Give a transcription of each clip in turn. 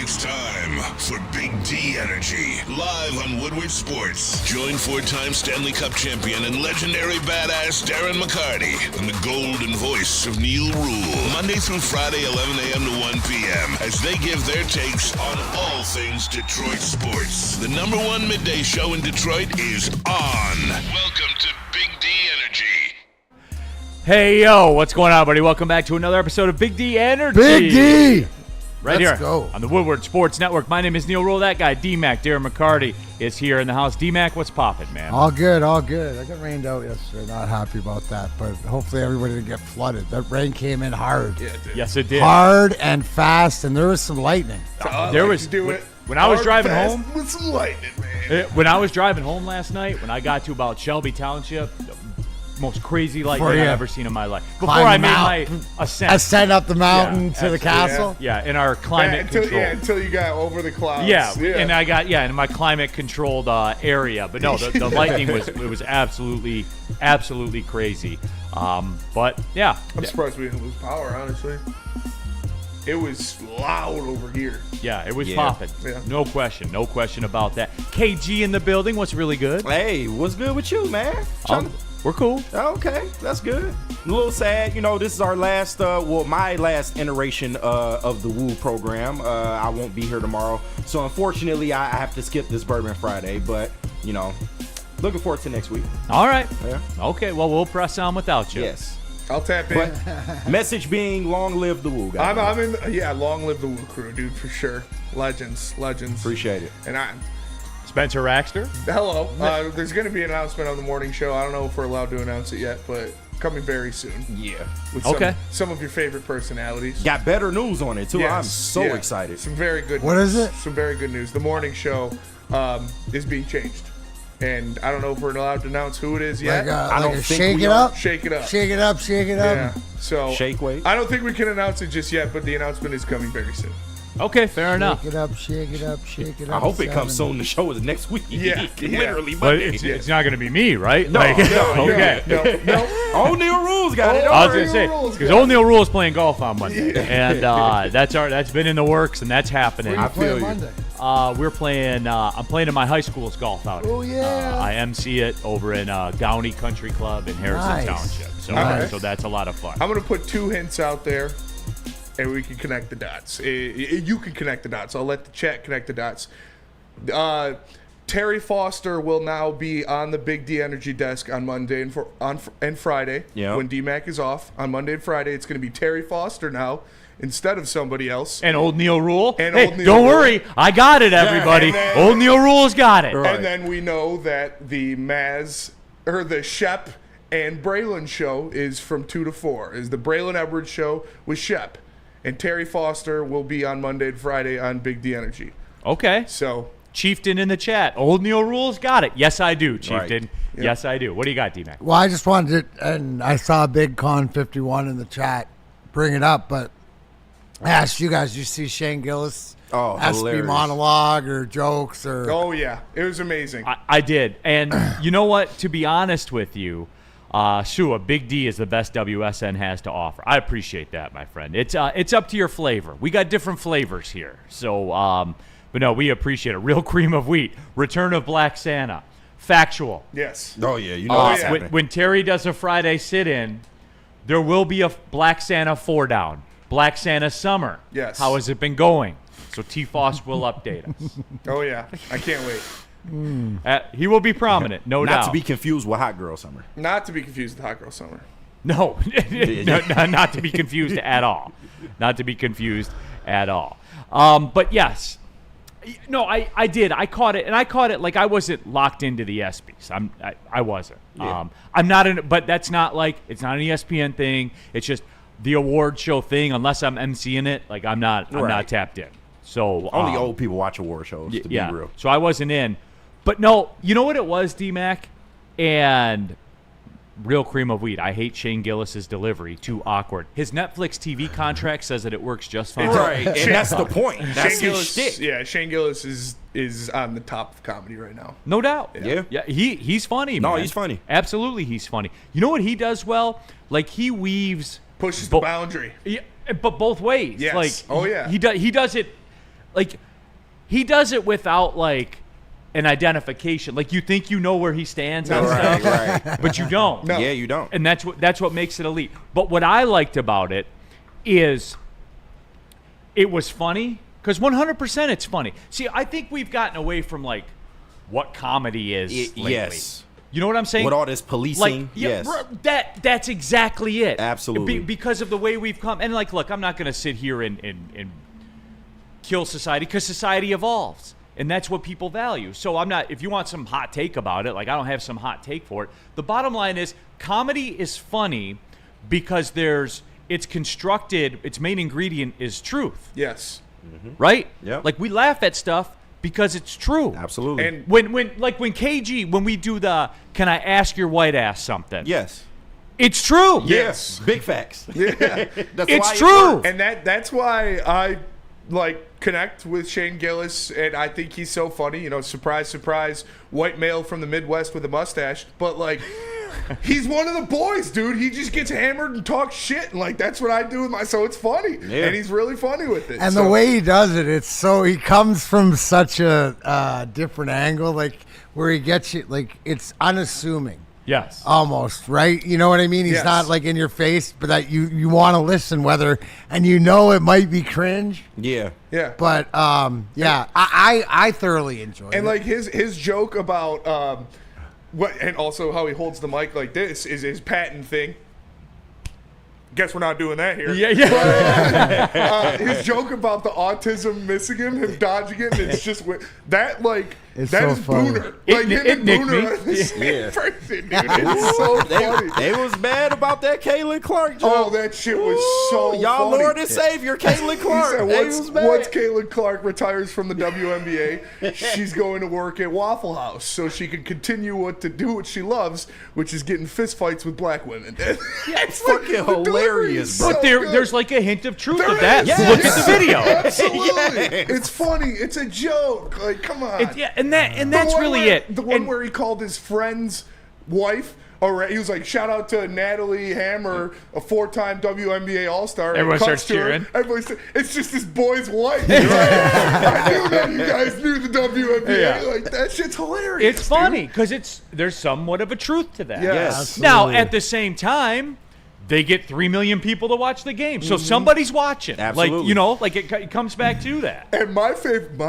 It's time for Big D Energy, live on Woodward Sports. Join four-time Stanley Cup champion and legendary badass Darren McCarty and the golden voice of Neil Rule, Monday through Friday, 11 a.m. to 1 p.m., as they give their takes on all things Detroit sports. The number one midday show in Detroit is on. Welcome to Big D Energy. Hey, yo, what's going on, buddy? Welcome back to another episode of Big D Energy. Big D! Right Let's here go. on the Woodward Sports Network. My name is Neil Rule. That guy, D-Mac, Darren McCarty, is here in the house. D-Mac, what's poppin', man? All good, all good. I got rained out yesterday. Not happy about that, but hopefully everybody didn't get flooded. That rain came in hard. Yeah, it did. Yes, it did. Hard and fast, and there was some lightning. There was when I was driving home with some lightning, man. When I was driving home last night, when I got to about Shelby Township, the most crazy lightning Before I've you ever seen in my life. Before climb I the made mountain. my ascent. Ascend up the mountain to the absolutely. castle. Yeah, in our climate control. Until you got over the clouds. Yeah, and I got in my climate controlled area. But no, the lightning was absolutely crazy. But yeah, I'm surprised we didn't lose power, honestly. It was loud over here. yeah, it was popping. Yeah. No question about that. KG in the building. What's really good? Hey, what's good with you, man? We're cool. Okay, that's good. A little sad, this is our last, my last iteration of the Woo program. I won't be here tomorrow, so unfortunately, I have to skip this Bourbon Friday. But looking forward to next week. All right. Yeah. Okay. Well, we'll press on without you. Yes. I'll tap in. But message being, long live the Woo, guys. I'm in. Yeah, long live the Woo crew, dude, for sure. Legends. Appreciate it. And Spencer Raxter. hello. There's going to be an announcement on the morning show. I don't know if we're allowed to announce it yet, but coming very soon. Yeah. With some of your favorite personalities. Got better news on it, too. Yes, I'm so yeah. excited. Some very good What news. is it? Some very good news. The morning show is being changed. And I don't know if we're allowed to announce who it is yet. I don't think shake we it are. up. Shake it up. Shake it up, shake it Yeah. up. So Shake weight. I don't think we can announce it just yet, but the announcement is coming very soon. Okay, fair enough. Shake it up, shake it up, shake it up. I hope it comes 7. soon. The show is next week. Yeah, yeah. Literally But Monday. it's not going to be me, right? No, okay. No. O'Neal Rules got it. I was O'Neal gonna say Rules, because guys. O'Neal Rule is playing golf on Monday, and that's been in the works, and that's happening. Where you play feel you. Monday? We're playing. I'm playing in my high school's golf outing. Oh, yeah. I MC it over in Downey Country Club in Harrison Nice. Township. So Nice. so that's a lot of fun. I'm going to put 2 hints out there, and we can connect the dots. You can connect the dots. I'll let the chat connect the dots. Terry Foster will now be on the Big D Energy desk on Monday and Friday when D-Mac is off. On Monday and Friday, it's going to be Terry Foster now instead of somebody else. And Old Neil Rule. And hey, Old Neil don't Rule. worry, I got it, everybody. and then- Old Neil Rule's got it. And then we know that the the Shep and Braylon show is from 2 to 4. Is the Braylon Edwards show with Shep. And Terry Foster will be on Monday and Friday on Big D Energy. Okay. So Chieftain in the chat. Old Neil Rule's got it. Yes, I do, Chieftain. Right. Yes, I do. What do you got, D-Mac? Well, I just wanted to, and I saw Big Con 51 in the chat bring it up, but I asked you guys, you see Shane Gillis hilarious. monologue or jokes or oh yeah, it was amazing. I did. And you know what? To be honest with you, Shua, Big D is the best WSN has to offer. I appreciate that, my friend. It's up to your flavor. We got different flavors here. So, but no, we appreciate it. Real cream of wheat. Return of Black Santa. Factual. Yes. Oh, yeah. You know what's yeah. happening. When Terry does a Friday sit-in, there will be a Black Santa 4-down. Black Santa Summer. Yes. How has it been going? So T-Foss will update us. Oh yeah, I can't wait. He will be prominent, no doubt. Not to be confused with Hot Girl Summer. Not to be confused with Hot Girl Summer. No, not to be confused at all. Not to be confused at all. But yes, no, I did. I caught it, and I caught it like I wasn't locked into the ESPYs. I wasn't. Yeah. I'm not in. But that's not like it's not an ESPN thing. It's just the award show thing. Unless I'm emceeing it, like I'm not tapped in. So Only old people watch award shows, to be real. So I wasn't in. But no, you know what it was, D-Mac? And real cream of wheat. I hate Shane Gillis's delivery. Too awkward. His Netflix TV contract says that it works just fine. Right, and that's the point. That's Shane his Gillis, shtick. yeah, Shane Gillis is on the top of comedy right now. No doubt. Yeah. He's funny, No, man. he's funny. Absolutely, he's funny. You know what he does well? Like he weaves Pushes the boundary. Yeah, but both ways. Yes. Like Oh, yeah. He does it like he does it without like an identification. Like you think you know where he stands on stuff, Right. but you don't. No. Yeah, you don't. And that's what makes it elite. But what I liked about it is it was funny because 100% it's funny. See, I think we've gotten away from like what comedy is lately. Yes. You know what I'm saying? With all this policing, Like, yeah, yes. that's exactly it. Absolutely. Because of the way we've come. And like, look, I'm not going to sit here and kill society because society evolves. And that's what people value. So I'm not, if you want some hot take about it, like I don't have some hot take for it. The bottom line is comedy is funny because it's constructed, its main ingredient is truth, Yes. right? Yep. Like we laugh at stuff because it's true. Absolutely. And When KG, when we do the, can I ask your white ass something? yes. It's true. Yes. Big facts. yeah. That's It's why it true. works. And that's why I like connect with Shane Gillis, and I think he's so funny. You know, surprise, surprise, white male from the Midwest with a mustache. But like, he's one of the boys, dude. He just gets hammered and talks shit, and like that's what I do with my. So it's funny, Yeah. and he's really funny with it. And so, the way he does it, it's so he comes from such a different angle, like where he gets you, like it's unassuming. Yes. Almost, right? You know what I mean? He's Yes. not like in your face, but that you want to listen, whether, and you know it might be cringe, Yeah. yeah. but yeah, I thoroughly enjoyed it. And like his joke about what, and also how he holds the mic like this is his patent thing. Guess we're not doing that here. Yeah. His joke about the autism missing him dodging it, and it's just that like It's that so is funny. Booner. It Like him and nicked Booner me. are the same Yeah. person, dude. It's so funny. They was mad about that Caitlin Clark joke. Oh, that shit was so Y'all funny. Lord and Savior, Caitlin Clark. He said, They once, was mad. once Caitlin Clark retires from the WNBA, she's going to work at Waffle House so she can continue to do what she loves, which is getting fistfights with black women. It's fucking hilarious, bro. But there's like a hint of truth There to that. is. Yes. Look at the video. Absolutely. It's funny. It's a joke. Like, come on. Yeah, and that's The one really where- it. The one And- where he called his friend's wife. He was like, shout out to Natalie Hammer, a 4-time WNBA All-Star. Everyone And starts cuts to her. cheering. It's just this boy's wife. He's like, I knew that you guys knew the WNBA. Yeah. Like, that shit's hilarious. It's funny because there's somewhat of a truth to that. Yes. Now, Absolutely. at the same time, they get 3 million people to watch the game, so somebody's watching. Absolutely. Like, you know, like it comes back to that. And my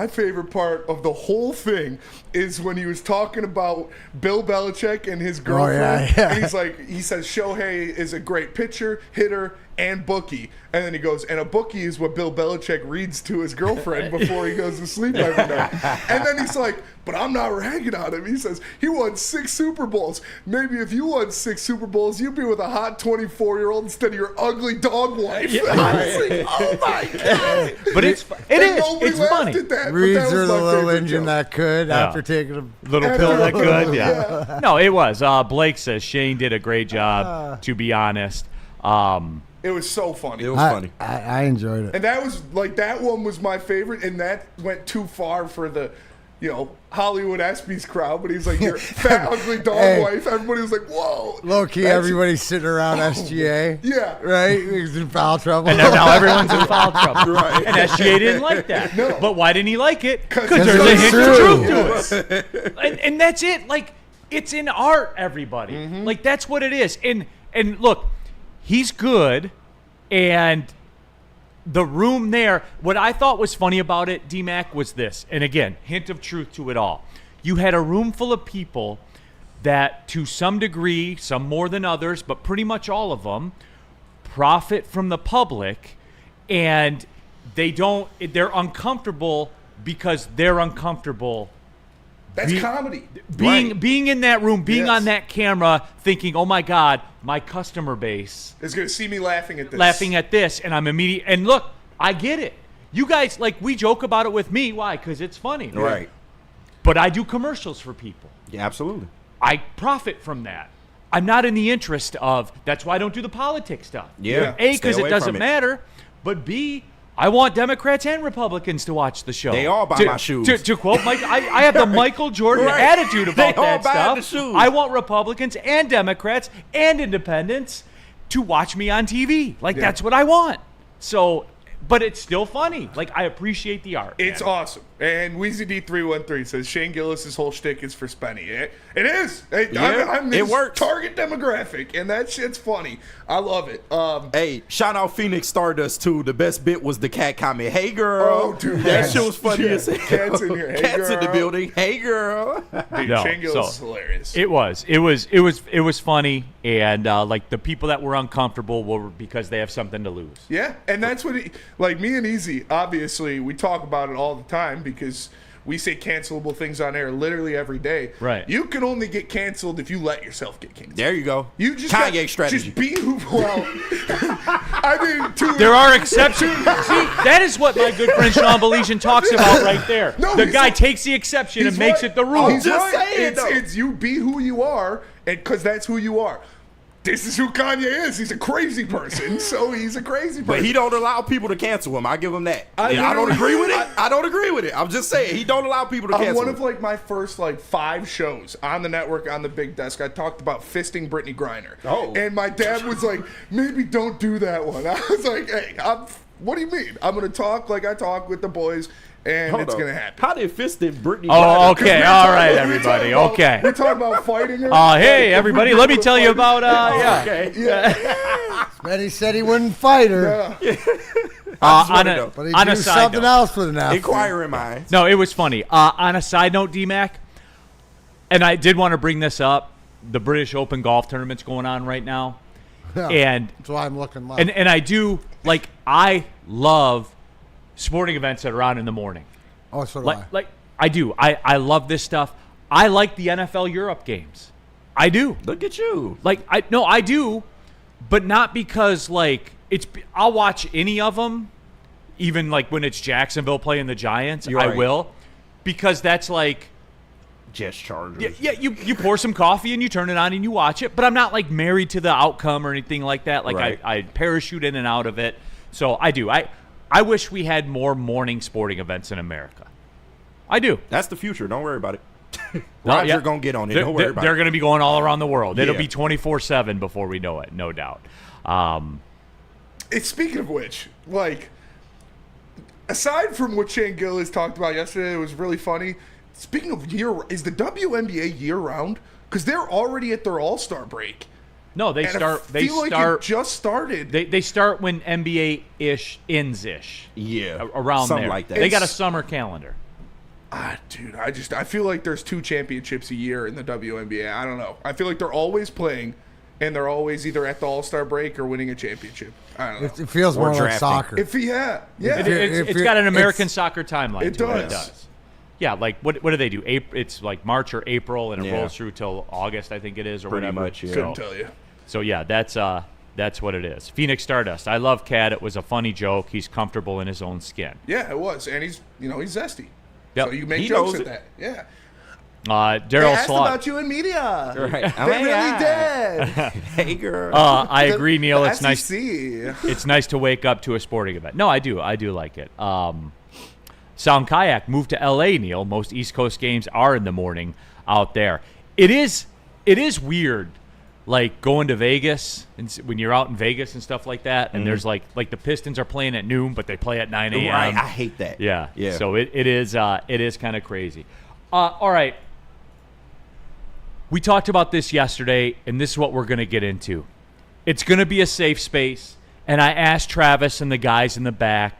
favorite part of the whole thing is when he was talking about Bill Belichick and his girlfriend. yeah. And he says Shohei is a great pitcher, hitter, and bookie. And then he goes, and a bookie is what Bill Belichick reads to his girlfriend before he goes to sleep every night. And then he's like, but I'm not ragging on him. He says, he won 6 Super Bowls. Maybe if you won 6 Super Bowls, you'd be with a hot 24-year-old instead of your ugly dog wife. I was like, oh my God. But it And is. nobody It's laughed funny. at that, but Reeds that was are the my little favorite engine joke. that could Yeah. after taking a Little After pill that a- could, yeah. No, it was. Blake says Shane did a great job, to be honest. It was so funny. It was funny. I enjoyed it. And that was like that one was my favorite, and that went too far for the, Hollywood ESPYs crowd. But he's like, your fat, ugly dog Hey. wife. Everybody was like, whoa. Low key, That's- everybody's sitting around SGA. Yeah. Right? He's in foul trouble. And now everyone's in foul trouble. Right. And SGA didn't like that. No. But why didn't he like it? 'Cause Because there's a it's hint true. of truth to it. And that's it. Like, it's in art, everybody. Mm-hmm. Like, that's what it is. And look, he's good. And the room there, what I thought was funny about it, D-Mac, was this. And again, hint of truth to it all. You had a room full of people that, to some degree, some more than others, but pretty much all of them, profit from the public, and they're uncomfortable because they're uncomfortable That's comedy. being in that room, being Yes. on that camera, thinking, oh my God, my customer base Is gonna see me laughing at this. laughing at this, and I'm immediate. And look, I get it. You guys, like, we joke about it with me. Why? Because it's funny. Right. But I do commercials for people. Yeah, absolutely. I profit from that. I'm not in the interest of, that's why I don't do the politics stuff. Yeah. A, Stay because it away doesn't from it. matter. But B, I want Democrats and Republicans to watch the show. They all buy my shoes. To quote Mike, I have the Michael Jordan Right. attitude They about all that buy stuff. the shoes. I want Republicans and Democrats and independents to watch me on TV. Like, that's what I want. So but it's still funny. Like, I appreciate the art. It's man. awesome. And WeezyD313 says Shane Gillis's whole shtick is for Spenny. It is. I'm it his works. target demographic, and that shit's funny. I love it. Hey, shout out Phoenix Stardust too. The best bit was the cat comment. Hey girl. Oh, dude, that shit was funny yeah, as hell. Cat's in here. Hey, Cats in the girl. building. Hey girl. Dude, No, Shane Gillis so- is hilarious. It was funny, and like the people that were uncomfortable were because they have something to lose. Yeah, and that's what like me and Easy, obviously, we talk about it all the time because we say cancelable things on air literally every day. Right. You can only get canceled if you let yourself get canceled. There you go. You just Kanye got, strategy. Just be who. Well, I mean, There are exceptions. See, that is what my good friend Sean Belesian talks about right there. No, the he's guy right. takes the exception and He's makes right. it the rule. He's Just right. saying, though. It's you be who you are, and because that's who you are. This is who Kanye is. He's a crazy person, so he's a crazy person. But he don't allow people to cancel him. I give him that. I And I don't literally- agree with it. I don't agree with it. I'm just saying he don't allow people to On cancel one him. of like my first like 5 shows on the network on the big desk, I talked about fisting Brittany Griner. Oh. And my dad was like, maybe don't do that one. I was like, hey, what do you mean? I'm gonna talk like I talk with the boys, and Hold it's on. gonna happen. How did fisted Brittany? Oh, Griner? okay. All right, everybody. Okay. We're talking about fighting her. Hey, everybody. Let me tell you about Okay. Betty said he wouldn't fight her, Yeah. on wanna a, know. but he'd on do a side something note. else with an athlete. Inquiring minds. No, it was funny. On a side note, D-Mac, and I did want to bring this up. The British Open golf tournament's going on right now, Yeah. and That's why I'm looking left. and I do like I love sporting events that are on in the morning. Oh, so do I. Like I do. I love this stuff. I like the NFL Europe games. I do. Look at you. Like I do, but not because like I'll watch any of them, even like when it's Jacksonville playing the Giants. You're I right. will, because that's like Just Chargers. yeah. You pour some coffee and you turn it on and you watch it. But I'm not like married to the outcome or anything like that. Like Right. I parachute in and out of it. So I do. I wish we had more morning sporting events in America. I do. That's the future. Don't worry about it. Well, Roger yeah. gonna get on it. They're, Don't worry about they're it. going to be going all around the world. It'll Yeah. be 24/7 before we know it, no doubt. Speaking of which, like, aside from what Shane Gillis talked about yesterday, it was really funny. Speaking of is the WNBA year round? Because they're already at their All-Star break. No, they And start. I They feel like start. it just started. They start when NBA ends ish. Yeah. Around Something there. like that. They got a It's- summer calendar. Dude, I feel like there's 2 championships a year in the WNBA. I don't know. I feel like they're always playing, and they're always either at the All-Star break or winning a championship. I don't know. It feels Or more like drafting. soccer. Yeah. It's got an American soccer timeline. It to It does. does. Yeah, like what do they do? It's like March or April, and it Yeah. rolls through till August, I think it is, or Pretty whatever. much, yeah. Couldn't tell you. So yeah, that's what it is. Phoenix Stardust. I love Cat. It was a funny joke. He's comfortable in his own skin. Yeah, it was, and he's zesty. Yep. So you make He jokes knows at it. that. Yeah. They Daryl asked Slot. about you in media. Right. They really did. Hey, girl. I agree, Neil. The It's nice. SEC. It's nice to wake up to a sporting event. No, I do like it. Sound Kayak moved to L.A., Neil. Most East Coast games are in the morning out there. It is weird, like going to Vegas and when you're out in Vegas and stuff like that. And there's like the Pistons are playing at noon, but they play at 9 a.m. Right. I hate that. Yeah. Yeah. So it is kind of crazy. All right. We talked about this yesterday, and this is what we're going to get into. It's going to be a safe space, and I asked Travis and the guys in the back,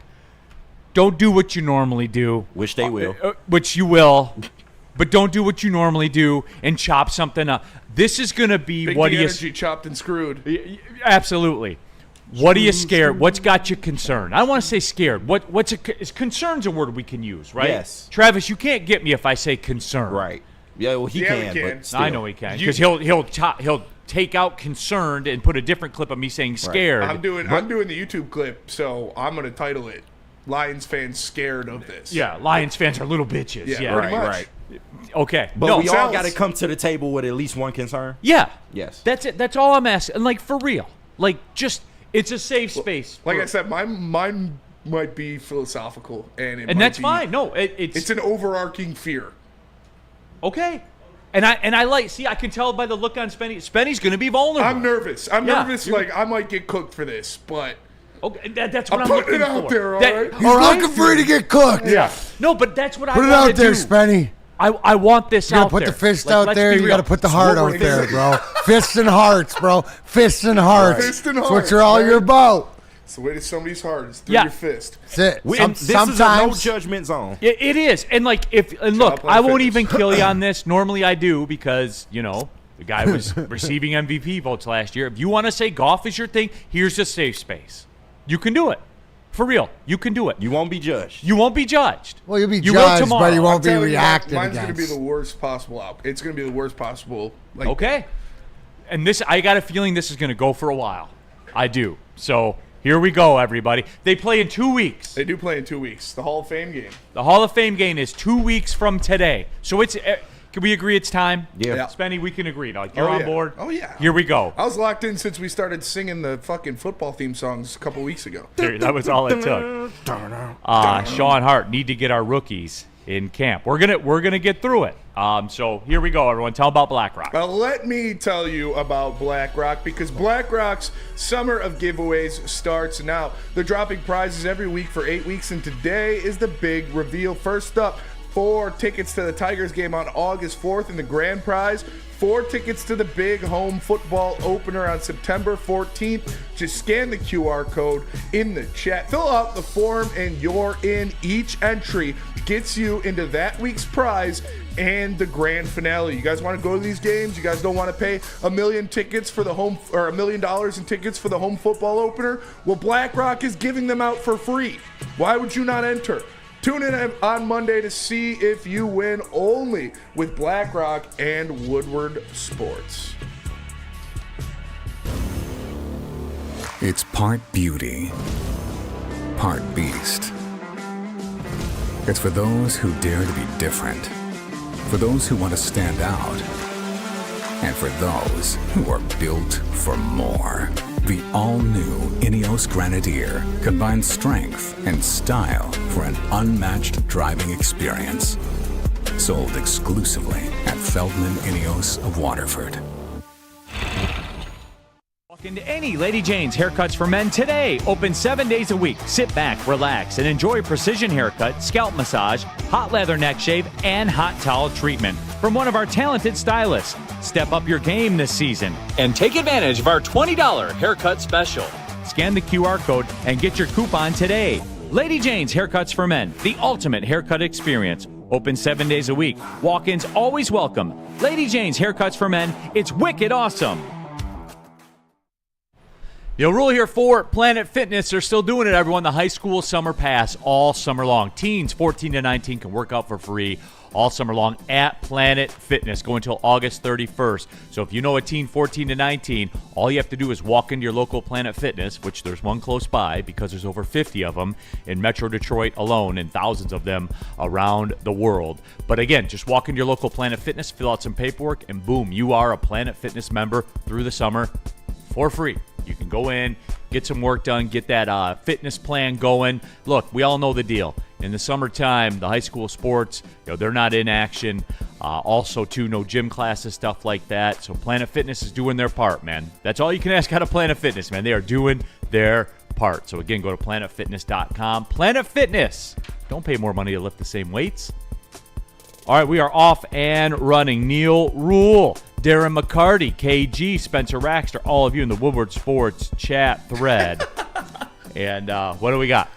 don't do what you normally do. Which they will. Which you will, but don't do what you normally do and chop something up. This is going to be Big what D do you... energy chopped and screwed. Absolutely. What are you scared? What's got you concerned? I don't want to say scared. Is concern's a word we can use, right? Yes. Travis, you can't get me if I say concern. Right. Yeah, well, he Yeah, we can, can. but still. I know he can because he'll take out concerned and put a different clip of me saying scared. I'm doing the YouTube clip, so I'm gonna title it "Lions fans scared of this." Yeah, Lions fans are little bitches. Yeah, Yeah. pretty Right, much. right. Okay. But no, we all sounds- got to come to the table with at least one concern. yeah. Yes. That's it. That's all I'm asking. And like for real. Like just it's a safe space. Like for- I said, mine might be philosophical, and and that's fine. No, It's an overarching fear. okay. And I like I can tell by the look on Spenny. Spenny's going to be vulnerable. I'm nervous. I'm Yeah. nervous. Like I might get cooked for this, but Okay, that's what I'm putting looking it out for. there, all That- right? We're looking for you to get cooked. Yeah. No, but that's what Put I it want out to there, do. Spenny. I want this You gotta out put there. the fist Like, out let's there. be You real. gotta put the heart out we're there, doing. bro. Fists and hearts, bro. Fists and hearts. Fist and That's hearts, what you're all right? you're about. It's the way to somebody's heart is through Yeah. your fist. That's it. And this is a no Sometimes judgment zone. It is, and like look, Planet I won't Fitness. even kill you on this. Normally I do because the guy was receiving MVP votes last year. If you want to say golf is your thing, here's a safe space. You can do it, for real. You can do it. You won't be judged. You won't be judged. well, you'll be You will judged, tomorrow. but you I'm won't be telling you, reacted mine's going to be against. the worst possible outcome. It's going to be the worst possible. Like, Okay, and this I got a feeling this is going to go for a while. I do. So here we go, everybody. They play in 2 weeks. They do play in 2 weeks. The Hall of Fame game. The Hall of Fame game is 2 weeks from today. So it's. Can we agree it's time? Yeah. Yeah. Spenny, we can agree. Like, you're Oh, on yeah. board? Oh, yeah. Here we go. I was locked in since we started singing the fucking football theme songs a couple weeks ago. That was all it took. Sean Hart, need to get our rookies in camp. We're gonna get through it. So here we go, everyone. Tell about BlackRock. Now, let me tell you about BlackRock because BlackRock's Summer of Giveaways starts now. They're dropping prizes every week for 8 weeks, and today is the big reveal. First up, 4 tickets to the Tigers game on August 4th in the grand prize. 4 tickets to the big home football opener on September 14th. Just scan the QR code in the chat. Fill out the form and you're in. Each entry gets you into that week's prize and the grand finale. You guys want to go to these games? You guys don't want to pay $1 million tickets for the home, or $1 million in tickets for the home football opener? Well, BlackRock is giving them out for free. Why would you not enter? Tune in on Monday to see if you win only with BlackRock and Woodward Sports. It's part beauty, part beast. It's for those who dare to be different, for those who want to stand out, and for those who are built for more. The all-new Ineos Grenadier combines strength and style for an unmatched driving experience. Sold exclusively at Feldman Ineos of Waterford. Walk into any Lady Jane's Haircuts for Men today. Open 7 days a week. Sit back, relax, and enjoy precision haircut, scalp massage, hot leather neck shave, and hot towel treatment from one of our talented stylists. Step up your game this season and take advantage of our $20 haircut special. Scan the QR code and get your coupon today. Lady Jane's Haircuts for Men, the ultimate haircut experience. Open 7 days a week. Walk-ins always welcome. Lady Jane's Haircuts for Men. It's wicked awesome. The rule here for Planet Fitness, they're still doing it, everyone. The high school summer pass all summer long. Teens 14 to 19 can work out for free all summer long at Planet Fitness. Go until August 31st. So if you know a teen 14 to 19, all you have to do is walk into your local Planet Fitness, which there's one close by because there's over 50 of them in Metro Detroit alone and thousands of them around the world. But again, just walk into your local Planet Fitness, fill out some paperwork, and boom, you are a Planet Fitness member through the summer for free. You can go in, get some work done, get that fitness plan going. Look, we all know the deal. In the summertime, the high school sports, they're not in action. Also, too, no gym classes, stuff like that. So Planet Fitness is doing their part, man. That's all you can ask out of Planet Fitness, man. They are doing their part. So again, go to planetfitness.com. Planet Fitness. Don't pay more money to lift the same weights. All right, we are off and running. Neil Rule, Darren McCarty, KG, Spencer Raxter, all of you in the Woodward Sports chat thread. And what do we got?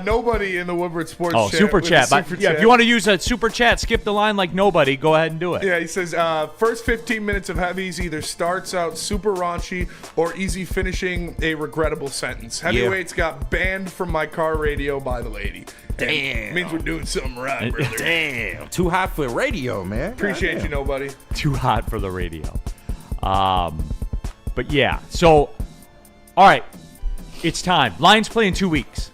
Nobody in the Woodward Sports chat. Super with chat. the super Yeah, chat. if you want to use a super chat, skip the line like nobody, go ahead and do it. Yeah, he says, first 15 minutes of Heavies either starts out super raunchy or easy finishing a regrettable sentence. Heavyweights got banned from my car radio by the lady. Damn. Means we're doing something right, brother. Damn. Too hot for radio, man. Appreciate you, nobody. Too hot for the radio. But yeah, so, all right, it's time. Lions play in 2 weeks.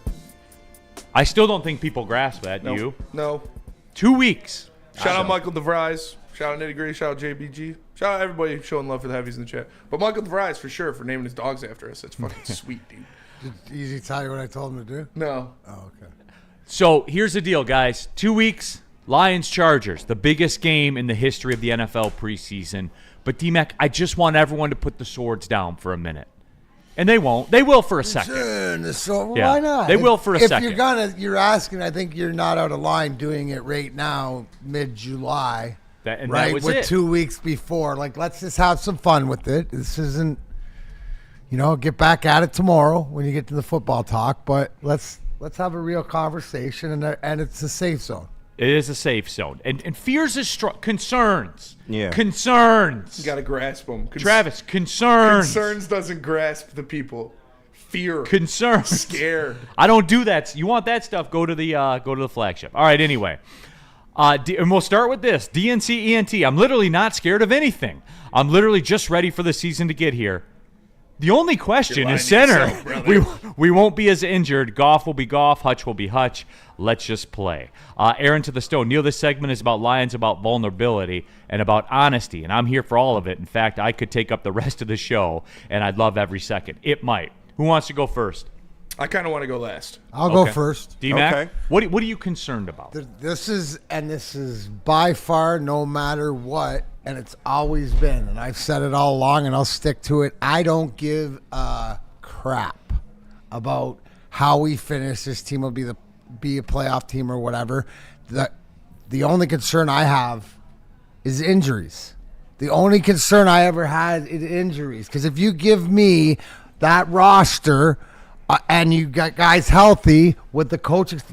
I still don't think people grasp that. Do you? No. 2 weeks. Shout out Michael DeVries. Shout out Nitty Gritty. Shout out JBG. Shout out everybody showing love for the Heavies in the chat. But Michael DeVries, for sure, for naming his dogs after us. That's fucking sweet, dude. Did Easy tell you what I told him to do? No. Oh, okay. So here's the deal, guys. 2 weeks, Lions-Chargers, the biggest game in the history of the NFL preseason. But, D-Mac, I just want everyone to put the swords down for a minute. And they won't. They will for a second. So Yeah, why not? they will for a second. If you're asking, I think you're not out of line doing it right now, mid-July. That right, was with it. 2 weeks before. Like, let's just have some fun with it. This isn't, get back at it tomorrow when you get to the football talk. But let's have a real conversation, and it's a safe zone. It is a safe zone. And fears is strong. Concerns. Yeah. Concerns. You got to grasp them. Travis, concerns. Concerns doesn't grasp the people. Fear. Concerns. Scared. I don't do that. You want that stuff, go to the flagship. All right, anyway. And we'll start with this. DNC ENT. I'm literally not scared of anything. I'm literally just ready for the season to get here. The only question is center. We won't be as injured. Goff will be Goff. Hutch will be Hutch. Let's just play. Aaron to the Stone. Neil, this segment is about Lions, about vulnerability, and about honesty, and I'm here for all of it. In fact, I could take up the rest of the show, and I'd love every second. It might. Who wants to go first? I kind of want to go last. I'll go first. D-Mac, Okay. what are you concerned about? This is by far, no matter what, and it's always been, and I've said it all along, and I'll stick to it. I don't give a crap about how we finish. This team will be a playoff team or whatever. The only concern I have is injuries. The only concern I ever had is injuries, because if you give me that roster and you got guys healthy with the coaches,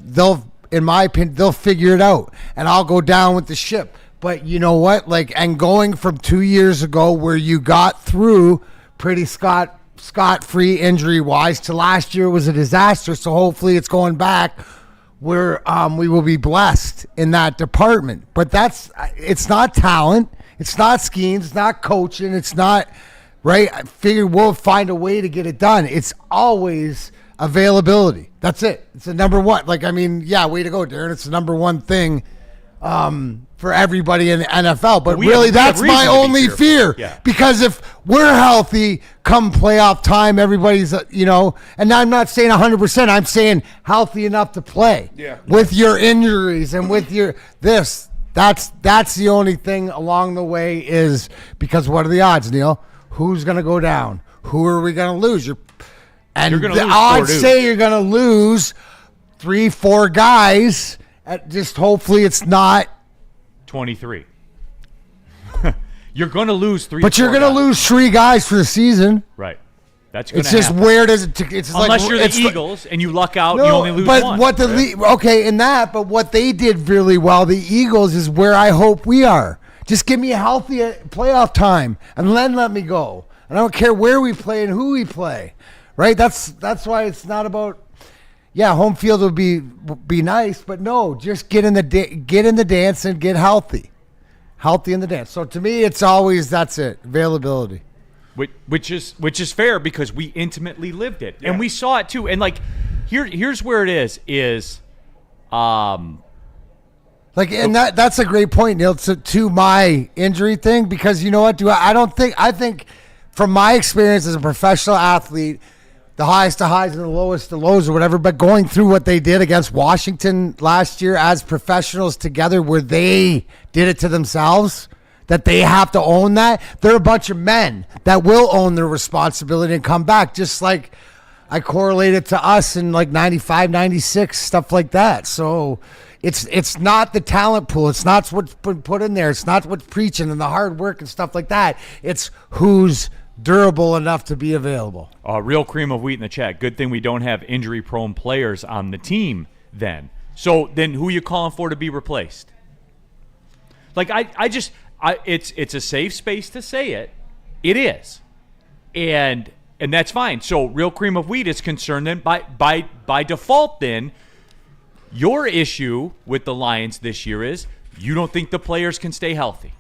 in my opinion, they'll figure it out, and I'll go down with the ship. But you know what? And going from 2 years ago where you got through pretty scot-free injury-wise to last year was a disaster, so hopefully it's going back where we will be blessed in that department. But it's not talent. It's not schemes. It's not coaching. It's not, right? I figure we'll find a way to get it done. It's always availability. That's it. It's the number one. Way to go, Darren. It's the number one thing for everybody in the NFL. But really, that's my only fear. Yeah. Because if we're healthy come playoff time, everybody's, and I'm not saying 100%, I'm saying healthy enough to play. Yeah. With your injuries and with your that's the only thing along the way is because what are the odds, Neil? Who's going to go down? Who are we going to lose? And the odds say you're going to lose 3-4 guys. Just hopefully it's not 23. You're going to lose 3. But you're going to lose 3 guys for the season. Right. That's going to happen. It's just where does it? It's unless you're the Eagles and you luck out, and you only lose one. But what they did really well, the Eagles, is where I hope we are. Just give me a healthy playoff time and then let me go. I don't care where we play and who we play. Right? That's why it's not about. Yeah, home field would be nice, but no, just get in the dance and get healthy in the dance. So to me, it's always that's it, availability. Which is fair because we intimately lived it and we saw it too. And here's where it is. That's a great point, Neil. To my injury thing, because you know what? I think from my experience as a professional athlete, the highest of highs and the lowest of lows or whatever, but going through what they did against Washington last year as professionals together where they did it to themselves, that they have to own that. They're a bunch of men that will own their responsibility and come back, just like I correlated to us in 95, 96, stuff like that. So it's not the talent pool. It's not what's been put in there. It's not what's preaching and the hard work and stuff like that. It's who's durable enough to be available. Real cream of wheat in the chat. Good thing we don't have injury-prone players on the team then. So then who are you calling for to be replaced? It's a safe space to say it. It is. And that's fine. So real cream of wheat is concerned then by default then your issue with the Lions this year is you don't think the players can stay healthy.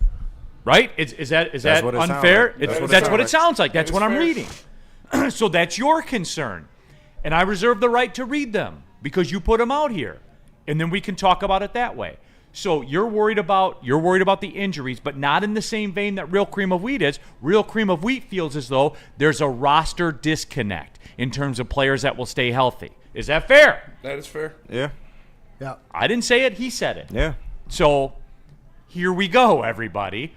Right? Is that unfair? That's what it sounds like. That's what I'm reading. So that's your concern. And I reserve the right to read them because you put them out here. And then we can talk about it that way. So you're worried about the injuries, but not in the same vein that Real Cream of Wheat is. Real Cream of Wheat feels as though there's a roster disconnect in terms of players that will stay healthy. Is that fair? That is fair. Yeah. Yeah. I didn't say it. He said it. Yeah. So here we go, everybody.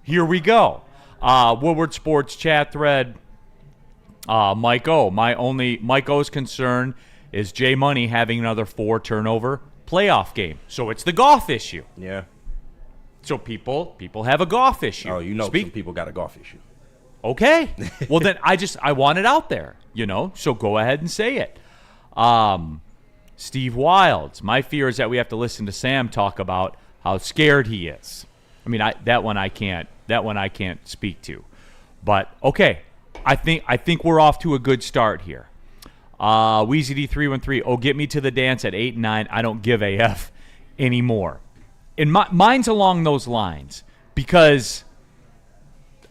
Here we go. Woodward Sports chat thread. Mike O. Mike O's concern is Jay Money having another 4-turnover playoff game. So it's the golf issue. Yeah. So people have a golf issue. Oh, some people got a golf issue. Okay. Well, then I want it out there, so go ahead and say it. Steve Wilds. My fear is that we have to listen to Sam talk about how scared he is. I mean, that one I can't speak to. But okay, I think we're off to a good start here. Weezy D313. Oh, get me to the dance at 8 and 9. I don't give a F anymore. And mine's along those lines because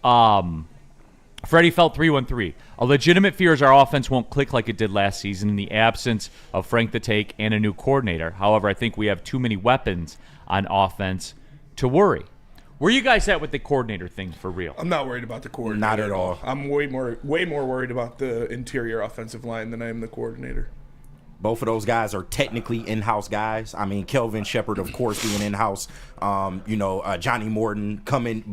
Freddie Felt 313. A legitimate fear is our offense won't click like it did last season in the absence of Frank the Take and a new coordinator. However, I think we have too many weapons on offense to worry. Where are you guys at with the coordinator thing for real? I'm not worried about the coordinator. Not at all. I'm way more worried about the interior offensive line than I am the coordinator. Both of those guys are technically in-house guys. I mean, Kelvin Shepard, of course, being in-house. Johnny Morton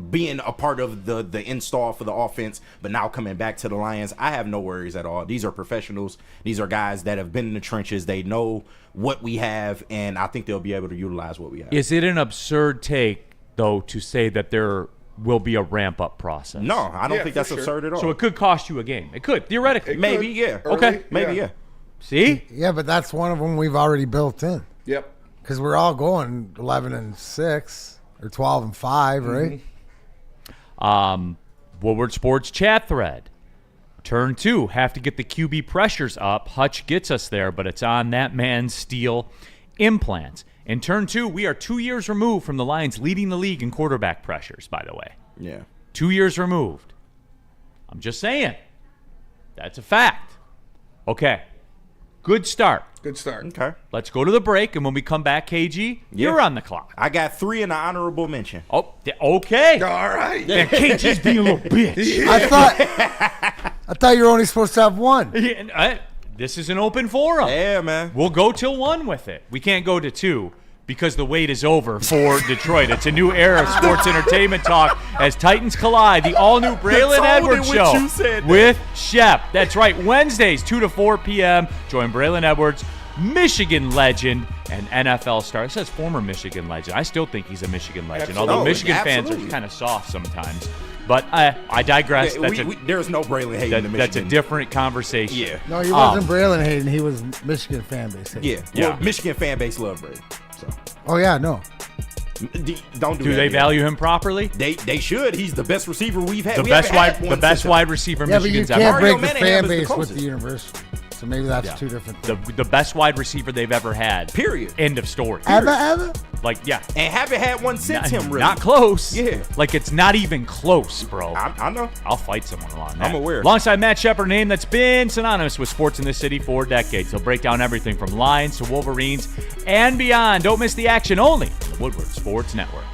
being a part of the install for the offense, but now coming back to the Lions. I have no worries at all. These are professionals. These are guys that have been in the trenches. They know what we have, and I think they'll be able to utilize what we have. Is it an absurd take, though, to say that there will be a ramp-up process? No, I don't think that's absurd at all. So it could cost you a game. It could, theoretically. Maybe, yeah. Okay. Maybe, yeah. See? Yeah, but that's one of them we've already built in. Yep. Because we're all going 11-6 or 12-5, right? Woodward Sports chat thread. Turn 2, have to get the QB pressures up. Hutch gets us there, but it's on that man's steel implants. In turn 2, we are 2 years removed from the Lions leading the league in quarterback pressures, by the way. Yeah. 2 years removed. I'm just saying. That's a fact. Okay. Good start. Good start. Okay. Let's go to the break, and when we come back, KG, you're on the clock. I got 3 in the honorable mention. Oh, okay. All right. Man, KG's being a little bitch. I thought you were only supposed to have one. This is an open forum. Yeah, man. We'll go till 1 with it. We can't go to 2 because the wait is over for Detroit. It's a new era of sports entertainment talk as Titans collide. The all-new Braylon Edwards Show with Shep. That's right. Wednesdays, 2 to 4 p.m. Join Braylon Edwards, Michigan legend and NFL star. It says former Michigan legend. I still think he's a Michigan legend, although Michigan fans are kind of soft sometimes. But I digress. There's no Braylon hating the Michigan. That's a different conversation. Yeah. No, he wasn't Braylon Hayden. He was Michigan fan base. Yeah. Well, Michigan fan base love Braylon. So. Oh, yeah, no. Don't do that. Do they value him properly? They should. He's the best receiver we've had. The best wide receiver Michigan's ever. Yeah, but you can't had. break the fan base with the university. So maybe that's two different things. The best wide receiver they've ever had. Period. End of story. Ever? Like, yeah. And haven't had one since him, really. Not close. Yeah. Like, it's not even close, bro. I know. I'll fight someone along that. I'm aware. Alongside Matt Shepard, a name that's been synonymous with sports in this city for decades. He'll break down everything from Lions to Wolverines and beyond. Don't miss the action only on the Woodward Sports Network.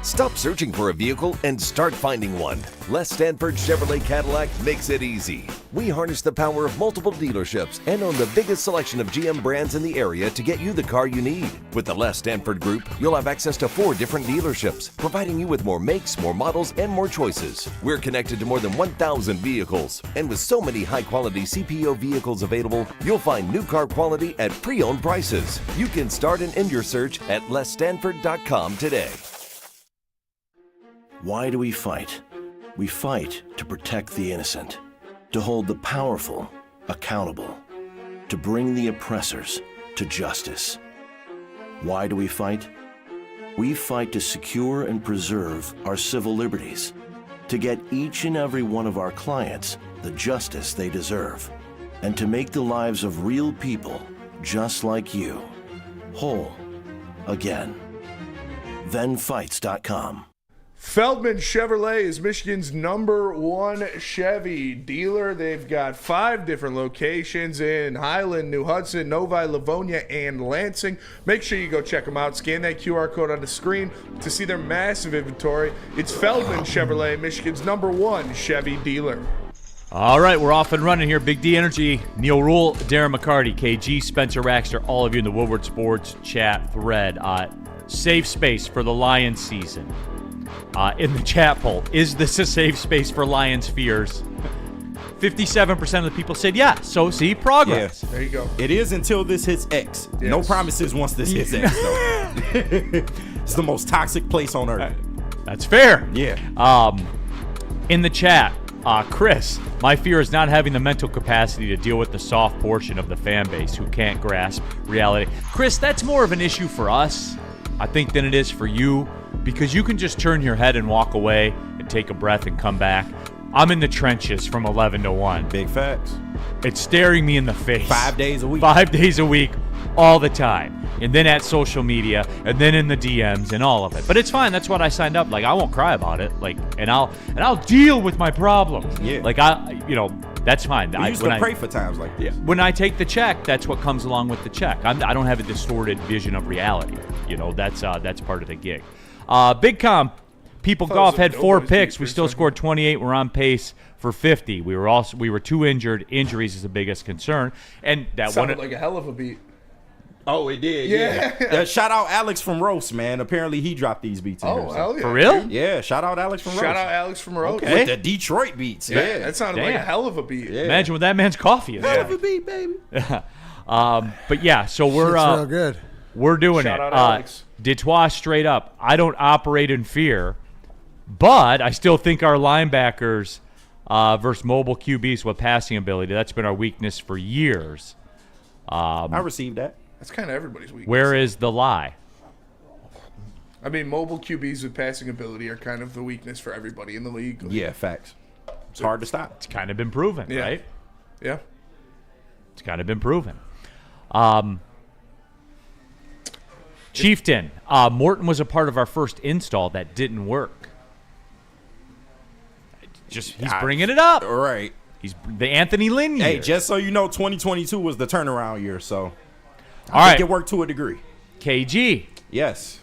Stop searching for a vehicle and start finding one. Les Stanford Chevrolet Cadillac makes it easy. We harness the power of multiple dealerships and own the biggest selection of GM brands in the area to get you the car you need. With the Les Stanford Group, you'll have access to 4 different dealerships, providing you with more makes, more models, and more choices. We're connected to more than 1,000 vehicles, and with so many high-quality CPO vehicles available, you'll find new car quality at pre-owned prices. You can start and end your search at lesstanford.com today. Why do we fight? We fight to protect the innocent, to hold the powerful accountable, to bring the oppressors to justice. Why do we fight? We fight to secure and preserve our civil liberties, to get each and every one of our clients the justice they deserve, and to make the lives of real people just like you whole again. ThenFights.com. Feldman Chevrolet is Michigan's #1 Chevy dealer. They've got 5 different locations in Highland, New Hudson, Novi, Livonia, and Lansing. Make sure you go check them out. Scan that QR code on the screen to see their massive inventory. It's Feldman Chevrolet, Michigan's #1 Chevy dealer. All right, we're off and running here. Big D Energy, Neil Rule, Darren McCarty, KG, Spencer Raxter, all of you in the Woodward Sports chat thread. Safe space for the Lions season. In the chat poll, is this a safe space for Lions fears? 57% of the people said yes. So see, progress. There you go. It is until this hits X. No Yes. promises once this hits X, though. It's the most toxic place on earth. That's fair. Yeah. In the chat, Chris, my fear is not having the mental capacity to deal with the soft portion of the fan base who can't grasp reality. Chris, that's more of an issue for us, I think, than it is for you, because you can just turn your head and walk away and take a breath and come back. I'm in the trenches from 11 to 1. Big facts. It's staring me in the face. 5 days a week. 5 days a week, all the time. And then at social media, and then in the DMs, and all of it. But it's fine. That's what I signed up. Like, I won't cry about it. Like, and I'll deal with my problems. Yeah. Like, that's fine. We used to pray for times like this. When I take the check, that's what comes along with the check. I don't have a distorted vision of reality. That's part of the gig. Big comp. People Golf had 4 picks. We still scored 28. We're on pace for 50. We were 2 injured. Injuries is the biggest concern. And that Sounded like a hell of a beat. Oh, it did. Yeah. Shout out Alex from Roast, man. Apparently he dropped these beats. In here, so. Hell yeah. For real? Dude. Yeah. Shout out Alex from Roast. Shout out Alex from Roast. Okay. With the Detroit beats. Yeah. That sounded like a Damn. hell of a beat. Yeah. Imagine what that man's coffee is. Hell of a beat, baby. But yeah, so It's we're real good. we're doing Shout it. out Alex. Detroit straight up. I don't operate in fear, but I still think our linebackers versus mobile QBs with passing ability, that's been our weakness for years. I received that. That's kind of everybody's weakness. Where is the lie? I mean, mobile QBs with passing ability are kind of the weakness for everybody in the league. Yeah, facts. It's hard to stop. It's kind of been proven, Yeah. right? Yeah. It's kind of been proven. Chieftain, Morton was a part of our first install that didn't work. He's bringing it up. All right. He's the Anthony Lynn year. Hey, just so you know, 2022 was the turnaround year, so All I right, think it worked to a degree. KG, Yes,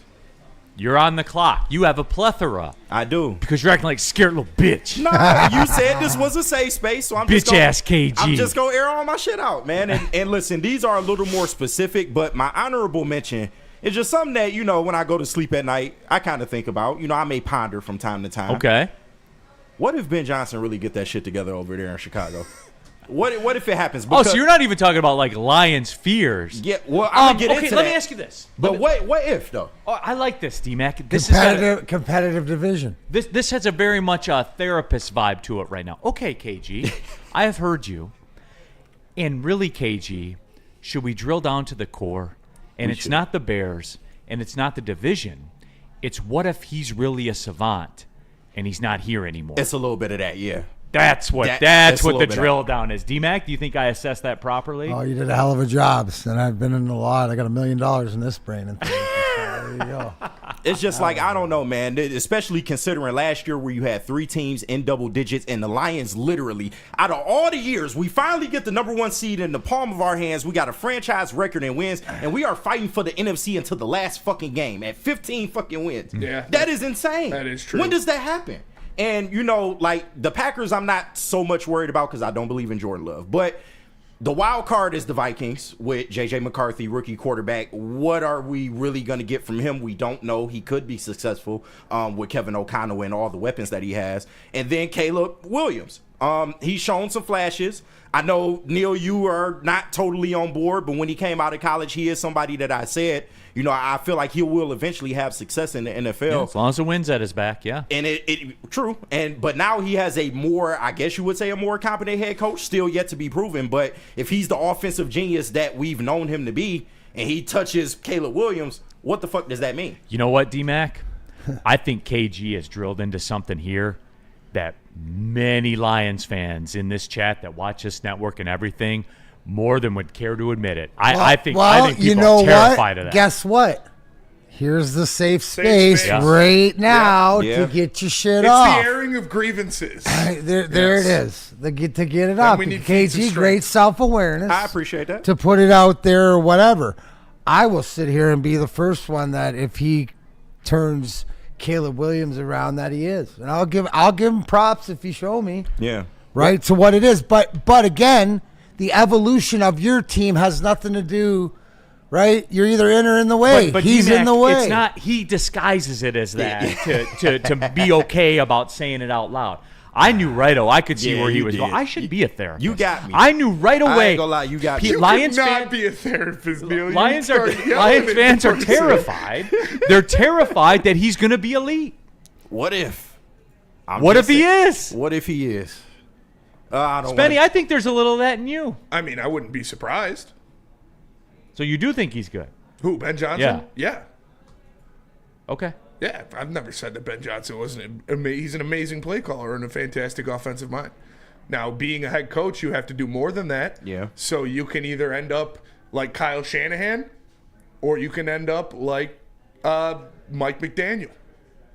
you're on the clock. You have a plethora I do. because you're acting like a scared little bitch. Nah, you said this was a safe space, so I'm just Bitch gonna, ass KG. I'm just gonna air all my shit out, man. And listen, these are a little more specific, but my honorable mention is just something that, when I go to sleep at night, I kind of think about. I may ponder from time to time. Okay. What if Ben Johnson really get that shit together over there in Chicago? What if it happens? Oh, so you're not even talking about like Lions' fears. Yeah, well, I'm gonna get okay, into let that. me ask you this. But what if though? Oh, I like this, D-Mac. This is Competitive division. this has a very much a therapist vibe to it right now. Okay, KG, I have heard you. And really, KG, should we drill down to the core? And it's not the Bears, and it's not the division. It's what if he's really a savant, and he's not here anymore? It's a little bit of that, yeah. That's what That's a the little bit drill of- down is. D-Mac, do you think I assessed that properly? Oh, you did a hell of a job. And I've been in a lot. I got $1 million in this brain. And there you go. It's just like, I don't know, man. Especially considering last year where you had 3 teams in double digits and the Lions literally, out of all the years, we finally get the number 1 seed in the palm of our hands. We got a franchise record in wins, and we are fighting for the NFC until the last fucking game at 15 fucking wins. Yeah. That is insane. That is true. When does that happen? And, like, the Packers I'm not so much worried about because I don't believe in Jordan Love. But the wild card is the Vikings with J.J. McCarthy, rookie quarterback. What are we really going to get from him? We don't know. He could be successful with Kevin O'Connell and all the weapons that he has. And then Caleb Williams. He's shown some flashes. I know, Neil, you are not totally on board, but when he came out of college, he is somebody that I said, I feel like he will eventually have success in the NFL. Yeah, as long as the wind's at his back, yeah. And it true. But now he has a more, I guess you would say, a more competent head coach, still yet to be proven. But if he's the offensive genius that we've known him to be, and he touches Caleb Williams, what the fuck does that mean? You know what, D-Mac? I think KG has drilled into something here that many Lions fans in this chat that watch this network and everything more than would care to admit it. I think people are terrified of that. Guess what? Here's the safe space space. right now Yeah. to get your shit It's off. the airing of grievances. There it is. To get it off. we need feats of KG, strength. great self-awareness. I appreciate that. To put it out there or whatever. I will sit here and be the first one that if he turns Caleb Williams around, that he is. And I'll give him props if you show me. Yeah. Right, to what it is. But again, the evolution of your team has nothing to do, right? You're either in or in the way. But He's D-Mac, in the way. It's not. He disguises it as that to be okay about saying it out loud. I knew right away. I could see Yeah, where he you was did. going. I should be a therapist. You got me. I knew right away. I ain't gonna lie, you got me. You Lions could not fan- be a therapist, Neil. You Lions start yelling at fans the are person. terrified. They're terrified that he's going to be elite. What if? What if he is? What if he is? I don't Spenny, wanna- I think there's a little of that in you. I mean, I wouldn't be surprised. So you do think he's good? Who, Ben Johnson? Yeah. Okay. Yeah, I've never said that Ben Johnson wasn't he's an amazing play caller and a fantastic offensive mind. Now, being a head coach, you have to do more than that. Yeah. So you can either end up like Kyle Shanahan, or you can end up like Mike McDaniel.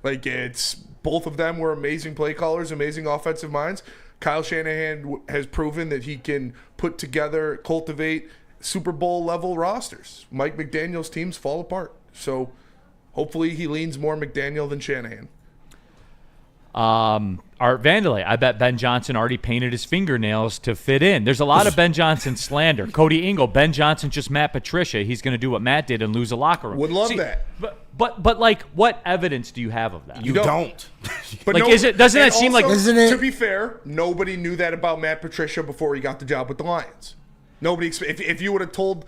Like, it's both of them were amazing play callers, amazing offensive minds. Kyle Shanahan has proven that he can put together, cultivate Super Bowl level rosters. Mike McDaniel's teams fall apart. So hopefully he leans more McDaniel than Shanahan. Art Vandelay, I bet Ben Johnson already painted his fingernails to fit in. There's a lot of Ben Johnson slander. Cody Ingle, Ben Johnson just Matt Patricia. He's going to do what Matt did and lose a locker room. Would love that. But like, what evidence do you have of that? You don't. But Like, doesn't that and seem like- Isn't it- To be fair, nobody knew that about Matt Patricia before he got the job with the Lions. Nobody. If you would have told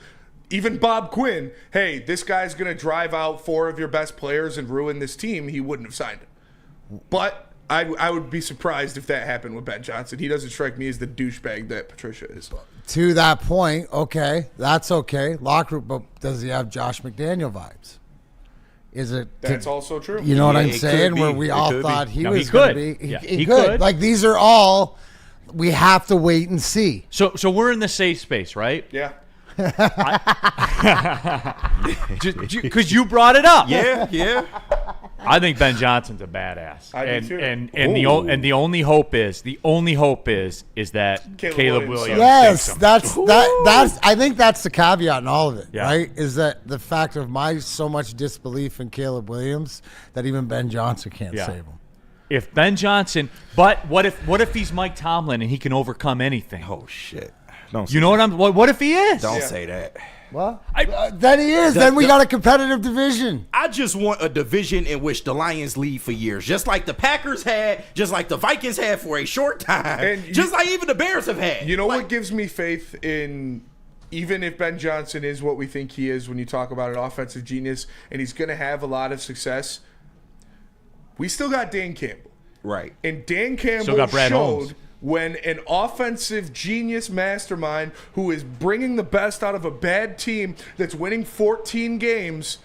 even Bob Quinn, hey, this guy's going to drive out 4 of your best players and ruin this team, he wouldn't have signed him. But I would be surprised if that happened with Ben Johnson. He doesn't strike me as the douchebag that Patricia is. To that point, okay, that's okay. Locker room, but does he have Josh McDaniel vibes? Is it? That's also true. You know what Yeah, I'm it could saying? be. Where we It all could be. thought he No, he was going could. to be. Yeah, He he could. could. Like, these are all, we have to wait and see. So we're in the safe space, right? Yeah. Because you brought it up. Yeah. I think Ben Johnson's a badass. I do and too. and the only hope is that Caleb Williams Yes, takes him. that's I think that's the caveat in all of it, Yeah. right? Is that the fact of my so much disbelief in Caleb Williams that even Ben Johnson can't Yeah. save him. If Ben Johnson, but what if he's Mike Tomlin and he can overcome anything? Oh shit. Don't say You know what if he is? Don't say that. Well, then he is. Then we got a competitive division. I just want a division in which the Lions lead for years, just like the Packers had, just like the Vikings had for a short time, And just like even the Bears have had. You know what gives me faith in, even if Ben Johnson is what we think he is when you talk about an offensive genius and he's going to have a lot of success, we still got Dan Campbell. Right. And Dan Campbell Still got Brad showed Holmes. when an offensive genius mastermind who is bringing the best out of a bad team that's winning 14 games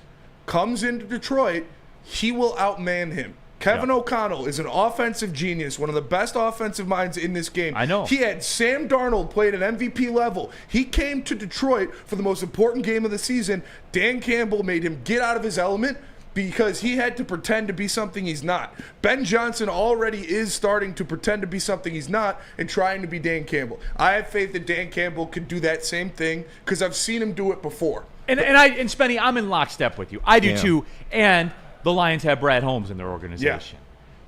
comes into Detroit, he will outman him. Kevin O'Connell is an offensive genius, one of the best offensive minds in this game. I know. He had Sam Darnold played at MVP level. He came to Detroit for the most important game of the season. Dan Campbell made him get out of his element because he had to pretend to be something he's not. Ben Johnson already is starting to pretend to be something he's not and trying to be Dan Campbell. I have faith that Dan Campbell can do that same thing because I've seen him do it before. And Spenny, I'm in lockstep with you. I do too. And the Lions have Brad Holmes in their organization,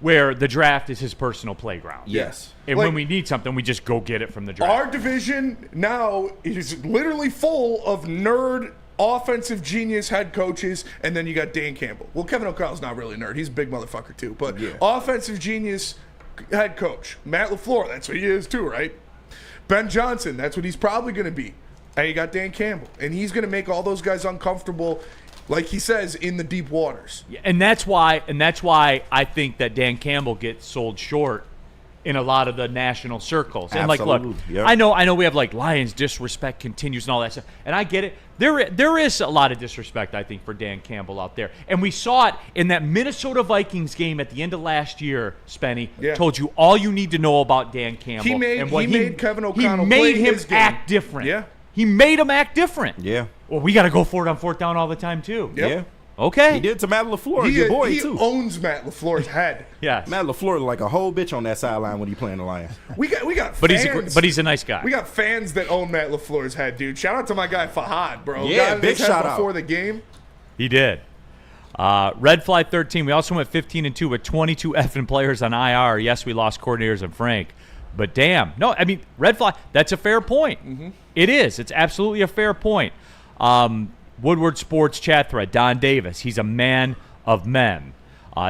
where the draft is his personal playground. Yes. And Like- when we need something, we just go get it from the draft. Our division now is literally full of nerd offensive genius head coaches, and then you got Dan Campbell. Well, Kevin O'Connell's not really a nerd. He's a big motherfucker too. But offensive genius head coach. Matt LaFleur, that's what he is too, right? Ben Johnson, that's what he's probably going to be. And you got Dan Campbell. And he's going to make all those guys uncomfortable, like he says, in the deep waters. And that's why I think that Dan Campbell gets sold short in a lot of the national circles. And like, look, Absolutely. Yep. I know we have like Lions disrespect continues and all that stuff, and I get it. There is a lot of disrespect, I think, for Dan Campbell out there, and we saw it in that Minnesota Vikings game at the end of last year. Spenny told you all you need to know about Dan Campbell. He made- and what he made Kevin O'Connell He made play him his game. act different. Yeah. He made him act different. Yeah. Well, we got to go for it on fourth down all the time too. Yep. Yeah. Okay. He did to Matt LaFleur, He, your boy, he too. owns Matt LaFleur's head. Yes. Matt LaFleur looked like a whole bitch on that sideline when he playing the Lions. We got But fans. he's a nice guy. We got fans that own Matt LaFleur's head, dude. Shout out to my guy Fahad, bro. Yeah, Got big his head shout out. before the game. He did. Red Fly 13. We also went 15-2 with 22 effing players on IR. Yes, we lost coordinators and Frank, but damn, no. I mean, Red Fly. That's a fair point. Mm-hmm. It is. It's absolutely a fair point. Woodward Sports chat thread. Don Davis. He's a man of men.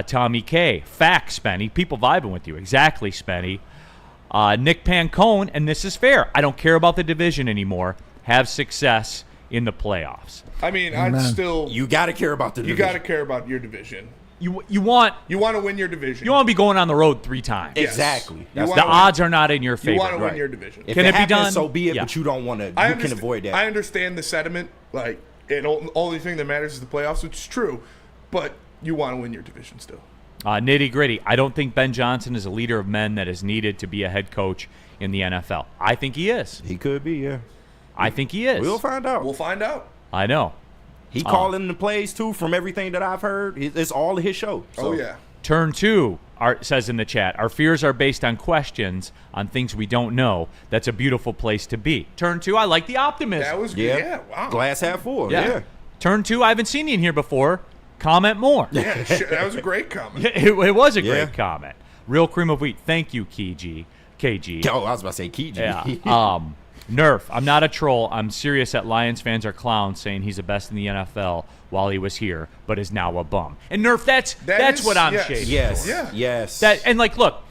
Tommy K. Facts, Spenny. People vibing with you. Exactly, Spenny. Nick Pancone, and this is fair. I don't care about the division anymore. Have success in the playoffs. I mean, I'd still. You got to care about the division. You got to care about your division. You want to win your division. You want to be going on the road 3 times. Exactly. The odds are not in your favor. You want to win your division. If Can it be happens, done? So be it. Yeah. But you don't want to. You can avoid that. I understand the sentiment. Like, only thing that matters is the playoffs, which is true. But you want to win your division still. Nitty gritty. I don't think Ben Johnson is a leader of men that is needed to be a head coach in the NFL. I think he is. He could be. Yeah. I think he is. We'll find out. We'll find out. I know. He calling the plays too. From everything that I've heard, it's all of his show. So. Oh yeah. Turn 2 says in the chat, our fears are based on questions on things we don't know. That's a beautiful place to be. Turn 2, I like the optimism. That was good. Yeah. Wow. Glass half full. Yeah. Turn 2, I haven't seen you in here before. Comment more. Yeah, that was a great comment. It was a great comment. Real cream of wheat. Thank you, KG. Oh, I was about to say KG. Yeah. Nerf, I'm not a troll. I'm serious that Lions fans are clowns saying he's the best in the NFL while he was here, but is now a bum. And Nerf, that's what I'm shading. Yes. for. Yeah. Yes. Look,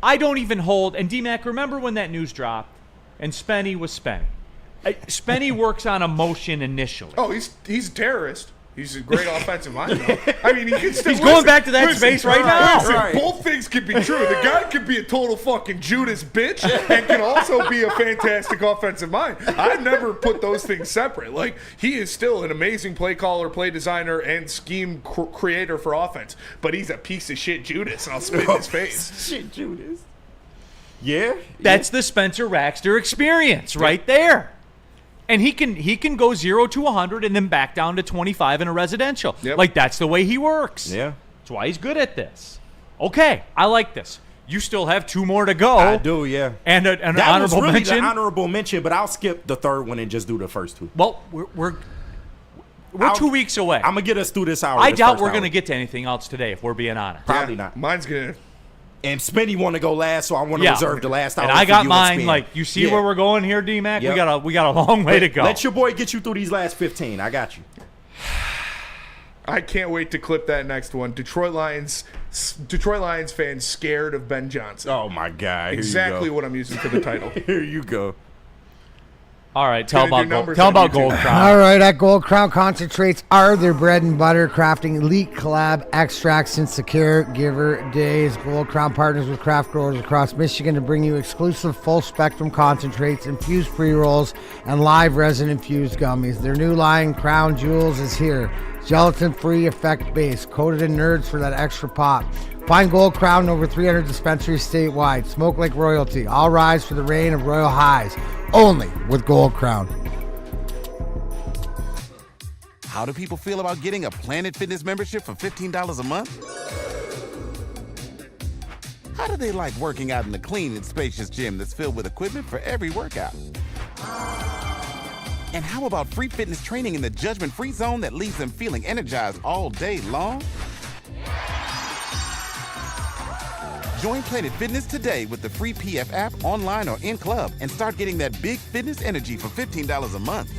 I don't even hold. And D-Mac, remember when that news dropped and Spenny was Spenny? Spenny works on emotion initially. Oh, he's a terrorist. He's a great offensive mind, though. I mean, he can still. He's going back to that space right now. Listen, both things can be true. The guy could be a total fucking Judas bitch and can also be a fantastic offensive mind. I've never put those things separate. Like, he is still an amazing play caller, play designer, and scheme creator for offense. But he's a piece of shit Judas, and I'll spit in his face. Shit, Judas. Yeah. That's the Spencer Raxter experience right there. And he can go 0 to 100 and then back down to 25 in a residential. Yep. Like, that's the way he works. Yeah. That's why he's good at this. Okay, I like this. You still have 2 more to go. I do, yeah. And an that honorable was really mention. the honorable mention, but I'll skip the third one and just do the first 2. Well, we're 2 weeks away. I'm gonna get us through this hour. I doubt we're gonna get to anything else today, if we're being honest. Probably not. Mine's gonna. And Spenny want to go last, so I want to reserve the last hour. And I for got you mine. and Like, you see where we're going here, D-Mac? Yep. We got a long way to go. Let your boy get you through these last 15. I got you. I can't wait to clip that next one. Detroit Lions fans scared of Ben Johnson. Oh my God! Exactly what I'm using for the title. Here you go. All right, tell Gonna about do numbers on YouTube. Gold Crown. All right, at Gold Crown, concentrates are their bread and butter, crafting elite collab extracts since the caregiver days. Gold Crown partners with craft growers across Michigan to bring you exclusive full-spectrum concentrates, infused pre-rolls, and live resin-infused gummies. Their new line, Crown Jewels, is here. Gelatin-free, effect-based, coated in nerds for that extra pop. Find Gold Crown in over 300 dispensaries statewide. Smoke like royalty. All rise for the reign of royal highs. Only with Gold Crown. How do people feel about getting a Planet Fitness membership for $15 a month? How do they like working out in a clean and spacious gym that's filled with equipment for every workout? And how about free fitness training in the judgment-free zone that leaves them feeling energized all day long? Join Planet Fitness today with the free PF app, online or in club, and start getting that big fitness energy for $15 a month.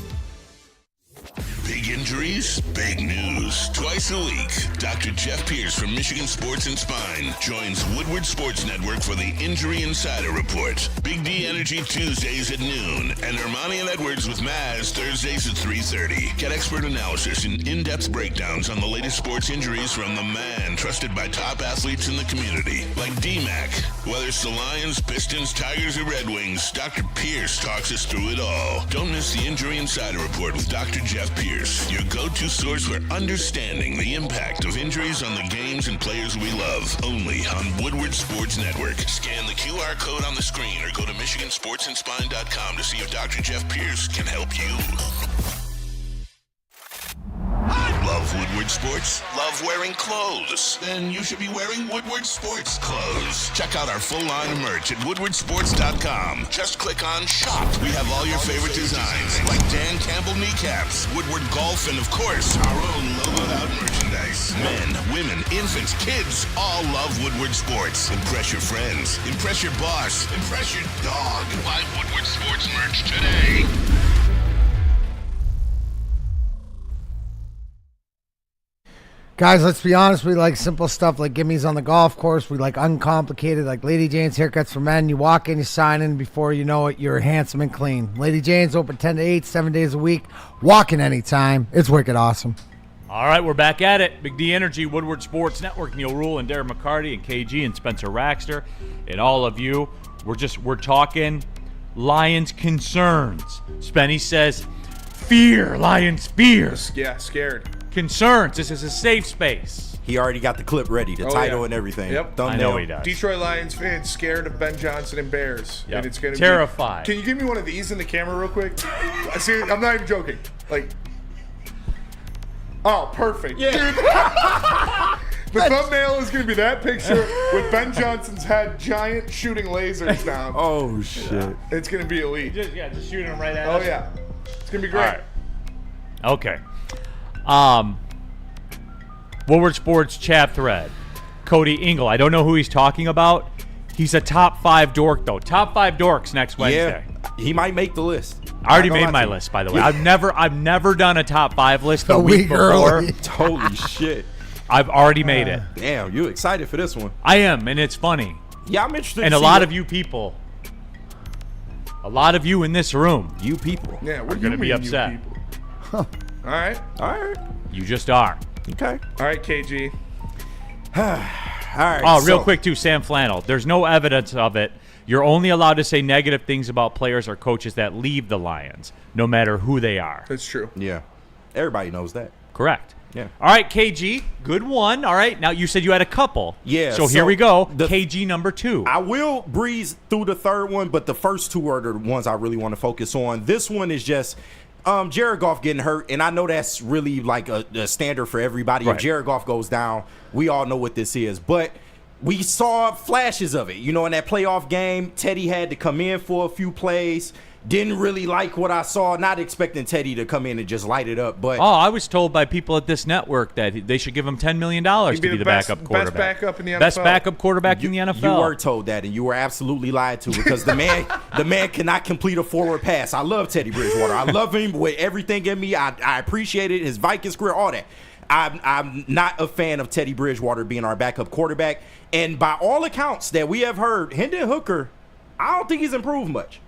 Big injuries, big news. Twice a week, Dr. Jeff Pierce from Michigan Sports and Spine joins Woodward Sports Network for the Injury Insider Report. Big D Energy Tuesdays at noon, and Ermanni and Edwards with Maz Thursdays at 3:30. Get expert analysis and in-depth breakdowns on the latest sports injuries from the man trusted by top athletes in the community, like D-Mac. Whether it's the Lions, Pistons, Tigers, or Red Wings, Dr. Pierce talks us through it all. Don't miss the Injury Insider Report with Dr. Jeff Pierce, your go-to source for understanding the impact of injuries on the games and players we love. Only on Woodward Sports Network. Scan the QR code on the screen or go to MichiganSportsandSpine.com to see if Dr. Jeff Pierce can help you. Love Woodward Sports? Love wearing clothes? Then you should be wearing Woodward Sports clothes. Check out our full line of merch at WoodwardSports.com. Just click on Shop. We have all your favorite designs, like Dan Campbell kneecaps, Woodward Golf, and of course, our own logoed out merchandise. Men, women, infants, kids all love Woodward Sports. Impress your friends. Impress your boss. Impress your dog. Buy Woodward Sports merch today. Guys, let's be honest. We like simple stuff like gimmies on the golf course. We like uncomplicated, like Lady Jane's haircuts for men. You walk in, you sign in. Before you know it, you're handsome and clean. Lady Jane's open 10 to 8, 7 days a week. Walk in anytime. It's wicked awesome. All right, we're back at it. Big D Energy, Woodward Sports Network, Neil Rule and Darren McCarty and KG and Spencer Raxter and all of you. We're talking Lions concerns. Spenny says, fear, Lions fear. Yeah, scared. Concerns. This is a safe space. He already got the clip ready, the title and everything. Yep. Thumbnail. I know he does. Detroit Lions fans scared of Ben Johnson and Bears. Yep. And it's gonna terrified. Can you give me one of these in the camera real quick? See, I'm not even joking. Like, oh, perfect. Yeah. Dude. The thumbnail is going to be that picture with Ben Johnson's head giant shooting lasers down. Oh, shit. It's going to be elite. Just shooting him right at Oh, us. yeah. It's going to be great. All right. Okay. Woodward Sports chat thread. Cody Engel. I don't know who he's talking about. He's a top 5 dork, though. Top 5 dorks next Wednesday. Yeah, he might make the list. I already made my list, by the way. I've never done a top 5 list the week before. Early. Holy shit. I've already made it. Damn, you excited for this one? I am, and it's funny. Yeah, I'm interested. And a lot of you people, a lot of you in this room, you people, Yeah, are going to be upset. All right. You just are. Okay. All right, KG. All right. Oh, real quick, too, Sam Flannel. There's no evidence of it. You're only allowed to say negative things about players or coaches that leave the Lions, no matter who they are. That's true. Yeah. Everybody knows that. Correct. Yeah. All right, KG, good one. All right, now you said you had a couple. Yeah. So here we go. KG number 2. I will breeze through the third one, but the first 2 are the ones I really want to focus on. This one is just Jared Goff getting hurt, and I know that's really like a standard for everybody. Right. If Jared Goff goes down, we all know what this is. But we saw flashes of it. You know, in that playoff game, Teddy had to come in for a few plays. Didn't really like what I saw. Not expecting Teddy to come in and just light it up. But I was told by people at this network that they should give him $10 million to be the backup quarterback. Best backup in the NFL. Best backup quarterback in the NFL. You were told that, and you were absolutely lied to because the man cannot complete a forward pass. I love Teddy Bridgewater. I love him with everything in me. I appreciate it, his Vikings career, all that. I'm not a fan of Teddy Bridgewater being our backup quarterback. And by all accounts that we have heard, Hendon Hooker, I don't think he's improved much.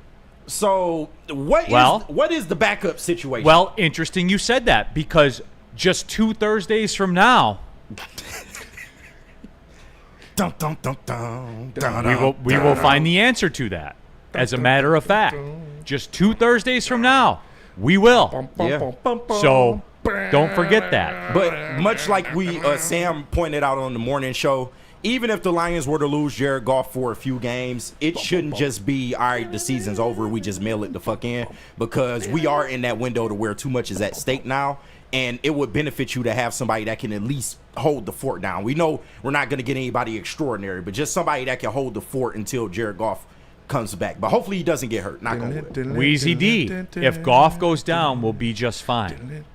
So what is the backup situation? Well, interesting you said that because just 2 Thursdays from now, we will find the answer to that. As a matter of fact, just 2 Thursdays from now, we will. Yeah. So don't forget that. But much like Sam pointed out on the morning show, even if the Lions were to lose Jared Goff for a few games, it shouldn't just be, all right, the season's over, we just mail it the fuck in, because we are in that window to where too much is at stake now, and it would benefit you to have somebody that can at least hold the fort down. We know we're not going to get anybody extraordinary, but just somebody that can hold the fort until Jared Goff comes back. But hopefully he doesn't get hurt. Not going to. Wheezy D. If Goff goes down, we'll be just fine.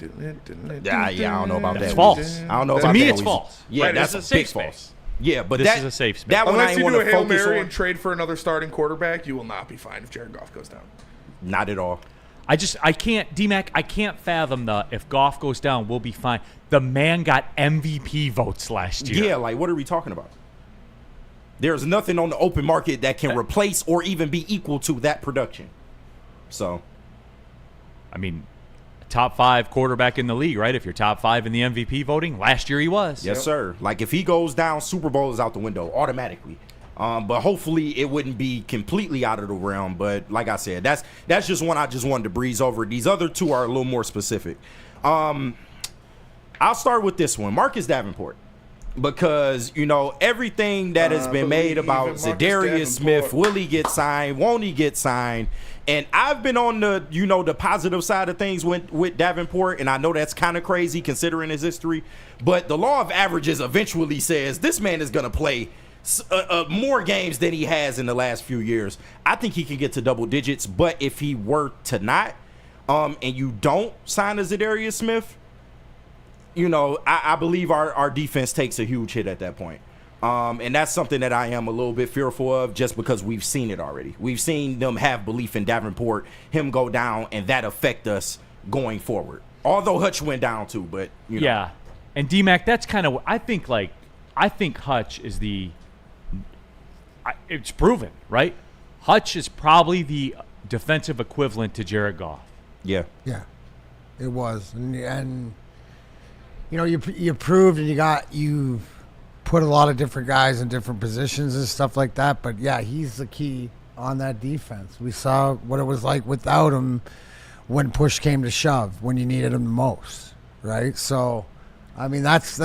Yeah, I don't know about that. It's false. I don't know To about me, that. it's false. Yeah, Right, that's this is a a big safe false. space. Yeah, but This is a safe space. That one I Unless ain't you want do a to Hail focus Mary on. and trade for another starting quarterback, you will not be fine if Jared Goff goes down. Not at all. I can't, D-Mac, I can't fathom if Goff goes down, we'll be fine. The man got MVP votes last year. Yeah, like what are we talking about? There's nothing on the open market that can replace or even be equal to that production. So, I mean, top 5 quarterback in the league, right? If you're top 5 in the MVP voting, last year he was. yes, sir. Like if he goes down, Super Bowl is out the window automatically. But hopefully it wouldn't be completely out of the realm. But like I said, that's just one I just wanted to breeze over. These other 2 are a little more specific. I'll start with this one, Marcus Davenport. Because, you know, everything that has been made about Zadarius Smith, will he get signed, won't he get signed? And I've been on the, you know, the positive side of things with Davenport, and I know that's kind of crazy considering his history. But the law of averages eventually says this man is going to play more games than he has in the last few years. I think he can get to double digits, but if he were to not, and you don't sign a Zadarius Smith, you know, I believe our defense takes a huge hit at that point. And that's something that I am a little bit fearful of just because we've seen it already. We've seen them have belief in Davenport, him go down, and that affect us going forward. Although Hutch went down too, but, you know. Yeah. And D-Mac, that's kind of, I think Hutch is it's proven, right? Hutch is probably the defensive equivalent to Jared Goff. Yeah. Yeah, it was, and you proved, and you put a lot of different guys in different positions and stuff like that. But yeah, he's the key on that defense. We saw what it was like without him when push came to shove, when you needed him the most, right? So, I mean, that's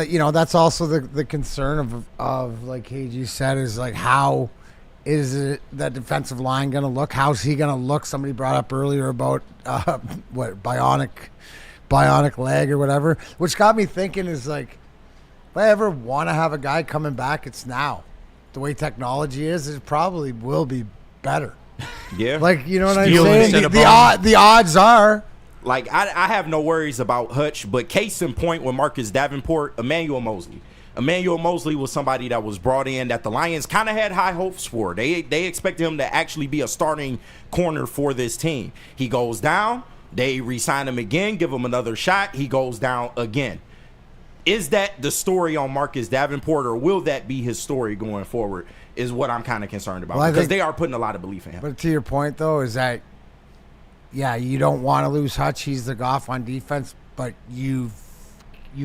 also the concern of like KG said, is like, how is it that defensive line going to look? How's he going to look? Somebody brought up earlier about bionic leg or whatever, which got me thinking, is like, if I ever want to have a guy coming back, it's now. The way technology is, it probably will be better. Yeah. Like, you know what I'm Steel saying? instead of The odds are. Like, I have no worries about Hutch, but case in point with Marcus Davenport, Emmanuel Mosley. Emmanuel Mosley was somebody that was brought in that the Lions kind of had high hopes for. They expected him to actually be a starting corner for this team. He goes down. They re-sign him again, give him another shot. He goes down again. Is that the story on Marcus Davenport, or will that be his story going forward, is what I'm kind of concerned about. Well, because they are putting a lot of belief in him. But to your point, though, is that, yeah, you don't want to lose Hutch. He's the Goff on defense, but you've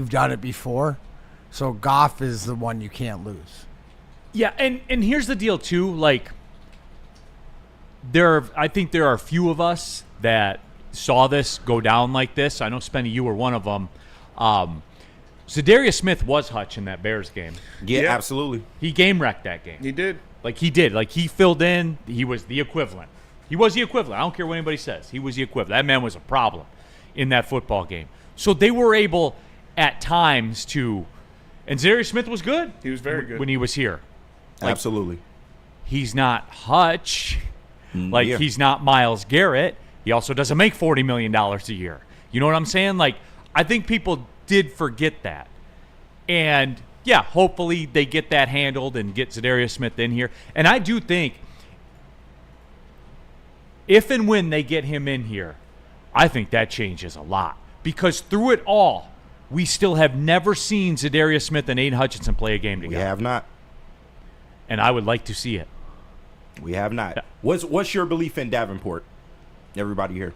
done it before. So Goff is the one you can't lose. Yeah, and here's the deal, too. Like, I think there are a few of us that saw this go down like this. I know, Spenny, you were one of them. Zadarius Smith was Hutch in that Bears game. Yeah, absolutely. He game wrecked that game. He did. Like, he did. Like, he filled in. He was the equivalent. He was the equivalent. I don't care what anybody says. He was the equivalent. That man was a problem in that football game. So they were able at times to – and Zadarius Smith was good. He was very good. When he was here. Like, Absolutely. He's not Hutch. Like, Yeah. he's not Myles Garrett. He also doesn't make $40 million a year. You know what I'm saying? Like, I think people did forget that. And, yeah, hopefully they get that handled and get Zadarius Smith in here. And I do think if and when they get him in here, I think that changes a lot. Because through it all, we still have never seen Zadarius Smith and Aiden Hutchinson play a game together. We have not. And I would like to see it. We have not. What's your belief in Davenport? Everybody here.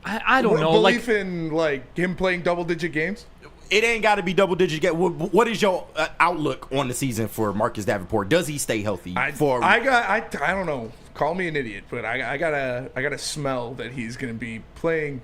I don't know. Belief in, like, him playing double-digit games? It ain't got to be double-digit. What is your outlook on the season for Marcus Davenport? Does he stay healthy? I don't know. Call me an idiot, but I got a smell that he's going to be playing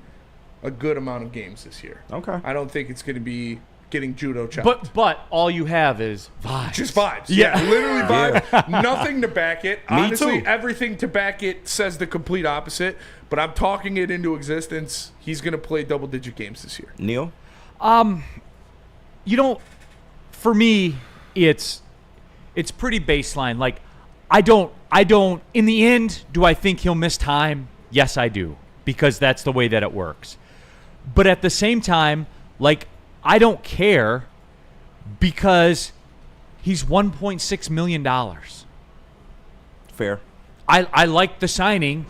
a good amount of games this year. Okay. I don't think it's going to be getting judo chopped. But all you have is vibes. Just vibes. Yeah. Literally vibes. Nothing to back it. Honestly, too. everything to back it says the complete opposite. But I'm talking it into existence. He's going to play double-digit games this year. Neil? For me, it's pretty baseline. Like, I don't, in the end, do I think he'll miss time? Yes, I do, because that's the way that it works. But at the same time, like, I don't care because he's $1.6 million. Fair. I like the signing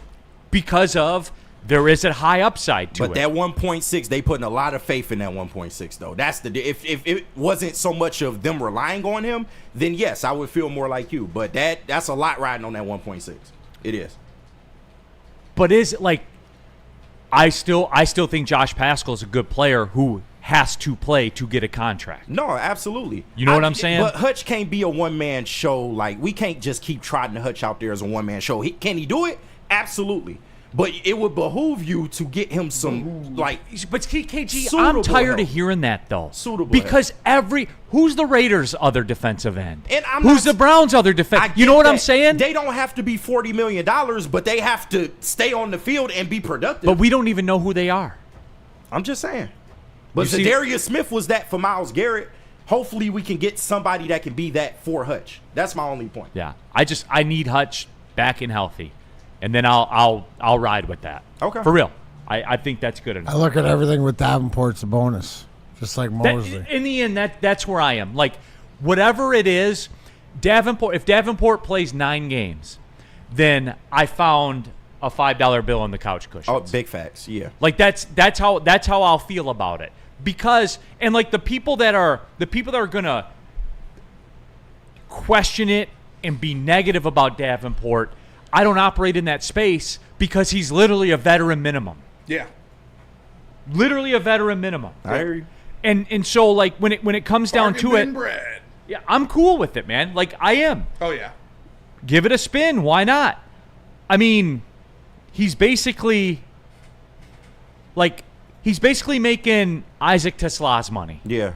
because of there is a high upside to it. But that 1.6, they putting a lot of faith in that 1.6 though. That's if it wasn't so much of them relying on him, then yes, I would feel more like you. But that's a lot riding on that 1.6. It is. But is it like I still think Josh Pascal is a good player who has to play to get a contract. No, absolutely. You know what I'm saying? But Hutch can't be a one-man show. Like, we can't just keep trotting Hutch out there as a one-man show. Can he do it? Absolutely. But it would behoove you to get him some, like, but KG, suitable I'm tired help. of hearing that, though. Suitable because who's the Raiders' other defensive end? And who's the Browns' other defensive? You know what I'm saying? They don't have to be $40 million, but they have to stay on the field and be productive. But we don't even know who they are. I'm just saying. But Zadarius Smith was that for Myles Garrett. Hopefully we can get somebody that can be that for Hutch. That's my only point. Yeah, I need Hutch back and healthy, and then I'll ride with that. Okay, for real. I think that's good enough. I look at everything with Davenport's a bonus, just like Mosley. In the end, that's where I am. Like, whatever it is, Davenport. If Davenport plays 9 games, then I found a $5 bill on the couch cushion. Oh, big facts. Yeah. Like that's how I'll feel about it. because and like the people that are gonna question it and be negative about Davenport, I don't operate in that space because he's literally a veteran minimum. Yeah. Literally a veteran minimum. I hear you. And so like when it comes down to it, Bread. yeah, I'm cool with it, man. Like I am. Oh yeah. Give it a spin. Why not? I mean, he's basically making Isaac Tesla's money. Yeah.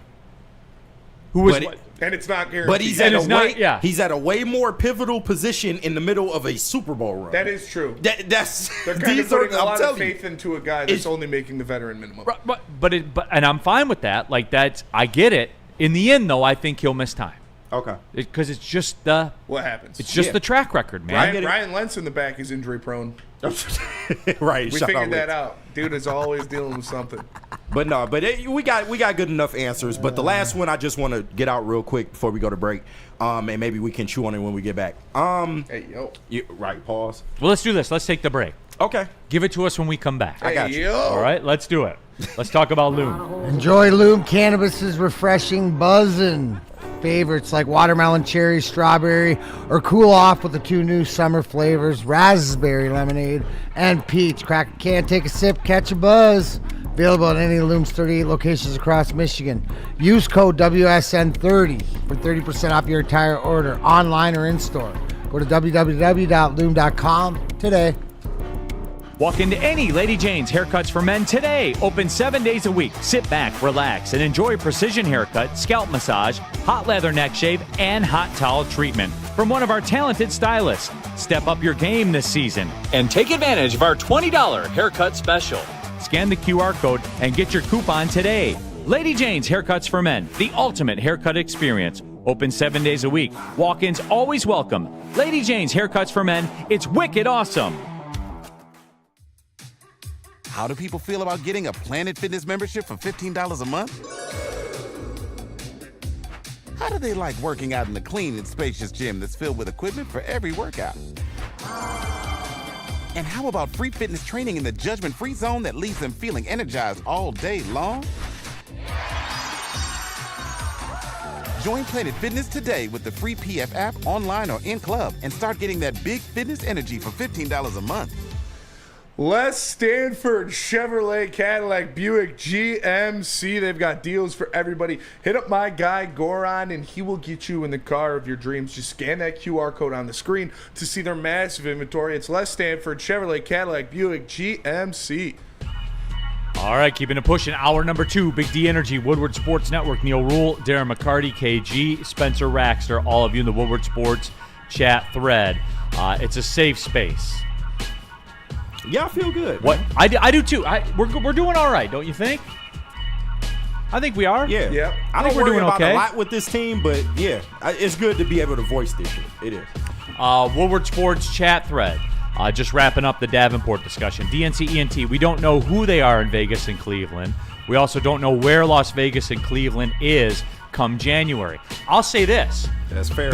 Who was But what? And it's not guaranteed. But he's at And he's at a way more pivotal position in the middle of a Super Bowl run. That is true. That's They're kind of these are putting a I'm lot of telling faith you. into a guy that's only making the veteran minimum. But and I'm fine with that. Like that's I get it. In the end, though, I think he'll miss time Okay. because it's just What happens? the track record, man. Ryan Lentz in the back is injury prone. Right. We shout figured that Lentz. out. Dude is always dealing with something. But no, we got good enough answers. But the last one I just want to get out real quick before we go to break. And maybe we can chew on it when we get back. Hey yo. Right, pause. Well, let's do this. Let's take the break. Okay. Give it to us when we come back. I got you. Yo. All right, let's do it. Let's talk about Loom. Enjoy Loom Cannabis's refreshing buzzin'. Favorites like watermelon, cherry, strawberry, or cool off with the 2 new summer flavors, raspberry lemonade and peach. Crack a can, take a sip, catch a buzz. Available at any Loom's 38 locations across Michigan. Use code WSN30 for 30% off your entire order, online or in-store. Go to www.loom.com today. Walk into any Lady Jane's Haircuts for Men today. Open 7 days a week. Sit back, relax, and enjoy precision haircut, scalp massage, hot leather neck shave, and hot towel treatment from one of our talented stylists. Step up your game this season and take advantage of our $20 haircut special. Scan the QR code and get your coupon today. Lady Jane's Haircuts for Men, the ultimate haircut experience. Open 7 days a week. Walk-ins always welcome. Lady Jane's Haircuts for Men. It's wicked awesome. How do people feel about getting a Planet Fitness membership for $15 a month? How do they like working out in the clean and spacious gym that's filled with equipment for every workout? And how about free fitness training in the judgment-free zone that leaves them feeling energized all day long? Join Planet Fitness today with the free PF app, online or in club, and start getting that big fitness energy for $15 a month. Les Stanford Chevrolet Cadillac Buick GMC. They've got deals for everybody. Hit up my guy Goran and he will get you in the car of your dreams. Just scan that QR code on the screen to see their massive inventory. It's Les Stanford Chevrolet Cadillac Buick GMC. All right, keeping it pushing. Hour number 2, Big D Energy, Woodward Sports Network. Neil Rule, Darren McCarty, KG, Spencer Raxter, all of you in the Woodward Sports chat thread. It's a safe space. Yeah, I feel good. What I do too. We're doing all right, don't you think? I think we are. Yeah. Yep. I think don't we're worry doing about okay. a lot with this team, but yeah, it's good to be able to voice this shit. It is. Woodward Sports chat thread. Just wrapping up the Davenport discussion. DNC ENT. We don't know who they are in Vegas and Cleveland. We also don't know where Las Vegas and Cleveland is come January. I'll say this. That's fair.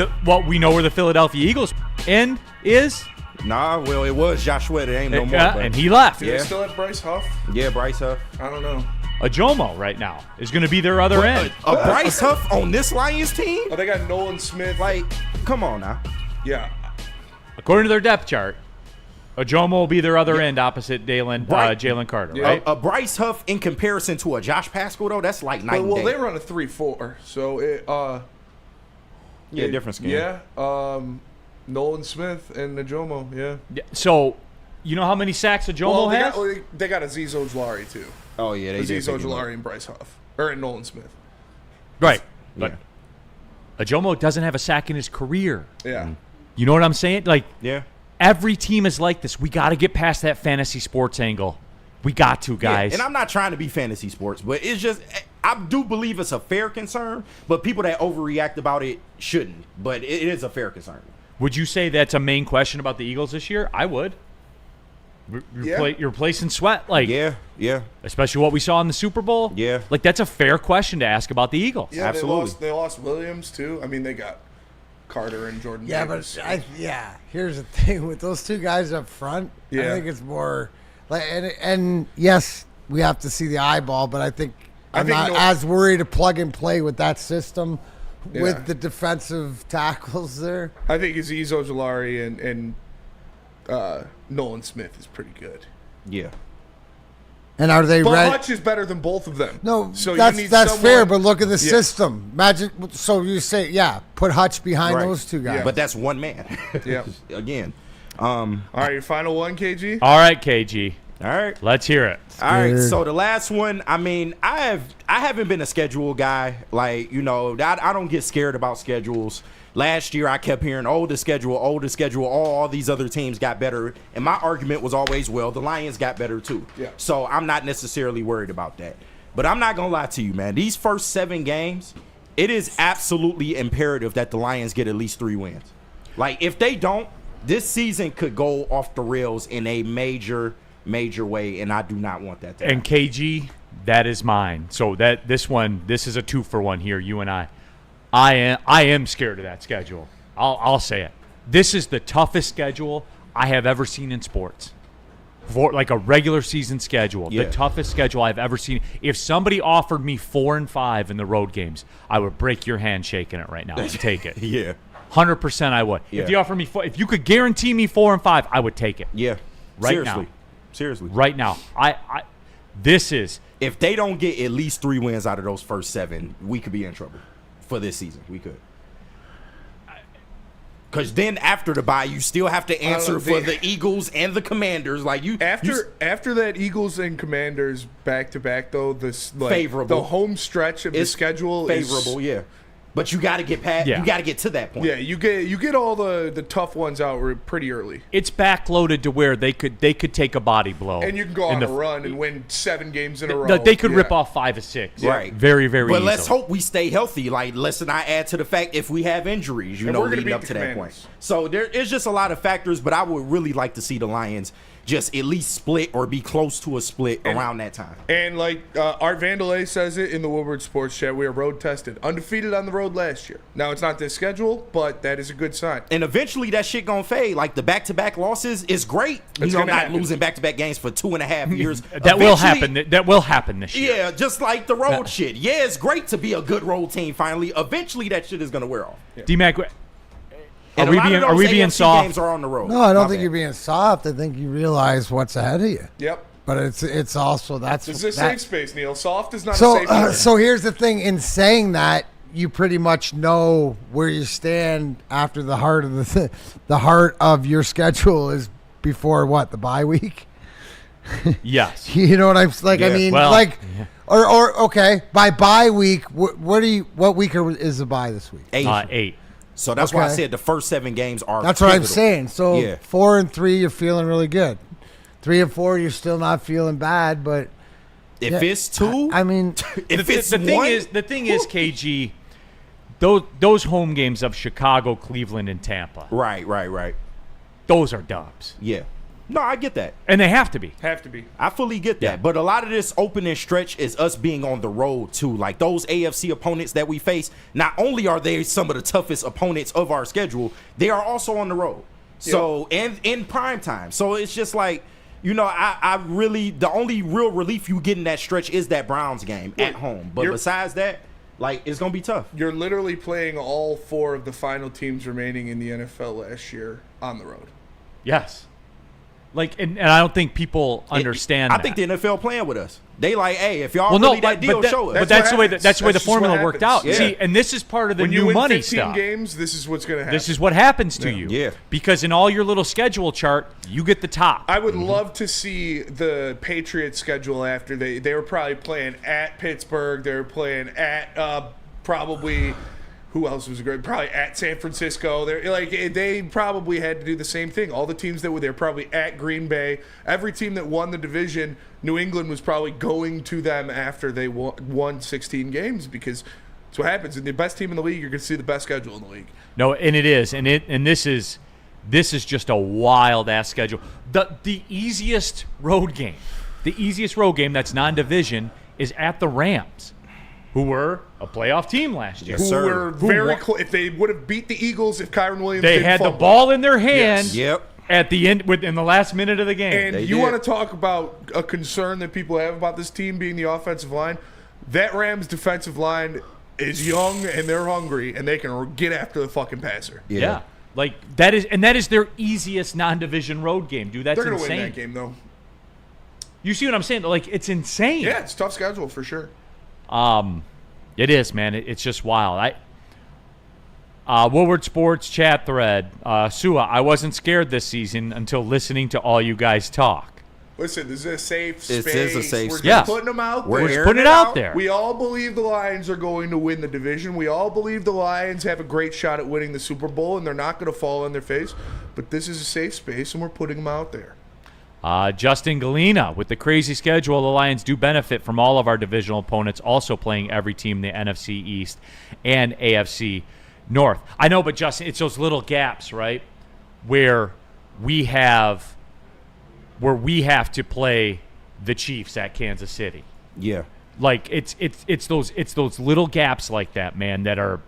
We know where the Philadelphia Eagles end is. Nah, well, it was Joshua. It ain't no more. But And he left. Do they still have Bryce Huff? yeah, Bryce Huff. I don't know. A Jomo right now is going to be their other end. A Bryce Huff on this Lions team? Oh, they got Nolan Smith. Like, come on now. Yeah. According to their depth chart, a Jomo will be their other end opposite Jalen Carter, Yeah. right? A Bryce Huff in comparison to a Josh Pascal, though, that's like night and Well, day. they run a 3-4, so different scheme. Yeah. Nolan Smith and Najomo, yeah. So, you know how many sacks a Jomo has? They got Azeez Ojulari, too. Oh, yeah, they did. Azeez Ojulari and Bryce Huff. Or and Nolan Smith. Right. Yeah. But Ajomo doesn't have a sack in his career. Yeah. You know what I'm saying? Like, Yeah. every team is like this. We got to get past that fantasy sports angle. We got to, guys. Yeah, and I'm not trying to be fantasy sports, but it's just, I do believe it's a fair concern, but people that overreact about it shouldn't. But it is a fair concern. Would you say that's a main question about the Eagles this year? I would. Yeah. You're replacing Sweat, like, Yeah. especially what we saw in the Super Bowl. Yeah. Like, that's a fair question to ask about the Eagles. Yeah, Absolutely. They lost Williams, too. I mean, they got Carter and Jordan Yeah, Davis. but here's the thing with those two guys up front. Yeah. I think it's more like, and yes, we have to see the eyeball, but I think I'm not as worried to plug and play with that system with the defensive tackles there. I think Azeez Ojulari and Nolan Smith is pretty good. Yeah. And are they But ready? Hutch is better than both of them. No, so that's fair, but look at the system. Imagine, so you say, put Hutch behind Right. those two guys. Yeah. But that's one man. Yeah. Again. All right, your final one, KG? All right, KG. All right. Let's hear it. All right, so the last one, I mean, I haven't been a schedule guy. Like, I don't get scared about schedules. Last year, I kept hearing, the schedule, all these other teams got better. And my argument was always, well, the Lions got better too. Yeah. So I'm not necessarily worried about that. But I'm not going to lie to you, man. These first 7 games, it is absolutely imperative that the Lions get at least 3 wins. Like, if they don't, this season could go off the rails in a major way, and I do not want that to happen. And KG, that is mine. So this is a 2-for-1 here, you and I. I am scared of that schedule. I'll say it. This is the toughest schedule I have ever seen in sports. For like a regular season schedule, the toughest schedule I've ever seen. If somebody offered me 4 and 5 in the road games, I would break your hand shaking it right now and take it. Yeah. 100% I would. Yeah. If you offer me if you could guarantee me 4 and 5, I would take it. Yeah. Right now. Seriously. Right now. This is. If they don't get at least 3 wins out of those first 7, we could be in trouble for this season. We could. Because then after the bye, you still have to answer for the Eagles and the Commanders. Like after that Eagles and Commanders back to back, though, favorable. The home stretch of the schedule favorable. Yeah. But you got to get past. Yeah. You got to get to that point. Yeah, you get all the tough ones out pretty early. It's backloaded to where they could take a body blow, and you can go on a run and win 7 games in a row. They could rip off 5 or 6, right? Very, very. But easily. let's hope we stay healthy. Like, let's not add to the fact if we have injuries, leading up to that point. So there is just a lot of factors. But I would really like to see the Lions just at least split or be close to a split around that time. And like Art Vandelay says it in the Woodward Sports Chat, we are road tested, undefeated on the road last year. Now it's not this schedule, but that is a good sign. And eventually that shit gonna fade. Like the back-to-back losses is great. Not losing back-to-back games for 2.5 years. That will happen. That will happen this year. Yeah, just like the road shit. Yeah, it's great to be a good road team finally. Eventually that shit is gonna wear off. Yeah. D-Mac, are we being soft? Games are on the road. No, I don't think you're being soft. I think you realize what's ahead of you. Yep. But it's also This is a safe space, Neil. Soft is not a safe space. So here's the thing. In saying that, you pretty much know where you stand after the heart of the heart of your schedule is before what, the bye week. Yes. You know what I'm like? Yeah. I mean, or okay, by bye week, what week is the bye this week? 8. So that's why I said the first 7 games are. That's pivotal. what I'm saying. So 4 and 3, you're feeling really good. 3 and 4, you're still not feeling bad. But if it's 2, I mean, if it's the 1, thing is, KG, those home games of Chicago, Cleveland, and Tampa. Right. Those are dubs. Yeah. No, I get that. And they have to be. I fully get that. Yeah. But a lot of this opening stretch is us being on the road, too. Like, those AFC opponents that we face, not only are they some of the toughest opponents of our schedule, they are also on the road. So, and in prime time. So, it's just like, I really, the only real relief you get in that stretch is that Browns game at home. But besides that, like, it's going to be tough. You're literally playing all 4 of the final teams remaining in the NFL last year on the road. Yes. Like, and I don't think people understand. I think the NFL playing with us. They like, hey, if y'all really that deal, show us. But that's the way the formula worked out. Yeah. See, and this is part of the new money stuff. When you win 15 games, this is what's going to happen. This is what happens to you. Yeah. Because in all your little schedule chart, you get the top. I would love to see the Patriots schedule after they were probably playing at Pittsburgh. They were playing at probably. Who else was great? Probably at San Francisco. They probably had to do the same thing. All the teams that were there, probably at Green Bay. Every team that won the division, New England was probably going to them after they won 16 games because that's what happens. And the best team in the league, you're going to see the best schedule in the league. No, and it is, and this is just a wild ass schedule. The easiest road game that's non-division is at the Rams, who were a playoff team last year. Yes, who were very close. If they would have beat the Eagles, if Kyron Williams they had the ball in their hand. Yes. Yep. At the end, in the last minute of the game. And you want to talk about a concern that people have about this team being the offensive line? That Rams defensive line is young and they're hungry and they can get after the fucking passer. Yeah. Like that is their easiest non-division road game, dude. That's They're gonna insane. win that game though. You see what I'm saying? Like it's insane. Yeah, it's a tough schedule for sure. It is, man. It's just wild. Woodward Sports chat thread. Sua, I wasn't scared this season until listening to all you guys talk. Listen, this is a safe space. This is a safe We're space. just putting them out there. We're just putting it out there. We all believe the Lions are going to win the division. We all believe the Lions have a great shot at winning the Super Bowl, and they're not going to fall on their face. But this is a safe space, and we're putting them out there. Justin Galena, with the crazy schedule, the Lions do benefit from all of our divisional opponents also playing every team in the NFC East and AFC North. I know, but Justin, it's those little gaps, right, where we have to play the Chiefs at Kansas City. Yeah. Like it's those little gaps like that, man,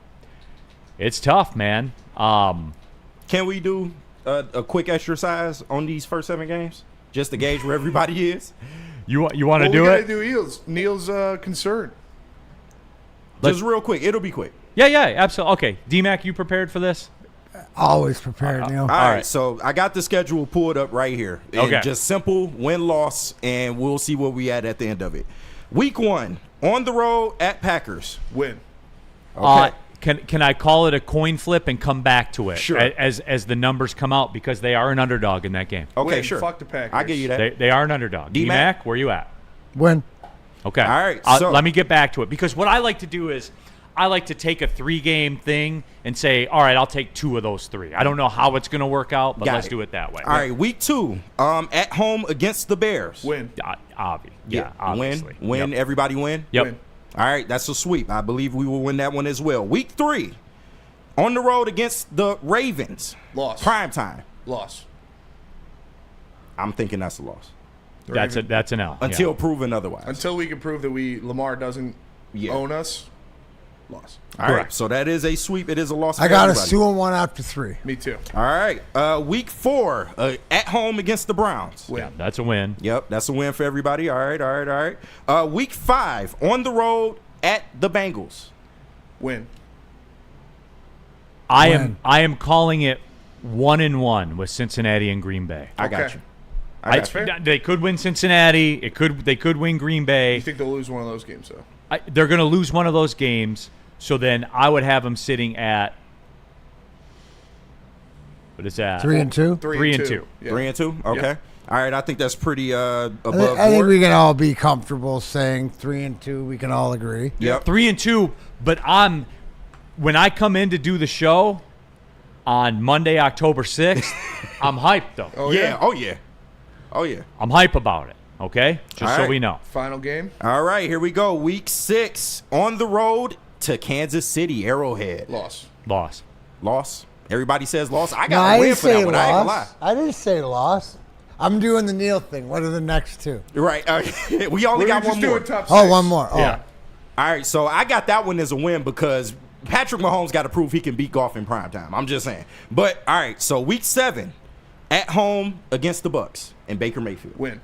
it's tough, man. Can we do a quick exercise on these first 7 games just to gauge where everybody is? You want to do we it? gotta do Neil's concern. Just real quick. It'll be quick. Yeah, absolutely. Okay, D-Mac, you prepared for this? Always prepared, Neil. All right, so I got the schedule pulled up right here. And Okay. just simple win-loss, and we'll see where we at the end of it. Week 1, on the road at Packers. Win. Okay. Can I call it a coin flip and come back to it Sure. as the numbers come out, because they are an underdog in that game. Okay, Win. sure. Fuck the Packers. I'll give you that. They are an underdog. D-Mac? D-Mac, where you at? Win. Okay. All right, so- let me get back to it, because what I like to do is I like to take a 3-game thing and say, all right, I'll take 2 of those 3. I don't know how it's going to work out, but Got let's it. do it that way. All right, week 2, at home against the Bears. Win. Obviously. Win. Yep. Everybody win? Yep. Win. All right, that's a sweep. I believe we will win that one as well. Week 3, on the road against the Ravens. Loss. Prime time. Loss. I'm thinking that's a loss. That's an L. Until yeah. proven otherwise. Until we can prove that Lamar doesn't own us. Loss. All right, Correct. so that is a sweep. It is a loss for I got a everybody. 2-1 after 3. Me too. All right, week 4, at home against the Browns. Win. Yeah, that's a win. Yep, that's a win for everybody. All right. Week 5, on the road at the Bengals. Win. I am calling it 1-1 with Cincinnati and Green Bay. I got Okay. you. I got you. They could win Cincinnati. They could win Green Bay. You think they'll lose one of those games though? They're going to lose one of those games. So then I would have them sitting at, what is that? 3 and 2. 3 and 2. Yeah. 3 and 2. Okay. Yeah. All right. I think that's pretty above I think board. we can all be comfortable saying 3 and 2. We can all agree. Yep. 3 and 2. But when I come in to do the show on Monday, October 6th, I'm hyped though. Oh Yeah. yeah. Oh yeah. I'm hype about it. Okay, just All so right. we know. Final game. All right. Here we go. Week 6, on the road to Kansas City, Arrowhead. Loss. Loss. Everybody says loss. I No, got I a win didn't for that say one. I ain't gonna lie. loss. I didn't say loss. I'm doing the Neil thing. What are the next 2? Right. We only We're got just one doing more. top 6. Oh, one more. Oh. Yeah. All right, so I got that one as a win because Patrick Mahomes got to prove he can beat golf in prime time. I'm just saying. But all right, so week 7, at home against the Bucks and Baker Mayfield. Win.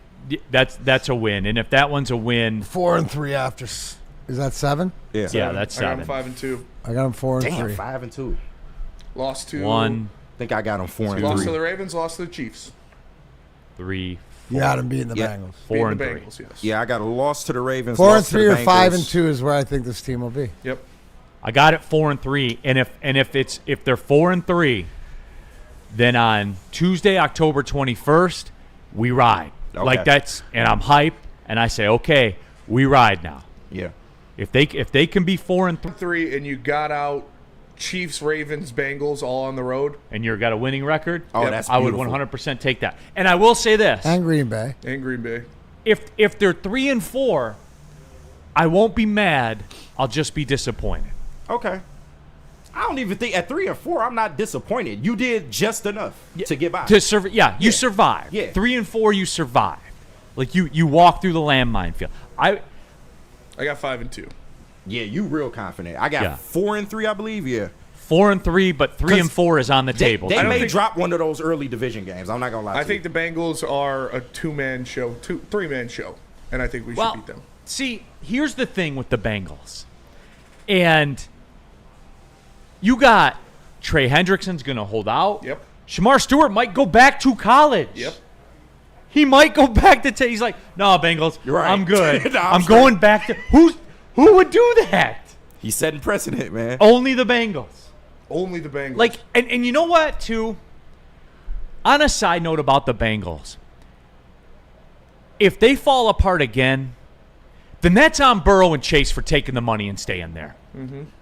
That's a win, and if that one's a win, 4 and 3 after. Is that 7? Yeah. yeah, that's I got 7. them 5 and 2. I got him 4 and Damn, 3. 5 and 2. Lost to 1, I think I got him 4 and Lost 3. to the Ravens. Lost to the Chiefs. 3, You got him beating the Yeah. Bengals. 4 and Beating 3. the Bengals, yes. Yeah, I got a loss to the Ravens. 4 and loss to 3 the or 5 Bengals. and 2 is where I think this team will be. Yep. I got it 4 and 3, and if they're 4 and 3, then on Tuesday, October 21st, we ride. Okay. And I'm hype, and I say, okay, we ride now. Yeah. If they can be 4 and 3, 3 and you got out Chiefs, Ravens, Bengals all on the road and you've got a winning record, Oh, Yep. that's I would beautiful. 100% take that. And I will say this: And Green Bay. and Green Bay. if they're 3 and 4, I won't be mad. I'll just be disappointed. Okay. I don't even think at 3 and 4, I'm not disappointed. You did just enough to get by. You survive. Yeah. 3 and 4, you survive. Like you walk through the landmine field. I got 5 and 2. Yeah, you real confident. I got 4 and 3, I believe. Yeah. 4 and 3, but 3 and 4 is on the table. They don't may think- drop one of those early division games. I'm not gonna lie. I to think you. the Bengals are a 2-man show, 3-man show, and I think we should beat them. See, here's the thing with the Bengals. And you got Trey Hendrickson's going to hold out. Yep. Shamar Stewart might go back to college. Yep. He might go back to he's like, no, Bengals, You're right. I'm good. No, I'm straight. going back to who would do that? He's setting precedent, man. Only the Bengals. Only the Bengals. Like, and you know what, too? On a side note about the Bengals, if they fall apart again, then that's on Burrow and Chase for taking the money and staying there.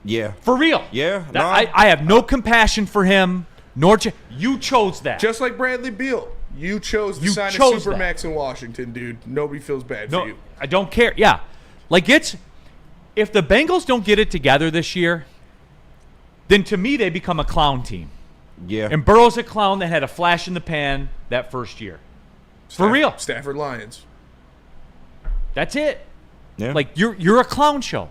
Yeah. For real. Yeah. That- I have no compassion for him, nor you chose that. just like Bradley Beal. You chose to You sign chose a Supermax in Washington, dude. Nobody feels bad for you. I don't care. Yeah. Like, if the Bengals don't get it together this year, then to me they become a clown team. Yeah. And Burrow's a clown that had a flash in the pan that first year. For real. Stafford Lions. That's it. Yeah. Like, you're a clown show.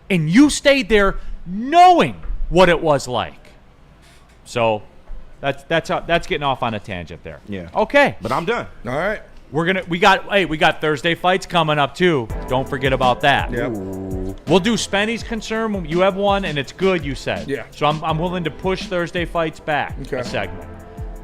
And you stayed there knowing what it was like. So that's getting off on a tangent there. Yeah. Okay. But I'm done. All right. We got Thursday fights coming up too. Don't forget about that. Yep. We'll do Spenny's concern. You have one, and it's good, you said. Yeah. So I'm willing to push Thursday fights back Okay. a segment.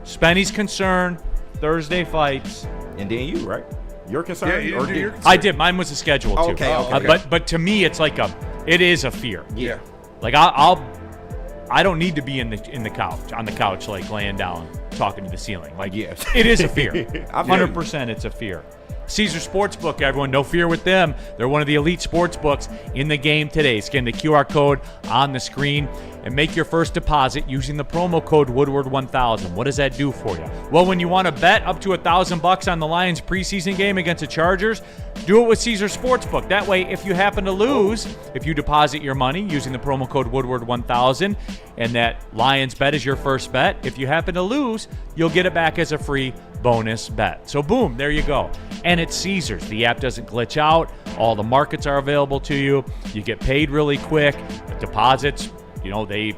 Spenny's concern, Thursday fights. And then you, right? Your concern? Yeah, you or do did- your I did. Mine was a schedule too. Okay, okay. But to me, it's like it is a fear. Yeah. Like I don't need to be on the couch, like laying down, talking to the ceiling. Like, Yes. it is a fear. I feel you. 100% it's a fear. Caesar Sportsbook, everyone, no fear with them. They're one of the elite sports books in the game today. Scan the QR code on the screen and make your first deposit using the promo code Woodward1000. What does that do for you? Well, when you want to bet up to $1,000 on the Lions preseason game against the Chargers, do it with Caesar Sportsbook. That way, if you happen to lose, if you deposit your money using the promo code Woodward1000 and that Lions bet is your first bet, if you happen to lose, you'll get it back as a free bonus bet. So boom, there you go. And it's Caesars. The app doesn't glitch out. All the markets are available to you. You get paid really quick. Deposits, they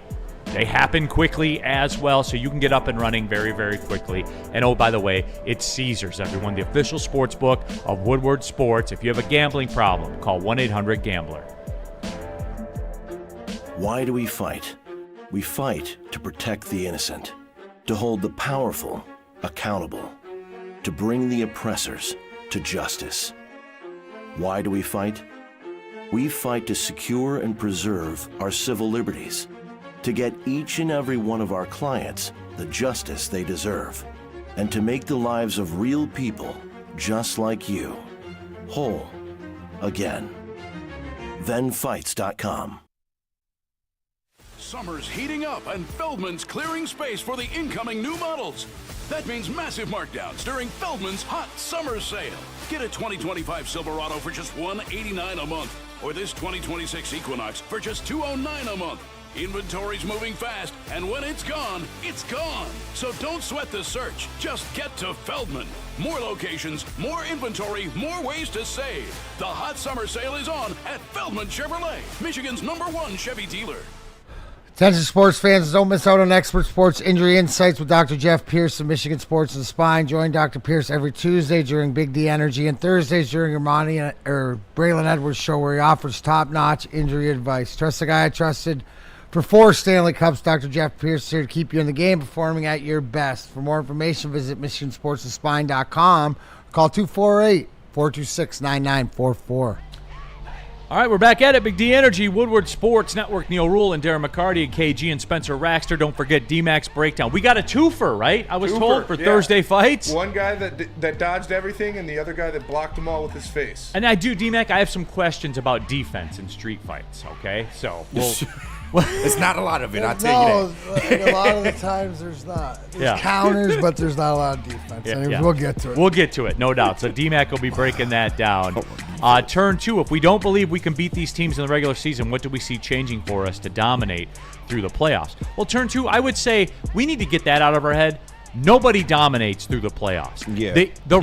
happen quickly as well, so you can get up and running very, very quickly. And oh, by the way, it's Caesars, everyone, the official sports book of Woodward Sports. If you have a gambling problem, call 1-800-GAMBLER. Why do we fight? We fight to protect the innocent, to hold the powerful accountable, to bring the oppressors to justice. Why do we fight? We fight to secure and preserve our civil liberties, to get each and every one of our clients the justice they deserve, and to make the lives of real people just like you whole again. ThenFights.com. Summer's heating up and Feldman's clearing space for the incoming new models. That means massive markdowns during Feldman's hot summer sale. Get a 2025 Silverado for just $189 a month, or this 2026 Equinox for just $209 a month. Inventory's moving fast, and when it's gone, it's gone. So don't sweat the search. Just get to Feldman. More locations, more inventory, more ways to save. The hot summer sale is on at Feldman Chevrolet, Michigan's #1 Chevy dealer. Attention sports fans, don't miss out on expert sports injury insights with Dr. Jeff Pierce of Michigan Sports and Spine. Join Dr. Pierce every Tuesday during Big D Energy and Thursdays during Ermanni or Braylon Edwards show, where he offers top-notch injury advice. Trust the guy I trusted for 4 Stanley Cups. Dr. Jeff Pierce is here to keep you in the game, performing at your best. For more information, visit MichiganSportsAndSpine.com or call 248-426-9944. All right, we're back at it. Big D Energy, Woodward Sports Network, Neil Rule and Darren McCarty and KG and Spencer Raxter. Don't forget D-Max Breakdown. We got a twofer, right? I was told for Thursday fights. One guy that dodged everything and the other guy that blocked them all with his face. And I do, D-Mac, I have some questions about defense in street fights, okay? So we'll... It's not a lot of it, I'll tell you that. A lot of the times there's not. There's counters, but there's not a lot of defense. We'll get to it. We'll get to it, no doubt. So D-Mac will be breaking that down. Turn 2, if we don't believe we can beat these teams in the regular season, what do we see changing for us to dominate through the playoffs? Well, turn 2, I would say we need to get that out of our head. Nobody dominates through the playoffs. Yeah. The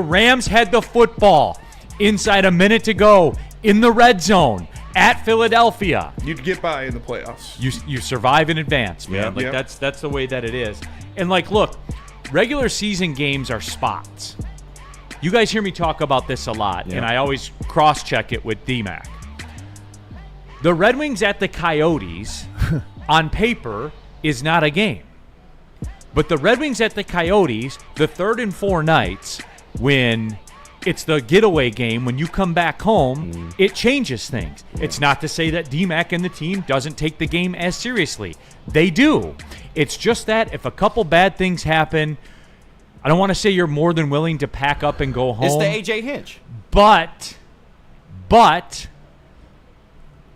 Rams had the football inside a minute to go in the red zone at Philadelphia. You'd get by in the playoffs. You survive in advance, man. Yeah. That's the way that it is. And look, regular season games are spots. You guys hear me talk about this a lot, and I always cross-check it with D-Mac. The Red Wings at the Coyotes, on paper, is not a game. But the Red Wings at the Coyotes, the 3rd and 4 nights, when it's the getaway game, when you come back home, it changes things. It's not to say that D-Mac and the team doesn't take the game as seriously. They do. It's just that if a couple bad things happen, I don't want to say you're more than willing to pack up and go home. It's the A.J. Hinch. But,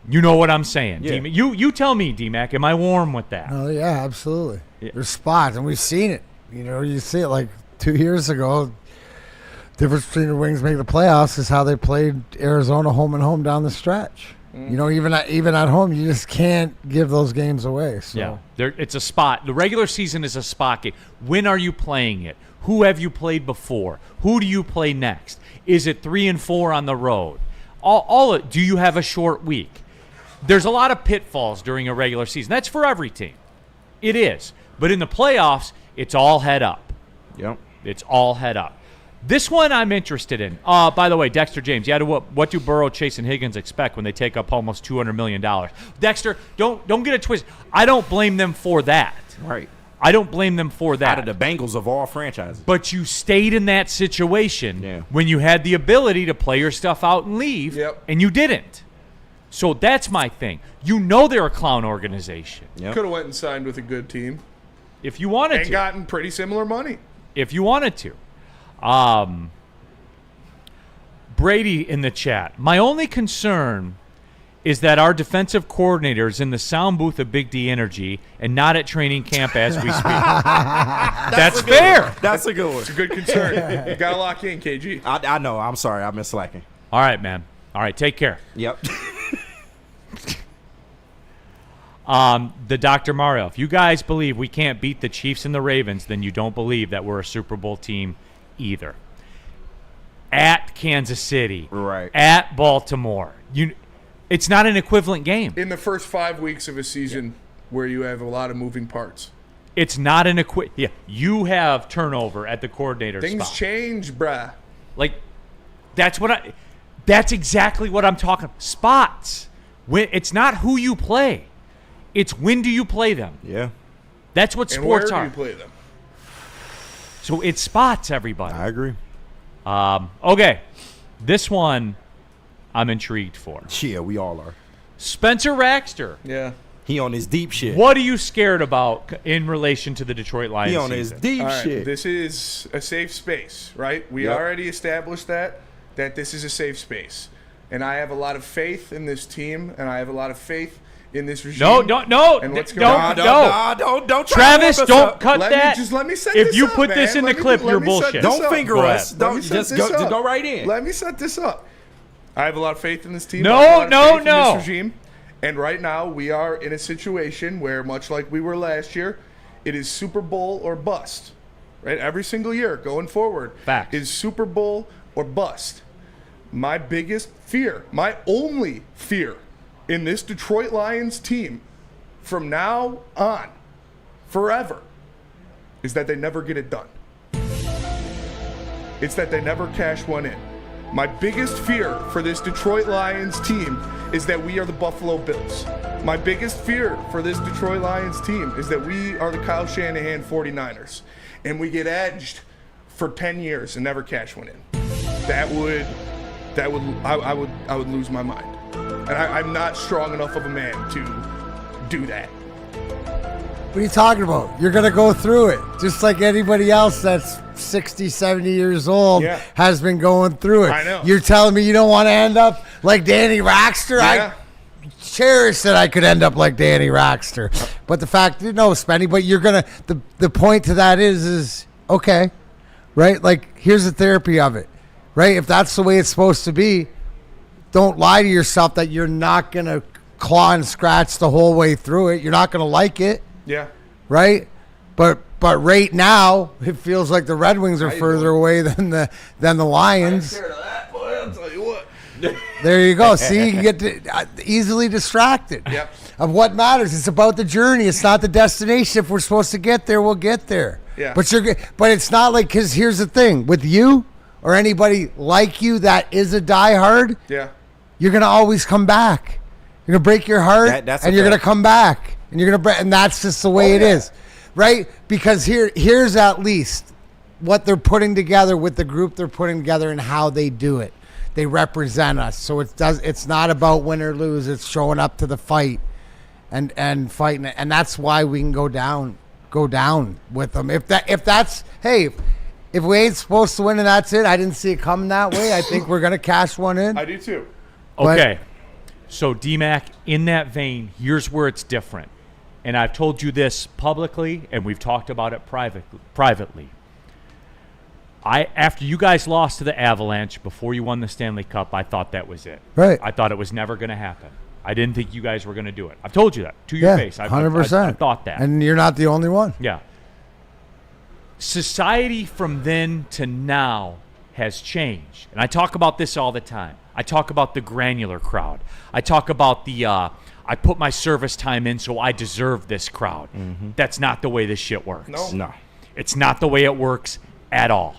you know what I'm saying. Yeah. You tell me, D-Mac, am I warm with that? Oh, yeah, absolutely. Yeah. There's spots, and we've seen it. You know, you see it like 2 years ago. Difference between the Wings making the playoffs is how they played Arizona home and home down the stretch. You know, even at home, you just can't give those games away. So. Yeah, it's a spot. The regular season is a spot game. When are you playing it? Who have you played before? Who do you play next? Is it 3 and 4 on the road? Do you have a short week? There's a lot of pitfalls during a regular season. That's for every team. It is. But in the playoffs, it's all head up. Yep. It's all head up. This one I'm interested in. By the way, Dexter James, what do Burrow, Chase, and Higgins expect when they take up almost $200 million? Dexter, don't get it twisted. I don't blame them for that. Right. I don't blame them for that. Out of the Bengals of all franchises. But you stayed in that situation when you had the ability to play your stuff out and leave, and you didn't. So that's my thing. You know they're a clown organization. Could have went and signed with a good team. If you wanted to. And gotten pretty similar money. If you wanted to. Brady in the chat. My only concern is that our defensive coordinator is in the sound booth of Big D Energy and not at training camp as we speak. That's fair. That's a good one. It's a good concern. You got to lock in, KG. I know. I'm sorry. I missed slacking. All right, man. All right, take care. Yep. The Dr. Mario, if you guys believe we can't beat the Chiefs and the Ravens, then you don't believe that we're a Super Bowl team either. At Kansas City. Right. At Baltimore. It's not an equivalent game. In the first 5 weeks of a season where you have a lot of moving parts. It's not an you have turnover at the coordinator spot. Things change, bruh. Like, that's exactly what I'm talking about. Spots. It's not who you play. It's when do you play them. Yeah. That's what sports are. And where do you play them? So it's spots, everybody. I agree. Okay. This one I'm intrigued for. Yeah, we all are. Spencer Raxter. Yeah. He on his deep shit. What are you scared about in relation to the Detroit Lions He on season? his deep shit. This is a safe space, right? We already established that this is a safe space. And I have a lot of faith in this team, and I have a lot of faith in this regime. No. And what's going Don't. on? Don't Travis, don't cut let that. Let me set if this you up, put man. this in the clip, you're bullshit. Don't finger us. Don't just go right in. Let me set this up. I have a lot of faith in this team. No. I have a lot of faith in this regime. And right now, we are in a situation where, much like we were last year, it is Super Bowl or bust. Right? Every single year going forward is Super Bowl or bust. My biggest fear, my only fear in this Detroit Lions team from now on, forever, is that they never get it done. It's that they never cash one in. My biggest fear for this Detroit Lions team is that we are the Buffalo Bills. My biggest fear for this Detroit Lions team is that we are the Kyle Shanahan 49ers. And we get edged for 10 years and never cash one in. I would lose my mind. And I'm not strong enough of a man to do that. What are you talking about? You're going to go through it. Just like anybody else that's 60, 70 years old has been going through it. I know. You're telling me you don't want to end up like Danny Raxter? Yeah. I cherish that I could end up like Danny Raxter. But the fact, Spenny, but you're going to, the point to that is okay, right? Like, here's the therapy of it, right? If that's the way it's supposed to be, don't lie to yourself that you're not going to claw and scratch the whole way through it. You're not going to like it. Yeah. Right? But right now, it feels like the Red Wings are further away than the Lions. I'm scared of that, boy. I'll tell you what. There you go. See, you can get easily distracted of what matters. It's about the journey. It's not the destination. If we're supposed to get there, we'll get there. Yeah. But it's not like, because here's the thing. With you or anybody like you that is a diehard, you're gonna always come back. You're gonna break your heart, and you're gonna come back, and you're gonna and that's just the way it is, right? Because here's at least what they're putting together with the group they're putting together and how they do it. They represent us, so it's not about win or lose. It's showing up to the fight and fighting it, and that's why we can go down with them. If we ain't supposed to win and that's it, I didn't see it coming that way. I think we're gonna cash one in. I do too. Okay. So, DMAC, in that vein, here's where it's different. And I've told you this publicly, and we've talked about it privately. After you guys lost to the Avalanche before you won the Stanley Cup, I thought that was it. Right. I thought it was never going to happen. I didn't think you guys were going to do it. I've told you that to your face. 100%. I thought that. And you're not the only one. Yeah. Society from then to now has changed. And I talk about this all the time. I talk about the granular crowd. I talk about the I put my service time in so I deserve this crowd. Mm-hmm. That's not the way this shit works. No. It's not the way it works at all.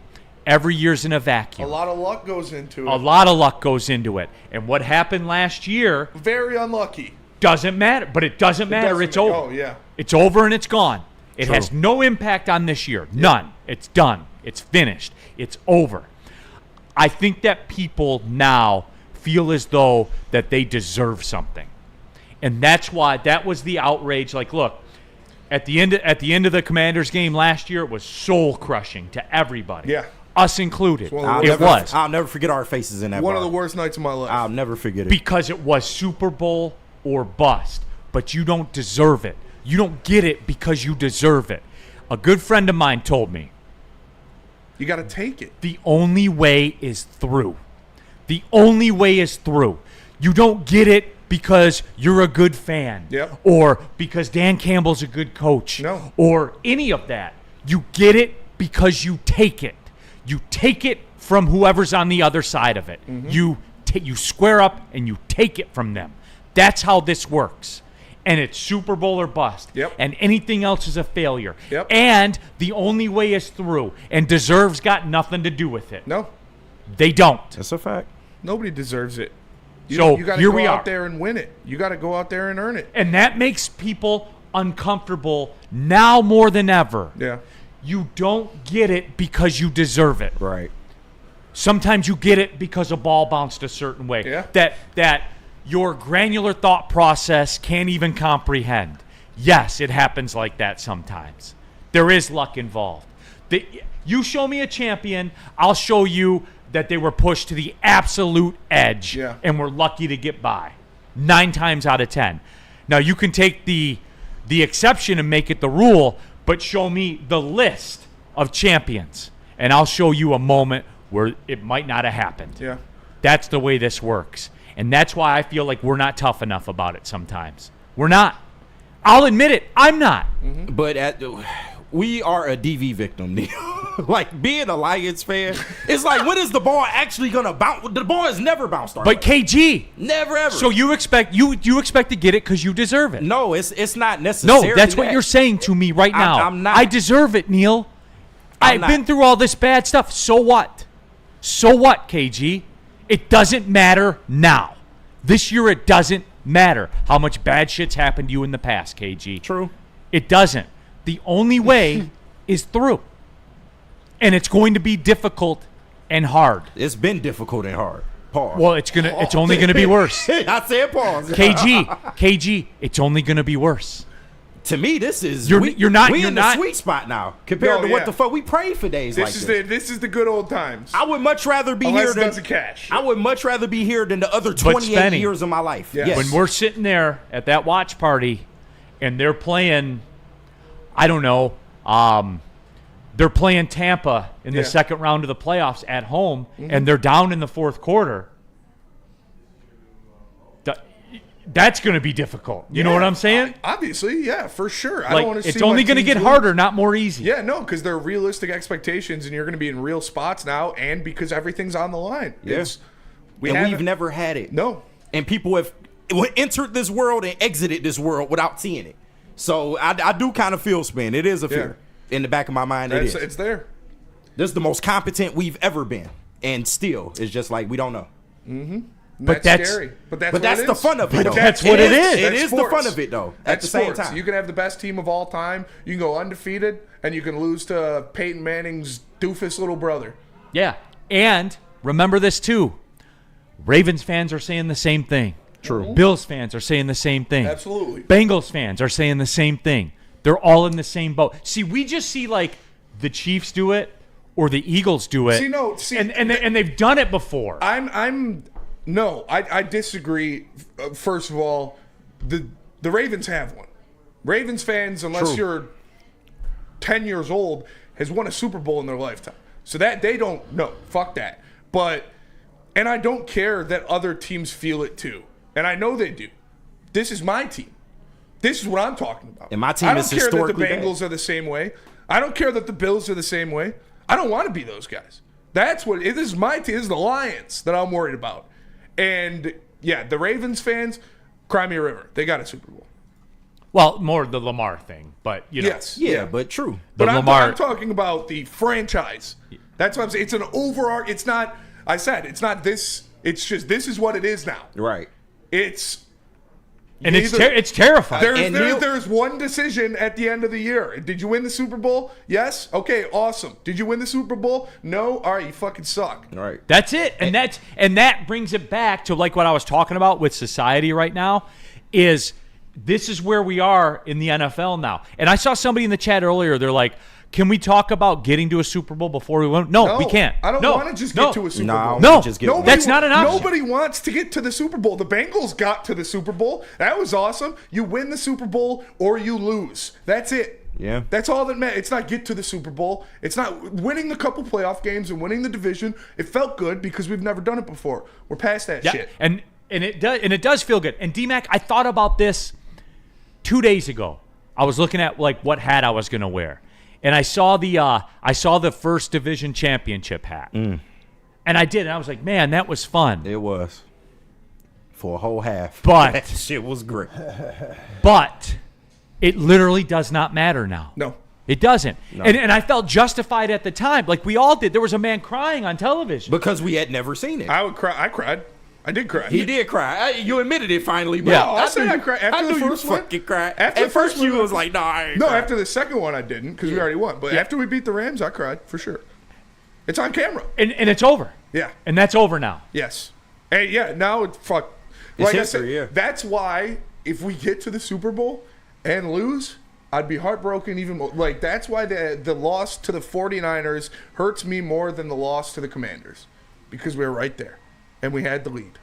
Every year's in a vacuum. A lot of luck goes into it. A lot of luck goes into it. And what happened last year... Very unlucky. Doesn't matter. But it doesn't matter. It's over. Oh, yeah. It's over and it's gone. It has no impact on this year. None. It's done. It's finished. It's over. I think that people now feel as though that they deserve something. And that's why that was the outrage. Like, look, at the end of the Commanders game last year, it was soul-crushing to everybody. Yeah. Us included. I'll never forget our faces in that One bar. of the worst nights of my life. I'll never forget it. Because it was Super Bowl or bust. But you don't deserve it. You don't get it because you deserve it. A good friend of mine told me, you got to take it. the only way is through. The only way is through. You don't get it because you're a good fan. Yep. Or because Dan Campbell's a good coach. No. Or any of that. You get it because you take it. You take it from whoever's on the other side of it. Mm-hmm. You square up and you take it from them. That's how this works. And it's Super Bowl or bust. Yep. And anything else is a failure. Yep. And the only way is through. And deserves got nothing to do with it. No. They don't. That's a fact. Nobody deserves it. You got to go out there and win it. You got to go out there and earn it. And that makes people uncomfortable now more than ever. Yeah. You don't get it because you deserve it. Right. Sometimes you get it because a ball bounced a certain way. Yeah. That your granular thought process can't even comprehend. Yes, it happens like that sometimes. There is luck involved. You show me a champion, I'll show you that they were pushed to the absolute edge and were lucky to get by. 9 times out of 10. Now, you can take the exception and make it the rule, but show me the list of champions, and I'll show you a moment where it might not have happened. Yeah. That's the way this works. And that's why I feel like we're not tough enough about it sometimes. We're not. I'll admit it. I'm not. Mm-hmm. But we are a DV victim, Neil. Like, being a Lions fan, it's like, when is the ball actually going to bounce? The ball has never bounced our way. But KG. Never, ever. So you expect to get it because you deserve it. No, it's not necessarily No, that's what you're saying to me right now. I'm not. I deserve it, Neil. I've been through all this bad stuff. So what? So what, KG? It doesn't matter now. This year it doesn't matter how much bad shit's happened to you in the past, KG. True. It doesn't. The only way is through. And it's going to be difficult and hard. It's been difficult and hard. Pause. Well, it's only gonna be worse. I said pause. KG, it's only gonna be worse. To me, this is You're not in the sweet spot now compared to what the fuck we prayed for days like this. This is the good old times. I would much rather be Unless here it than doesn't cash. I would much rather be here than the other 28 years of my life. Yes. When we're sitting there at that watch party and they're playing, I don't know, they're playing Tampa in the second round of the playoffs at home, and they're down in the fourth quarter. That's going to be difficult. You know what I'm saying? Obviously, yeah, for sure. I Like, don't want to see it's only going to get harder, not more easy. Yeah, no, because they're realistic expectations, and you're going to be in real spots now, and because everything's on the line. Yeah. We've never had it. No. And people have entered this world and exited this world without seeing it. So I do kind of feel, Spin. It is a fear in the back of my mind. It is. It's there. This is the most competent we've ever been. And still, it's just like, we don't know. But that's scary. But that's the fun of it, though. That's what it is. It is the sports. fun of it, though, at the same time. You can have the best team of all time. You can go undefeated, and you can lose to Peyton Manning's doofus little brother. Yeah. And remember this, too. Ravens fans are saying the same thing. True. Bills fans are saying the same thing. Absolutely. Bengals fans are saying the same thing. They're all in the same boat. See, we just see, like, the Chiefs do it or the Eagles do it. And they've done it before. I disagree. First of all, the Ravens have one. Ravens fans, unless you're 10 years old, has won a Super Bowl in their lifetime. So that they don't know. Fuck that. And I don't care that other teams feel it too. And I know they do. This is my team. This is what I'm talking about. And my team is historically I don't care that the Bengals are the same way. I don't care that the Bills are the same way. I don't want to be those guys. This is my team. This is the Lions that I'm worried about. And, yeah, the Ravens fans, cry me a river. They got a Super Bowl. Well, more the Lamar thing, but, you know. Yes. Yeah, but true. But I'm Lamar, talking about the franchise. That's what I'm saying. It's an overarching. It's not, I said, it's not this. It's just, this is what it is now. Right. It's terrifying. There's one decision at the end of the year. Did you win the Super Bowl? Yes. Okay. Awesome. Did you win the Super Bowl? No. All right. You fucking suck. All right. That's it. And that brings it back to like what I was talking about with society right now. Is this is where we are in the NFL now? And I saw somebody in the chat earlier. They're like, "Can we talk about getting to a Super Bowl before we win?" No, we can't. I don't want to just get to a Super Bowl. No, that's not an option. Nobody wants to get to the Super Bowl. The Bengals got to the Super Bowl. That was awesome. You win the Super Bowl or you lose. That's it. Yeah. That's all that matters. It's not get to the Super Bowl. It's not winning the couple playoff games and winning the division. It felt good because we've never done it before. We're past that shit. And it does feel good. And D-Mac, I thought about this 2 days ago. I was looking at like what hat I was going to wear. And I saw the first division championship hat. And I did. And I was like, man, that was fun. It was. For a whole half. But that shit was great. But it literally does not matter now. No. It doesn't. No. And I felt justified at the time. Like we all did. There was a man crying on television. Because we had never seen it. I would cry. I cried. I did cry. He did cry. You admitted it finally. But Yeah. I said I cried. After the first one, fucking cried. After At the first first you one, was like, "No, I ain't No, cried." after the second one, I didn't because we already won. But after we beat the Rams, I cried for sure. It's on camera. And it's over. Yeah. And that's over now. Yes. Hey, yeah. Now it's fuck. It's Like history, I said, yeah. that's why if we get to the Super Bowl and lose, I'd be heartbroken even more. Like that's why the loss to the 49ers hurts me more than the loss to the Commanders because we were right there and we had the lead.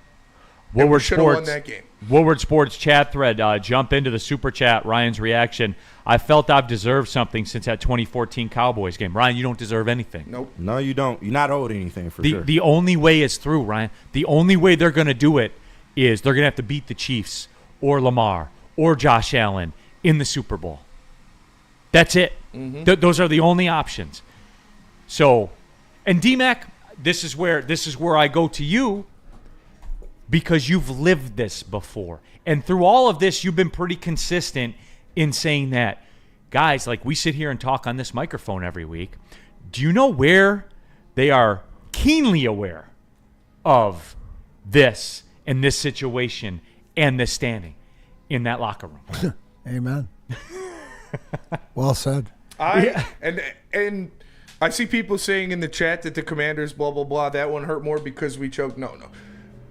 Woodward should have won Sports, that game. Woodward Sports chat thread. Jump into the super chat. Ryan's reaction. I felt I've deserved something since that 2014 Cowboys game. Ryan, you don't deserve anything. Nope. No, you don't. You're not owed anything for sure. The only way is through, Ryan. The only way they're going to do it is they're going to have to beat the Chiefs or Lamar or Josh Allen in the Super Bowl. That's it. Those are the only options. So, and D-Mac, this is where I go to you. Because you've lived this before. And through all of this, you've been pretty consistent in saying that, guys, like we sit here and talk on this microphone every week. Do you know where they are keenly aware of this and this situation and this standing in that locker room? Amen. Well said. And I see people saying in the chat that the Commanders, blah, blah, blah, that one hurt more because we choked. No.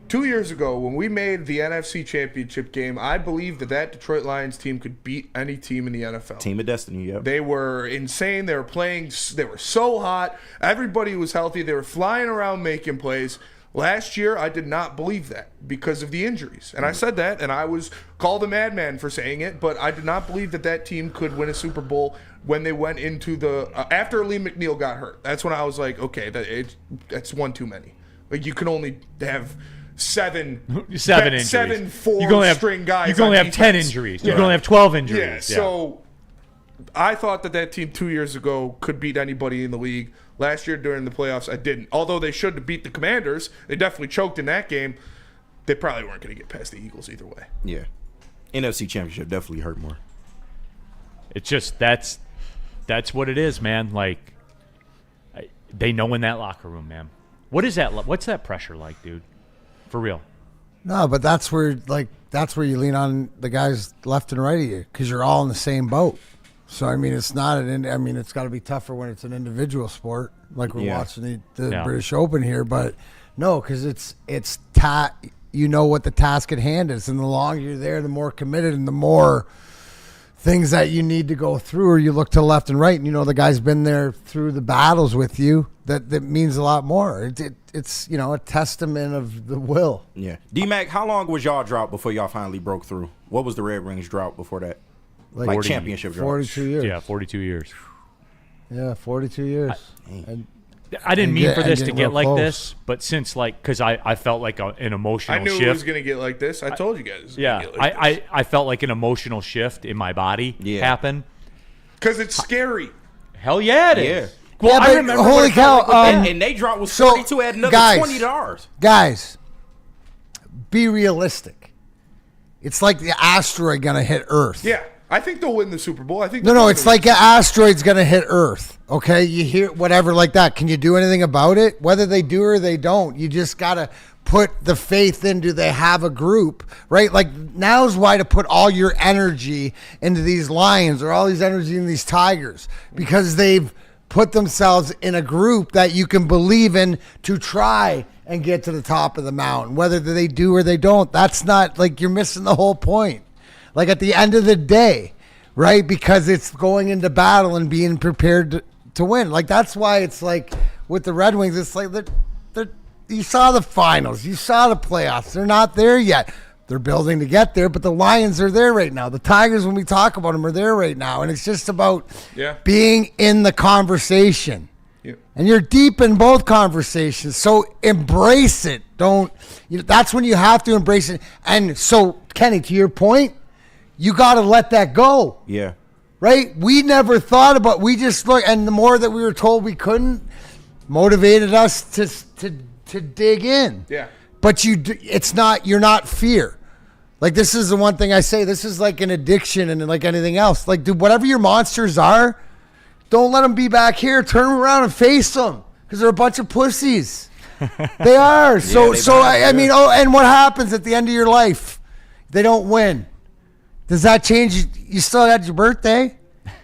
2 years ago, when we made the NFC Championship game, I believe that Detroit Lions team could beat any team in the NFL. Team of destiny, yep. They were insane. They were playing. They were so hot. Everybody was healthy. They were flying around making plays. Last year, I did not believe that because of the injuries. And I said that, and I was called a madman for saying it, but I did not believe that team could win a Super Bowl when they went into the after Lee McNeil got hurt. That's when I was like, okay, that's one too many. Like, you can only have seven injuries. 7 4-string guys. You can only have 10 injuries. You can only have 12 injuries. Yeah, so I thought that team 2 years ago could beat anybody in the league. Last year during the playoffs, I didn't. Although they should have beat the Commanders, they definitely choked in that game. They probably weren't going to get past the Eagles either way. Yeah. NFC Championship definitely hurt more. It's just that's what it is, man. Like they know in that locker room, man. What is that? What's that pressure like, dude? For real. No, but that's where you lean on the guys left and right of you because you're all in the same boat. So I mean, it's it's got to be tougher when it's an individual sport like we're watching the British Open here. But no, because you know what the task at hand is, and the longer you're there, the more committed and the more things that you need to go through, or you look to left and right, and you know the guy's been there through the battles with you. That means a lot more. It's a testament of the will. Yeah. D-Mac, how long was y'all drought before y'all finally broke through? What was the Red Wings drought before that? Like 40, championship drought? 42 years. Yeah, 42 years. Yeah, 42 years. I didn't mean for this to get like this, but since because I felt like an emotional shift. I knew it was going to get like this. I told you guys. I felt like an emotional shift in my body happen. Because it's scary. Hell yeah, it is. Yeah. Well, I remember holy cow! And they drought was 42 at another $20. Guys, be realistic. It's like the asteroid going to hit Earth. Yeah. I think they'll win the Super Bowl. It's like an asteroid's going to hit Earth. Okay, you hear whatever like that. Can you do anything about it? Whether they do or they don't, you just got to put the faith in. Do they have a group, right? Like now's why to put all your energy into these Lions or all these energy in these Tigers because they've put themselves in a group that you can believe in to try and get to the top of the mountain. Whether they do or they don't, that's not like you're missing the whole point. Like at the end of the day, right? Because it's going into battle and being prepared to win. Like that's why it's like with the Red Wings, it's like you saw the finals, you saw the playoffs. They're not there yet. They're building to get there, but the Lions are there right now. The Tigers, when we talk about them, are there right now. And it's just about being in the conversation. Yeah. And you're deep in both conversations. So embrace it. That's when you have to embrace it. And so, Kenny, to your point, you got to let that go. Yeah. Right? We never thought about, we just look, and the more that we were told we couldn't, motivated us to dig in. Yeah. But you're not fear. Like this is the one thing I say, this is like an addiction and like anything else. Like, dude, whatever your monsters are, don't let them be back here. Turn them around and face them because they're a bunch of pussies. They are. I mean, and what happens at the end of your life? They don't win. Does that change? You still had your birthday.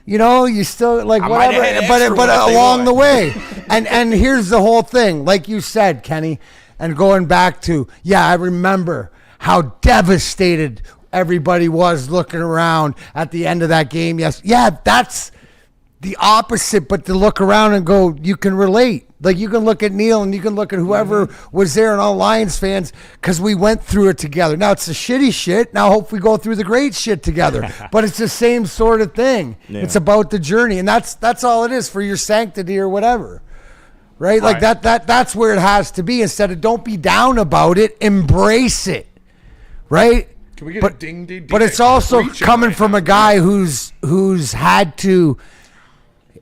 You still like whatever, but along the way. And here's the whole thing. Like you said, Kenny, and going back to, I remember how devastated everybody was looking around at the end of that game. Yes. Yeah, that's the opposite, but to look around and go, you can relate. Like you can look at Neil and you can look at whoever was there and all Lions fans because we went through it together. Now it's the shitty shit. Now hope we go through the great shit together. But it's the same sort of thing. Yeah. It's about the journey, and that's all it is for your sanctity or whatever. Right? Like that's where it has to be. Instead of don't be down about it, embrace it. Right? Can we get a ding ding? But it's also coming from a guy who's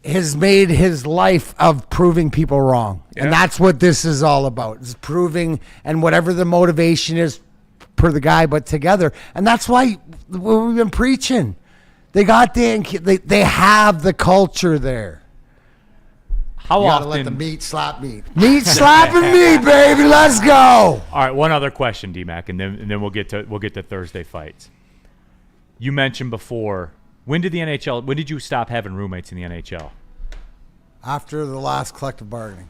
has made his life of proving people wrong. Yeah. And that's what this is all about. It's proving, and whatever the motivation is per the guy, but together. And that's why we've been preaching. They got they have the culture there. How you often? Gotta let the meat slap meat. Meat slapping meat, baby. Let's go. All right, one other question, D-Mac, and then we'll get to Thursday fights. You mentioned before, when did you stop having roommates in the NHL? After the last collective bargaining.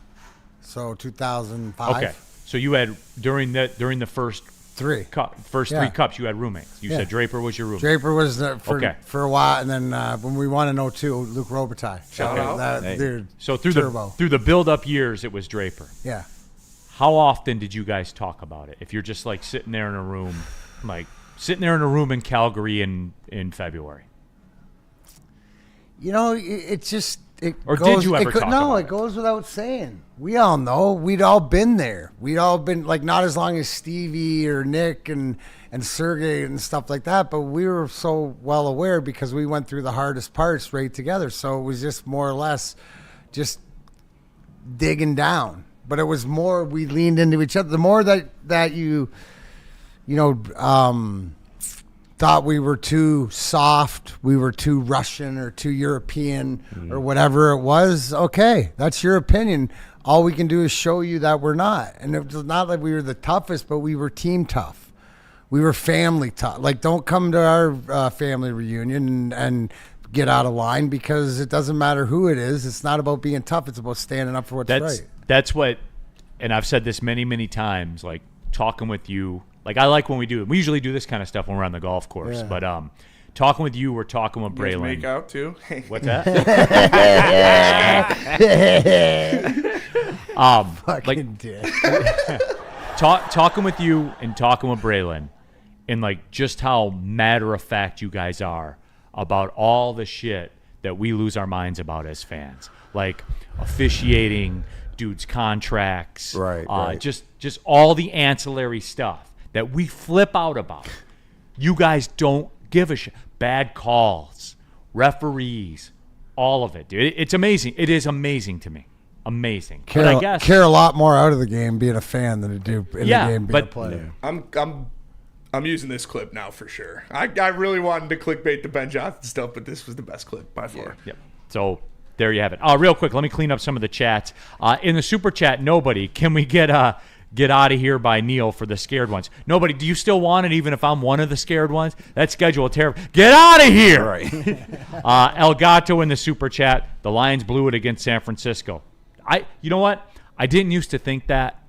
So 2005. Okay. So you had during the first three cups, you had roommates. You said Draper was your roommate. Draper was for a while, and then when we won in 2002, Luke Robitaille. Shout out. Dude, so through the build-up years, it was Draper. Yeah. How often did you guys talk about it? If you're just like sitting there in a room in Calgary in February. It just it or goes, did you ever talk about it? It goes without saying. We all know. We'd all been there. We'd all been, like, not as long as Stevie or Nick and Sergey and stuff like that, but we were so well aware because we went through the hardest parts right together. So it was just more or less just digging down. But it was more, we leaned into each other. The more that you thought we were too soft, we were too Russian or too European or whatever it was, okay, that's your opinion. all we can do is show you that we're not. And it was not that we were the toughest, but we were team tough. We were family tough. Like, don't come to our family reunion and get out of line, because it doesn't matter who it is. It's not about being tough. It's about standing up for what's right. That's what, and I've said this many, many times, like talking with you. Like, I like when we do it. We usually do this kind of stuff when we're on the golf course. But talking with you, we're talking with Braylon. Make out too. What's that? Fucking dick. Talking with you and talking with Braylon, and like just how matter of fact you guys are about all the shit that we lose our minds about as fans, like officiating, dudes' contracts, right. Just all the ancillary stuff that we flip out about. You guys don't give a shit. Bad calls, referees, all of it, dude. It's amazing. It is amazing to me. Amazing. But I guess care a lot more out of the game being a fan than to do in the game being a player. I'm using this clip now for sure. I really wanted to clickbait the Ben Johnson stuff, but this was the best clip by far. Yep. So there you have it. Real quick, let me clean up some of the chats. In the super chat, nobody. Can we get out of here by Neil for the scared ones? Nobody. Do you still want it even if I'm one of the scared ones? That schedule is terrible. Get out of here. Right. El Gato in the super chat. The Lions blew it against San Francisco. You know what? I didn't used to think that.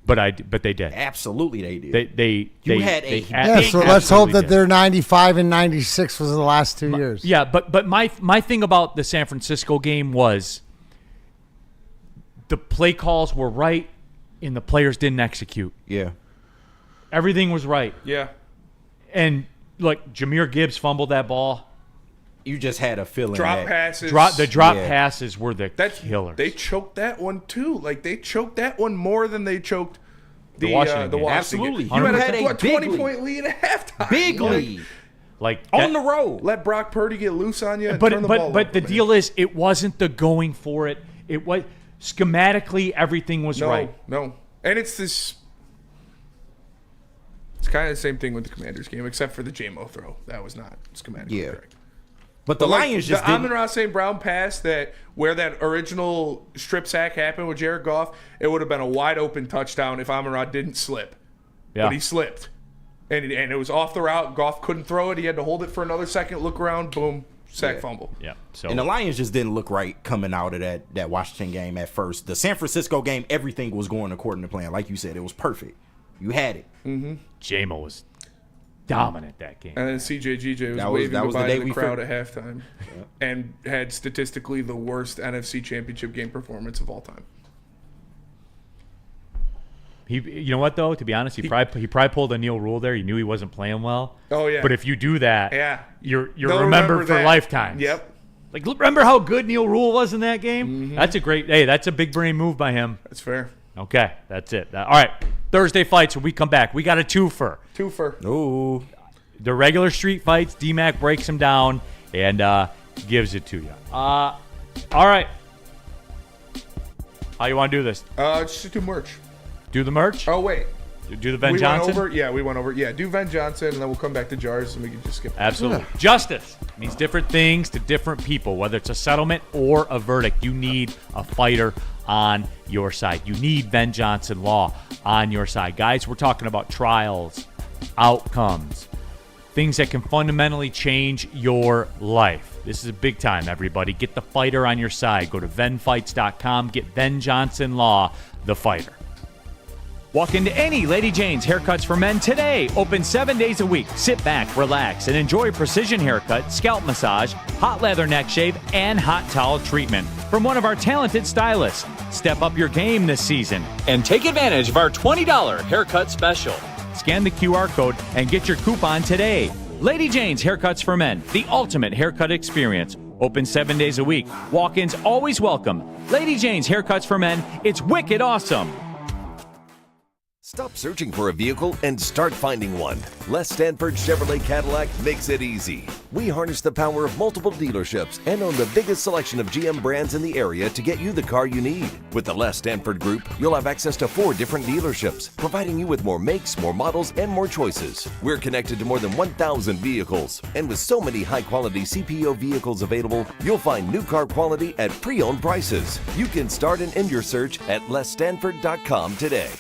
But they did. Absolutely, they did. So let's hope that their 95 and 96 was the last 2 years. Yeah, but my thing about the San Francisco game was the play calls were right and the players didn't execute. Yeah. Everything was right. Yeah. And like Jahmyr Gibbs fumbled that ball. You just had a feeling. Passes. The drop passes were the killers. They choked that one too. Like, they choked that one more than they choked the Washington game. Absolutely. You had a 20-point lead at halftime. Big lead. Like on the road. Let Brock Purdy get loose on you and turn the ball over, But the deal is, it wasn't the going for it. It was schematically everything was right. No. And it's this. It's kind of the same thing with the Commanders game, except for the JMO throw. That was not schematically correct. But the Lions just didn't. The Amon-Ra St. Brown pass where that original strip sack happened with Jared Goff, it would have been a wide open touchdown if Amon-Ra didn't slip. Yeah. But he slipped. And it was off the route. Goff couldn't throw it. He had to hold it for another second, look around, boom, sack fumble. Yeah. So and the Lions just didn't look right coming out of that Washington game at first. The San Francisco game, everything was going according to plan. Like you said, it was perfect. You had it. Mm-hmm. JMO was dominant that game. And then CJGJ was waving goodbye to the crowd at halftime and had statistically the worst NFC Championship game performance of all time. You know what, though? To be honest, he probably pulled a Neil Rule there. He knew he wasn't playing well. Oh, yeah. But if you do that, you're remembered for that. lifetime. Yep. Like, remember how good Neil Rule was in that game? Mm-hmm. That's a big brain move by him. That's fair. Okay, that's it. All right, Thursday fights, when we come back, we got a twofer. Ooh. The regular street fights, D-Mac breaks them down and gives it to you. All right. How you want to do this? Just do merch. Do the merch? Oh, wait. Do the Ben Johnson? We went over. Yeah, do Ben Johnson, and then we'll come back to jars, and we can just skip. Absolutely. Justice means different things to different people, whether it's a settlement or a verdict. You need a fighter on your side. You need Ben Johnson law on your side. Guys, we're talking about trials, outcomes, things that can fundamentally change your life. This is a big time, everybody. Get the fighter on your side. Go to venfights.com. Get Ben Johnson law, the fighter. Walk into any Lady Jane's Haircuts for Men today. Open 7 days a week. Sit back, relax, and enjoy precision haircut, scalp massage, hot leather neck shave, and hot towel treatment from one of our talented stylists. Step up your game this season and take advantage of our $20 haircut special. Scan the QR code and get your coupon today. Lady Jane's Haircuts for Men, the ultimate haircut experience. Open 7 days a week. Walk-ins always welcome. Lady Jane's Haircuts for Men. It's wicked awesome. Stop searching for a vehicle and start finding one. Les Stanford Chevrolet Cadillac makes it easy. We harness the power of multiple dealerships and own the biggest selection of GM brands in the area to get you the car you need. With the Les Stanford Group, you'll have access to 4 different dealerships, providing you with more makes, more models, and more choices. We're connected to more than 1,000 vehicles, and with so many high-quality CPO vehicles available, you'll find new car quality at pre-owned prices. You can start and end your search at lesstanford.com today.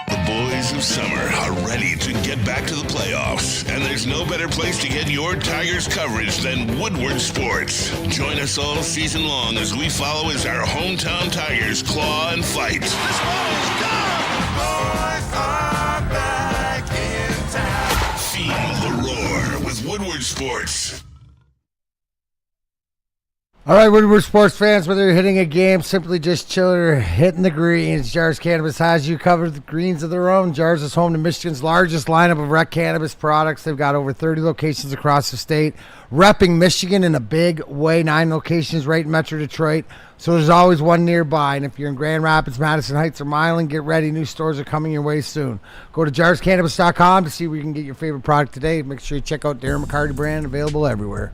The boys of summer are ready to get back to the playoffs, and there's no better place to get your Tigers coverage than Woodward Sports. Join us all season long as we follow as our hometown Tigers claw and fight. This ball is gone! Boys are back in town. Feel the roar with Woodward Sports. All right, Woodward sports fans, whether you're hitting a game, simply just chilling, or hitting the greens, Jars Cannabis has you covered. The greens of their own. Jars is home to Michigan's largest lineup of rec cannabis products. They've got over 30 locations across the state, repping Michigan in a big way. 9 locations right in Metro Detroit, so there's always one nearby. And if you're in Grand Rapids, Madison Heights, or Milan, get ready. New stores are coming your way soon. Go to jarscannabis.com to see where you can get your favorite product today. Make sure you check out Darren McCarty brand, available everywhere.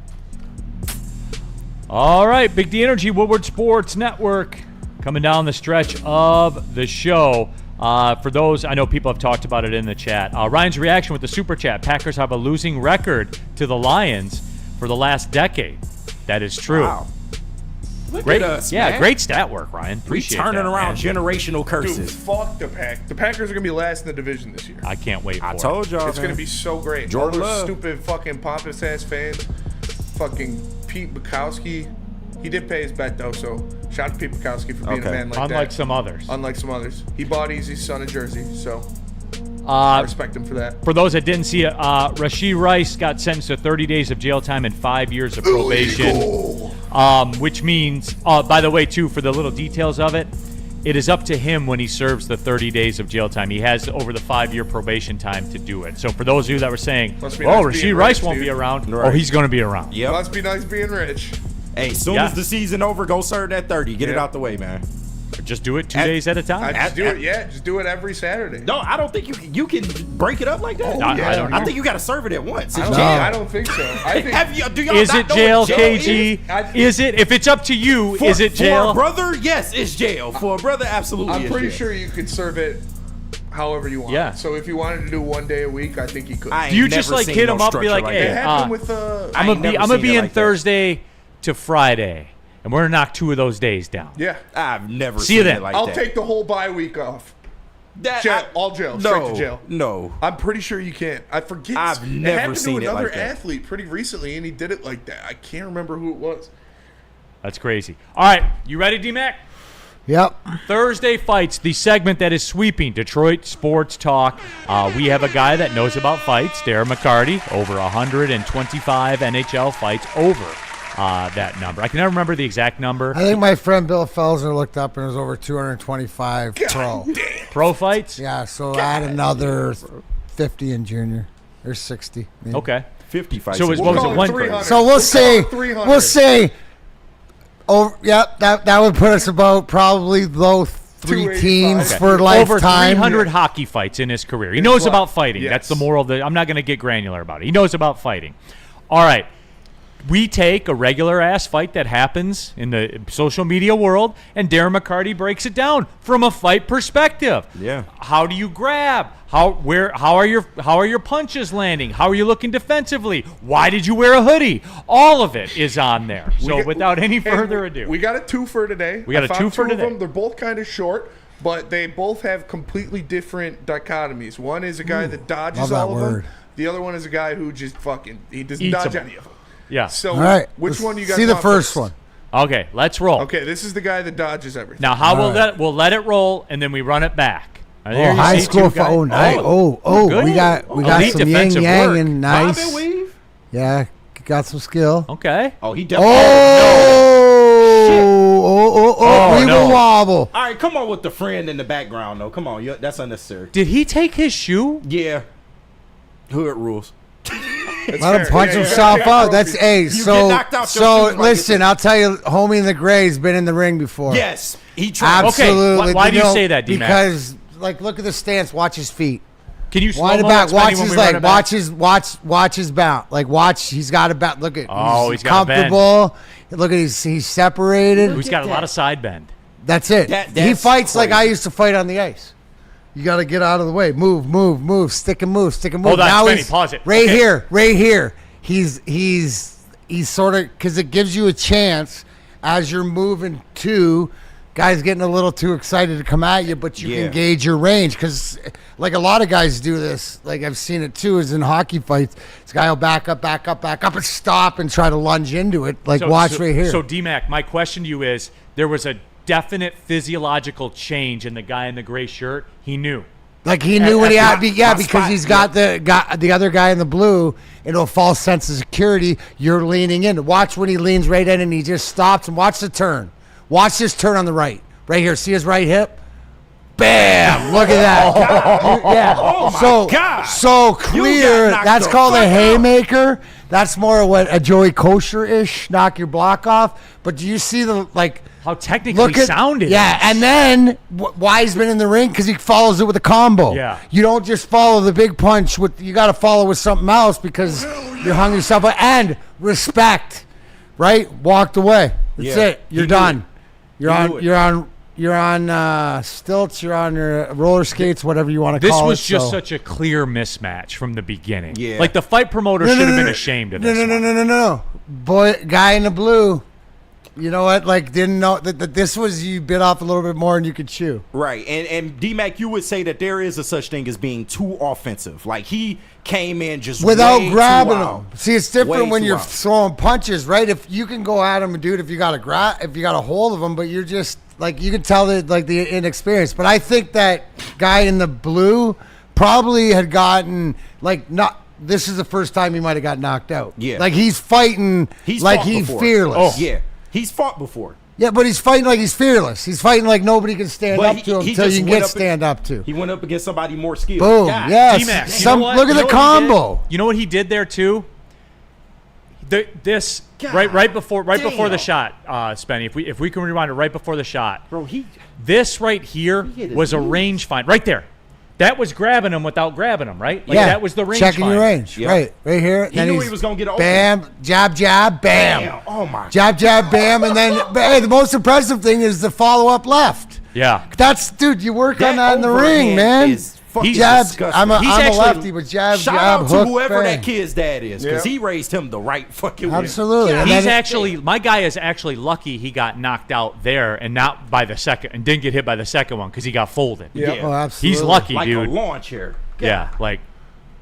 All right, Big D Energy, Woodward Sports Network, coming down the stretch of the show. For those, I know people have talked about it in the chat. Ryan's reaction with the super chat: Packers have a losing record to the Lions for the last decade. That is true. Wow. Look Great, at us, yeah, man. great stat work, Ryan. Appreciate turning that, around man. generational curses. Dude, fuck the Pack. The Packers are going to be last in the division this year. I can't wait for I it. told y'all, It's going to be so great. Jordan All those Love. stupid fucking pompous-ass fans. Fucking Pete Bukowski. He did pay his bet, though, so shout out to Pete Bukowski for being a man like that. Unlike some others. Unlike some others. He bought Easy's son a jersey, so I respect him for that. For those that didn't see it, Rashee Rice got sentenced to 30 days of jail time and 5 years of probation. Which means, by the way, too, for the little details of it, it is up to him when he serves the 30 days of jail time. He has over the 5-year probation time to do it. So for those of you that were saying, Must be nice Rashee being Rice rich, won't dude. be around. Right. Oh, he's going to be around. Yep. Must be nice being rich. Hey, soon Yeah. as the season over, go serve that 30. Get it Yeah. out the way, man. Just do it 2 days at a time. Just do it, yeah. Just do it every Saturday. No, I don't think you can break it up like that. Oh, I yeah. don't I know. think you got to serve it at once. It's I don't, jail. I don't think so. I think Do y'all Is not it know jail, what jail KG? is? Is it? If it's up to you, For- is it jail? For a brother, yes, it's jail. For a brother, absolutely. I'm it's pretty jail. sure you could serve it however you want. Yeah. So if you wanted to do 1 day a week, I think you could. I ain't Do you just never like seen hit no him up, be structure like, like hey, it that. happened with I'm ain't gonna never be seen it in like that. Thursday to Friday, and we're gonna knock 2 of those days down. yeah. I've never See you seen then. it like I'll that. take the whole bye week off. that. Jail, all jail, No, straight to jail. no. I'm pretty sure you can't. I forget. I've it never happened seen to it another like that. athlete pretty recently, and he did it like that. I can't remember who it was. That's crazy. All right, you ready, D-Mac? Yep. Thursday Fights, the segment that is sweeping Detroit sports talk. We have a guy that knows about fights, Darren McCarty, over 125 NHL fights, over that number. I can never remember the exact number. I think my friend Bill Felsner looked up and it was over 225 pro. Pro fights? Yeah, so add another 50 in junior. There's 60. Yeah. Okay. 50 fights. So it was- We'll what was call it, it one- 300. So we'll say, 300. we'll say, oh, yep, that would put us about probably low 3 285. teens Okay. for Over lifetime. 300 hockey fights in his career. He knows what? about fighting. Yes. That's the moral. I'm not going to get granular about it. He knows about fighting. All right. We take a regular-ass fight that happens in the social media world, and Darren McCarty breaks it down from a fight perspective. Yeah. How do you grab? How are your punches landing? How are you looking defensively? Why did you wear a hoodie? All of it is on there. So get- without any and further ado, we got a 2 for today. We got I a found 2 for two of today. them. They're both kind of short, but they both have completely different dichotomies. One is a guy that dodges love that all of them. word. The other one is a guy who just he doesn't Eats dodge 'em. any of them. yeah. So All right. which let's one you guys see the want first one. Okay, let's roll. Okay, this is the guy that dodges everything. Now, how All right. we'll let it roll, and then we run it back. There Oh, you high see school. two guys. Oh, nice. good. We got Elite some yin defensive yang work. and Bob nice. and weave. Yeah, got some skill. Okay. Oh, he definitely. Oh, we no. will wobble. All right, come on with the friend in the background, though. Come on, that's unnecessary. Did he take his shoe? Yeah. Hood rules. That's Let him fair. punch Yeah, you himself gotta out. get That's trophies. get so. knocked out your So shoes like listen, it's- I'll tell you, homie in the gray's been in the ring before. Yes, he tried. Okay, absolutely. why do you say that, D-Mac? Because like, look at the stance. Watch his feet. Can you wind it slow-mo back? it, Watch Spenny, when his we run leg. it back? Watch his bounce. Like watch. He's got a bounce. Look at. Oh, he's got a bend. comfortable. Look at he's separated. He's got a lot of side bend. That's it. That's He fights like crazy. I used to fight on the ice. You got to get out of the way. Move. Stick and move. Hold on, now Spenny, he's pause it. right Okay. here. He's sort of, because it gives you a chance as you're moving to. Guys getting a little too excited to come at you, but you can gauge your range, because like a lot of guys do this. Like I've seen it too, is in hockey fights. This guy will back up, and stop and try to lunge into it. Like watch right here. So D-Mac, my question to you is: there was a definite physiological change in the guy in the gray shirt. He knew. Like he knew when he had, because spot, he's got the other guy in the blue into a false sense of security. You're leaning in. Watch when he leans right in and he just stops, and watch the turn. Watch this turn on the right here. See his right hip? Bam! Look at that. Yeah. Oh my God. So clear. knocked That's the called a fuck out. haymaker. That's more of what a Joey Kosher-ish knock your block off. But do you see the How technically sound it yeah, is. and then why he's been in the ring, because he follows it with a combo. Yeah. You don't just follow the big punch you got to follow with something else, because you're hung yourself up. And respect, right? Walked away. That's it. You're done. You're on stilts. You're on your roller skates, whatever you want to This call it. was just such a clear mismatch from the beginning. Yeah. Like the fight promoter should have been ashamed of this. No. Boy, guy in the blue. You know what? Like, didn't know that this was, you bit off a little bit more and you could chew. Right, and D-Mac, you would say that there is a such thing as being too offensive. Like, he came in just Without way grabbing too wild. him. See, it's different Way when too you're wild. throwing punches, right? If you can go at him, dude, if you got a hold of him, but you're just like, you can tell that like the inexperience. But I think that guy in the blue probably had gotten this is the first time he might have got knocked out. Yeah. Like he's fighting He's like fought he's before. fearless. Oh, yeah. He's fought before. Yeah, but he's fighting like he's fearless. He's fighting like nobody can stand But up to him he until just you can went get up stand up to. He went up against somebody more skilled. Boom. God. Yes. D-Mac, you know what? Look at You know the what he combo. did? You know what he did there too? Right before the shot, Spenny. If we can rewind it right before the shot, Bro, this right here hit his was a knees. range find right there. That was grabbing him without grabbing him, right? Like Yeah. that was the range Checking find. your range. Yep. Right here. He knew he was gonna get open. Bam, jab, bam. Damn. Oh, my Jab, bam. And then, but hey, the most impressive thing is the follow-up left. Yeah. That's, dude, you work on that in the overhand ring, man. is fucking Jab, disgusting. I'm a He's lefty, but jab, Shout jab, out hook, to whoever bang. that kid's dad is, because Yeah. he raised him the right fucking way. Absolutely. And He's then actually my guy is actually lucky he got knocked out there and not by the second and didn't get hit by the second one because he got folded. Yeah. Yeah. Oh, absolutely. He's lucky, Like dude. a lawn chair. Yeah, like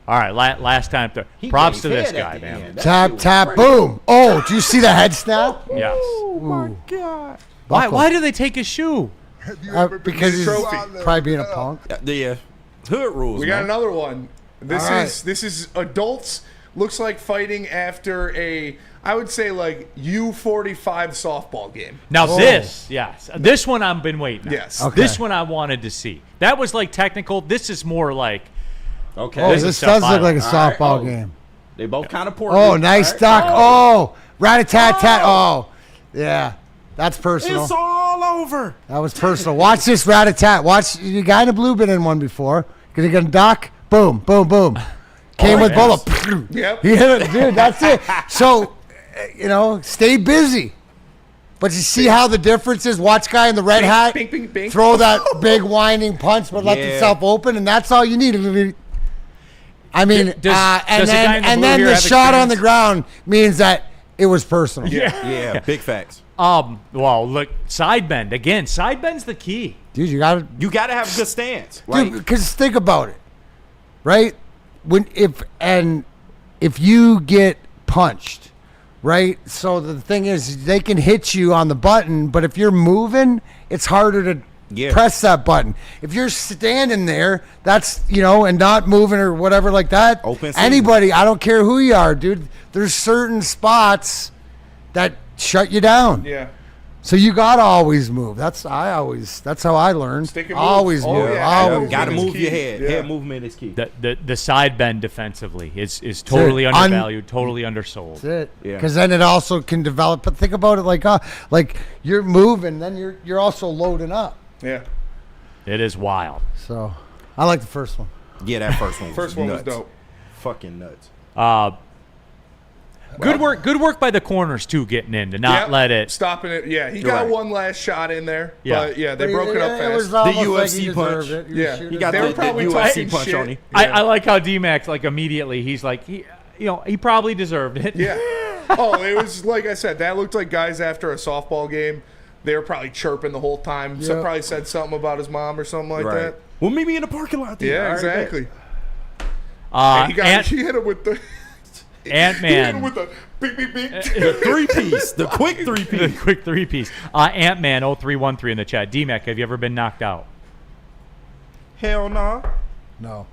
all right, last time. He Props to gave this head at guy, the man. end. That shit was tap, crazy. boom. Oh, do you see the head snap? Yes. Oh, my God. Why do they take his shoe? Because he's Trophy. probably being a punk. The hood rules, We man. got another one. This All right. this is adults. Looks like fighting after I would say like U45 softball game. Now Oh. this one I've been waiting on. Yes. Okay. This one I wanted to see. That was like technical. This is more like Okay. Oh, This this is does look like a all right. softball Oh. game. They both kind of poor. Oh, nice right? duck. Oh, rat-a-tat-tat. Oh, yeah. That's personal. It's all over. That was personal. Watch this rat-a-tat. Watch. The guy in the blue been in one before. Gonna get a duck. Boom, boom, boom. Came with yes. bullet. Yep. He hit it. Dude, that's it. So, stay busy. But you see how the difference is? Watch guy in the red hat bing, bing, bing. throw that big winding punch, but let Yeah. himself open, and that's all you need. I mean, Does and the guy in the blue then here the have shot on the experience? ground means that it was personal. Yeah, big facts. well, look, side bend again. Side bend's the key. Dude, you got to You got to have a good stance. Dude, Like, because think about it, right? If you get punched, right? So the thing is, they can hit you on the button, but if you're moving, it's harder to press that button. If you're standing there, that's and not moving or whatever like that. Open season. Anybody, I don't care who you are, dude. There's certain spots that shut you down. Yeah. So you gotta always move. That's how I learned. Stick and move. Always Oh, move. yeah. Always. got to Movement's move key. your head. Yeah. Head movement is key. The side bend defensively is totally it. undervalued, totally undersold. That's it. Yeah. Because then it also can develop. But think about it like you're moving, then you're also loading up. Yeah. It is wild. So I like the first one. Yeah, that first one. First one was nuts. dope. Fucking nuts. Good work by the corners too, getting in to not Yep, let it. stopping it. Yeah, he got one last shot in there. Yeah. But yeah, they broke it up It was fast. almost UFC like he punch. deserved it. Yeah. was He got They the were probably UFC talking punch shit. on him. I like how D-Max like immediately he's like he probably deserved it. Yeah. Oh, it was like I said. That looked like guys after a softball game. They were probably chirping the whole time. So Yeah. probably said something about his mom or something like Right. that. Well, meet me in the parking lot. Then. Yeah, All right, exactly. He hit him with the Ant-Man. with the beep beep beep. The three-piece. The quick The three-piece. quick three-piece. Ant-Man 0313 in the chat. D-Mac, have you ever been knocked out? Hell no. No.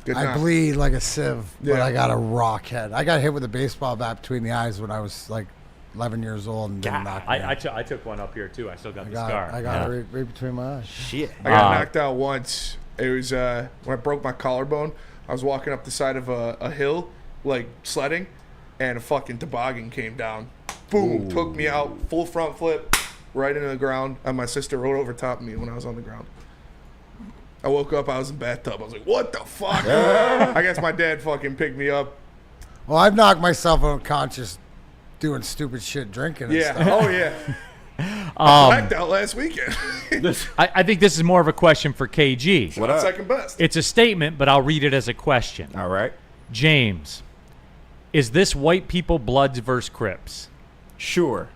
Good I knock. bleed like a sieve, but Yeah. I got a rock head. I got hit with a baseball bat between the eyes when I was like 11 years old and didn't knock me out. I took one up here too. I still got the I scar. got it right between my eyes. Shit. I got knocked out once. It was when I broke my collarbone. I was walking up the side of a hill, like sledding, and a fucking toboggan came down. Boom, took me out, full front flip, right into the ground. And my sister rode over top of me when I was on the ground. I woke up, I was in the bathtub. I was like, what the fuck? I guess my dad fucking picked me up. Well, I've knocked myself unconscious doing stupid shit, drinking and Yeah. stuff. Oh, yeah. I blacked out last weekend. I think this is more of a question for KG. What up? Second best. It's a statement, but I'll read it as a question. All right. James, is this white people Bloods versus Crips? Sure.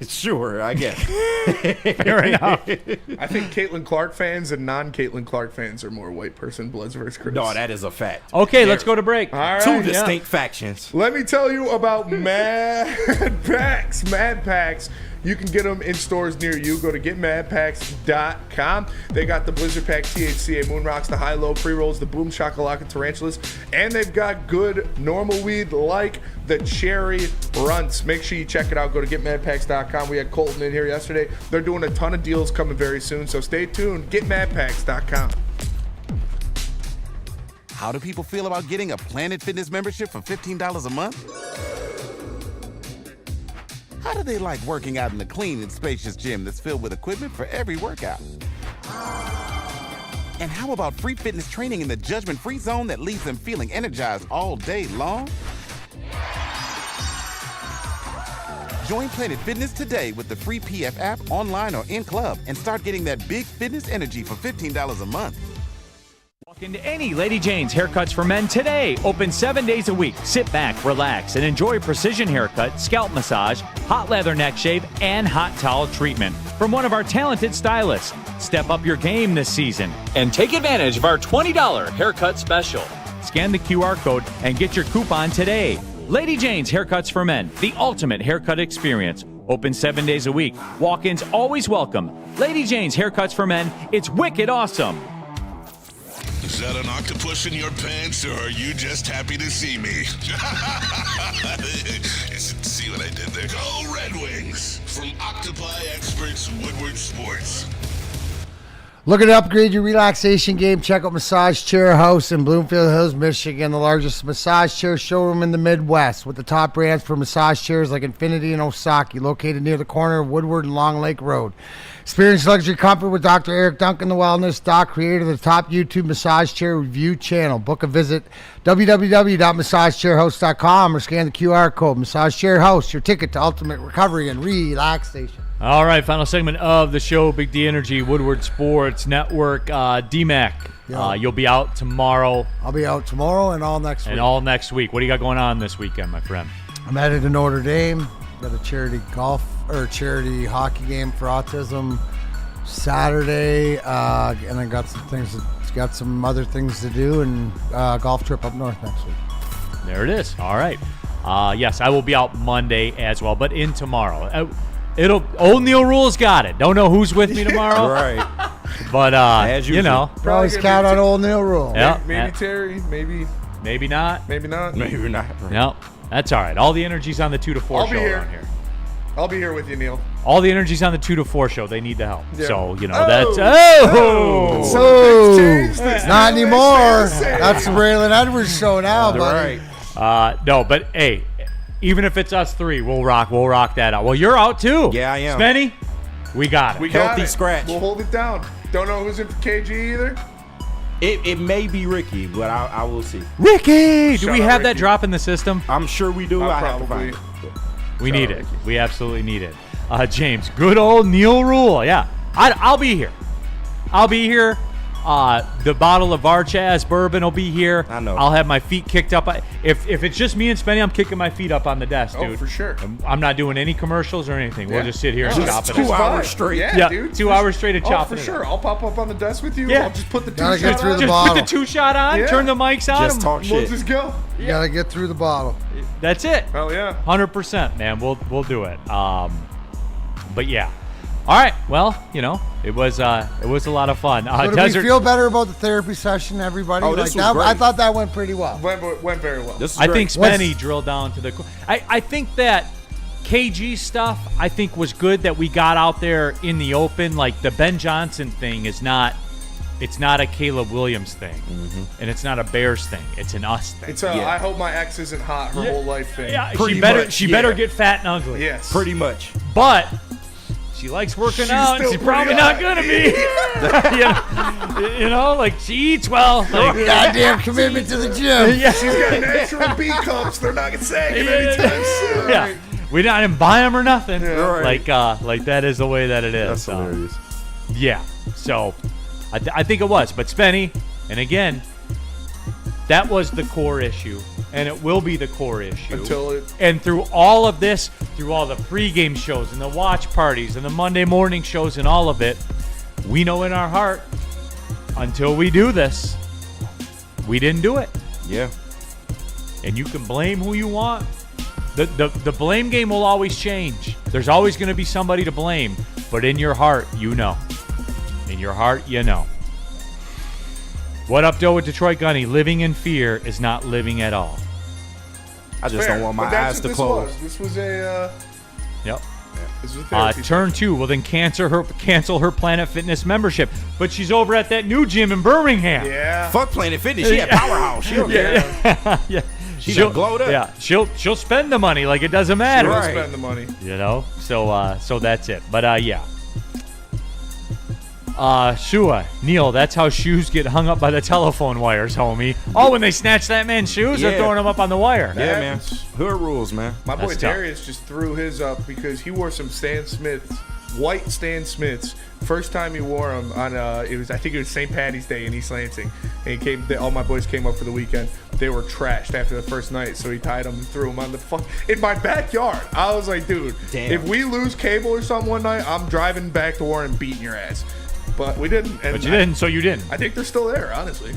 Sure, I guess. Fair enough. I think Caitlin Clark fans and non-Caitlin Clark fans are more white person Bloods versus Crips. No, that is a fact. Okay, let's go to break. All right. Two distinct factions. Let me tell you about Mad Packs. Mad Packs. You can get them in stores near you. Go to getmadpacks.com. They got the Blizzard Pack THCA Moon Rocks, the High-Low pre-rolls, the Boom Shakalaka Tarantulas, and they've got good normal weed like the Cherry Runts. Make sure you check it out. Go to getmadpacks.com. We had Colton in here yesterday. They're doing a ton of deals coming very soon, so stay tuned. Getmadpacks.com. How do people feel about getting a Planet Fitness membership for $15 a month? How do they like working out in the clean and spacious gym that's filled with equipment for every workout? And how about free fitness training in the judgment-free zone that leaves them feeling energized all day long? Join Planet Fitness today with the free PF app online or in club and start getting that big fitness energy for $15 a month. Walk into any Lady Jane's Haircuts for Men today. Open 7 days a week. Sit back, relax, and enjoy precision haircut, scalp massage, hot leather neck shave, and hot towel treatment from one of our talented stylists. Step up your game this season and take advantage of our $20 haircut special. Scan the QR code and get your coupon today. Lady Jane's Haircuts for Men, the ultimate haircut experience. Open 7 days a week. Walk-ins always welcome. Lady Jane's Haircuts for Men. It's wicked awesome. Is that an octopus in your pants, or are you just happy to see me? See what I did there? Go Red Wings! From Octopi Experts Woodward Sports. Looking to upgrade your relaxation game? Check out Massage Chair House in Bloomfield Hills, Michigan, the largest massage chair showroom in the Midwest, with the top brands for massage chairs like Infinity and Osaki, located near the corner of Woodward and Long Lake Road. Experience luxury comfort with Dr. Eric Duncan, the Wellness Doc, creator of the top YouTube massage chair review channel. Book a visit www.massagechairhouse.com or scan the QR code. Massage Chair House, your ticket to ultimate recovery and relaxation. All right, final segment of the show, Big D Energy, Woodward Sports Network. D-Mac, Yeah. you'll be out tomorrow I'll be out tomorrow and all next week. and all next week. What do you got going on this weekend, my friend? I'm headed to Notre Dame. Got a charity charity hockey game for autism Saturday, and I got some other things to do, and golf trip up north next week. There it is. All right. Yes, I will be out Monday as well, but in tomorrow. Old Neil Rule's got it. Don't know who's with me tomorrow. Right. But, As you usual. know. Always count on old Neil Rule. Yeah. Maybe Terry, maybe not. not. No, you're not. Right. No, that's all right. All the energy's on the 2 to 4 I'll show be here. around here. I'll be here with you, Neil. All the energy's on the 2 to 4 show. They need the help. Yeah. So, you know, Oh. that's... So, Things changed. not anymore. Things changed. That's the Braylon Edwards show now, buddy. Right. No, but, hey, even if it's us three, we'll rock that out. Well, you're out, too. Yeah, I am. Spenny, we got it. We got Healthy it. scratch. We'll hold it down. Don't know who's in for KG either. It may be Ricky, but I will see. Ricky! Do Shout we out have that Ricky. drop in the system? I'm sure we do. I have to Probably. find it. We Shout need out it. Ricky. We absolutely need it. James, good old Neil Rule. Yeah, I'll be here. I'll be here. The bottle of Varchaz bourbon will be here. I know. I'll have my feet kicked up. If it's just me and Spenny, I'm kicking my feet up on the desk, Oh, dude. for sure. I'm not doing any commercials or anything. We'll Yeah. just sit here and Just chop it 2 up. hours straight. Yeah, Yeah, dude. 2 hours straight of chopping for it sure. up. I'll pop up on the desk with you. Yeah. I'll just put the Gotta 2 get shot through on. the Just bottle. put the 2-shot on, Yeah. turn the mics on. Just talk We'll shit. just go. You gotta get through the bottle. That's it. Oh, yeah. 100%, man. We'll do it. But yeah. All right. Well, it was a lot of fun. So did we feel better about the therapy session, everybody? Oh, this was that, great. I thought that went pretty well. Went very well. This is I great. think Spenny drilled down to the. I think that KG stuff I think was good that we got out there in the open. Like the Ben Johnson thing is not. It's not a Caleb Williams thing, and it's not a Bears thing. It's an us thing. It's a Yeah. I hope my ex isn't hot her whole life thing. yeah, pretty she better much, she better yeah. get fat and ugly. Yes. Pretty much. But she likes working She's out. still She's probably pretty not hot. gonna be. Like she eats well. Like, Goddamn commitment to the gym. yeah. She's got natural B cups. They're not sagging anytime soon. Yeah. We didn't buy them or nothing. Right. Like that is the way that it is. That's hilarious. Yeah. So I think it was. But Spenny, and again, that was the core issue. And it will be the core issue. And through all of this, through all the pregame shows and the watch parties and the Monday morning shows and all of it, we know in our heart, until we do this, we didn't do it. Yeah. And you can blame who you want. The blame game will always change. There's always going to be somebody to blame. But in your heart, you know. In your heart, you know. What up, Doe with Detroit Gunny? Living in fear is not living at all. I just Fair. don't want my But that's eyes to what close. This was a Yep. this was a therapy Turn 2 will then cancel her Planet Fitness membership. But she's over at that new gym in Birmingham. Yeah. Fuck Planet Fitness. She a powerhouse. She don't care. Yeah. She done glowed up. Yeah, she'll spend the money like it doesn't matter. Don't Right. spend the money. So that's it. But yeah. Shua, Neil, that's how shoes get hung up by the telephone wires, homie. Oh, when they snatch that man's shoes, they're Yeah. throwing them up on the wire. Yeah, man. happens. Hood rules, man. My boy That's tough. Darius just threw his up because he wore some Stan Smiths, white Stan Smiths. First time he wore them on I think it was St. Patty's Day in East Lansing, and all my boys came up for the weekend. They were trashed after the first night, so he tied them and threw them on the in my backyard. I was like, dude, Damn. if we lose cable or something one night, I'm driving back to Warren and beating your ass. But we didn't. And But you didn't, so you didn't. I think they're still there, honestly.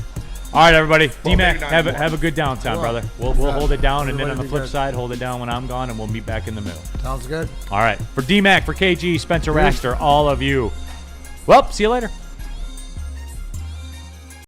All right, everybody. Well, D-Mac, maybe not have anymore. a good downtime, Cool. brother. We'll hold it down, and then on the Everybody be flip good. side, hold it down when I'm gone, and we'll meet back in the middle. Sounds good. All right. For D-Mac, for KG, Spencer Raxter, all of you. Well, see you later.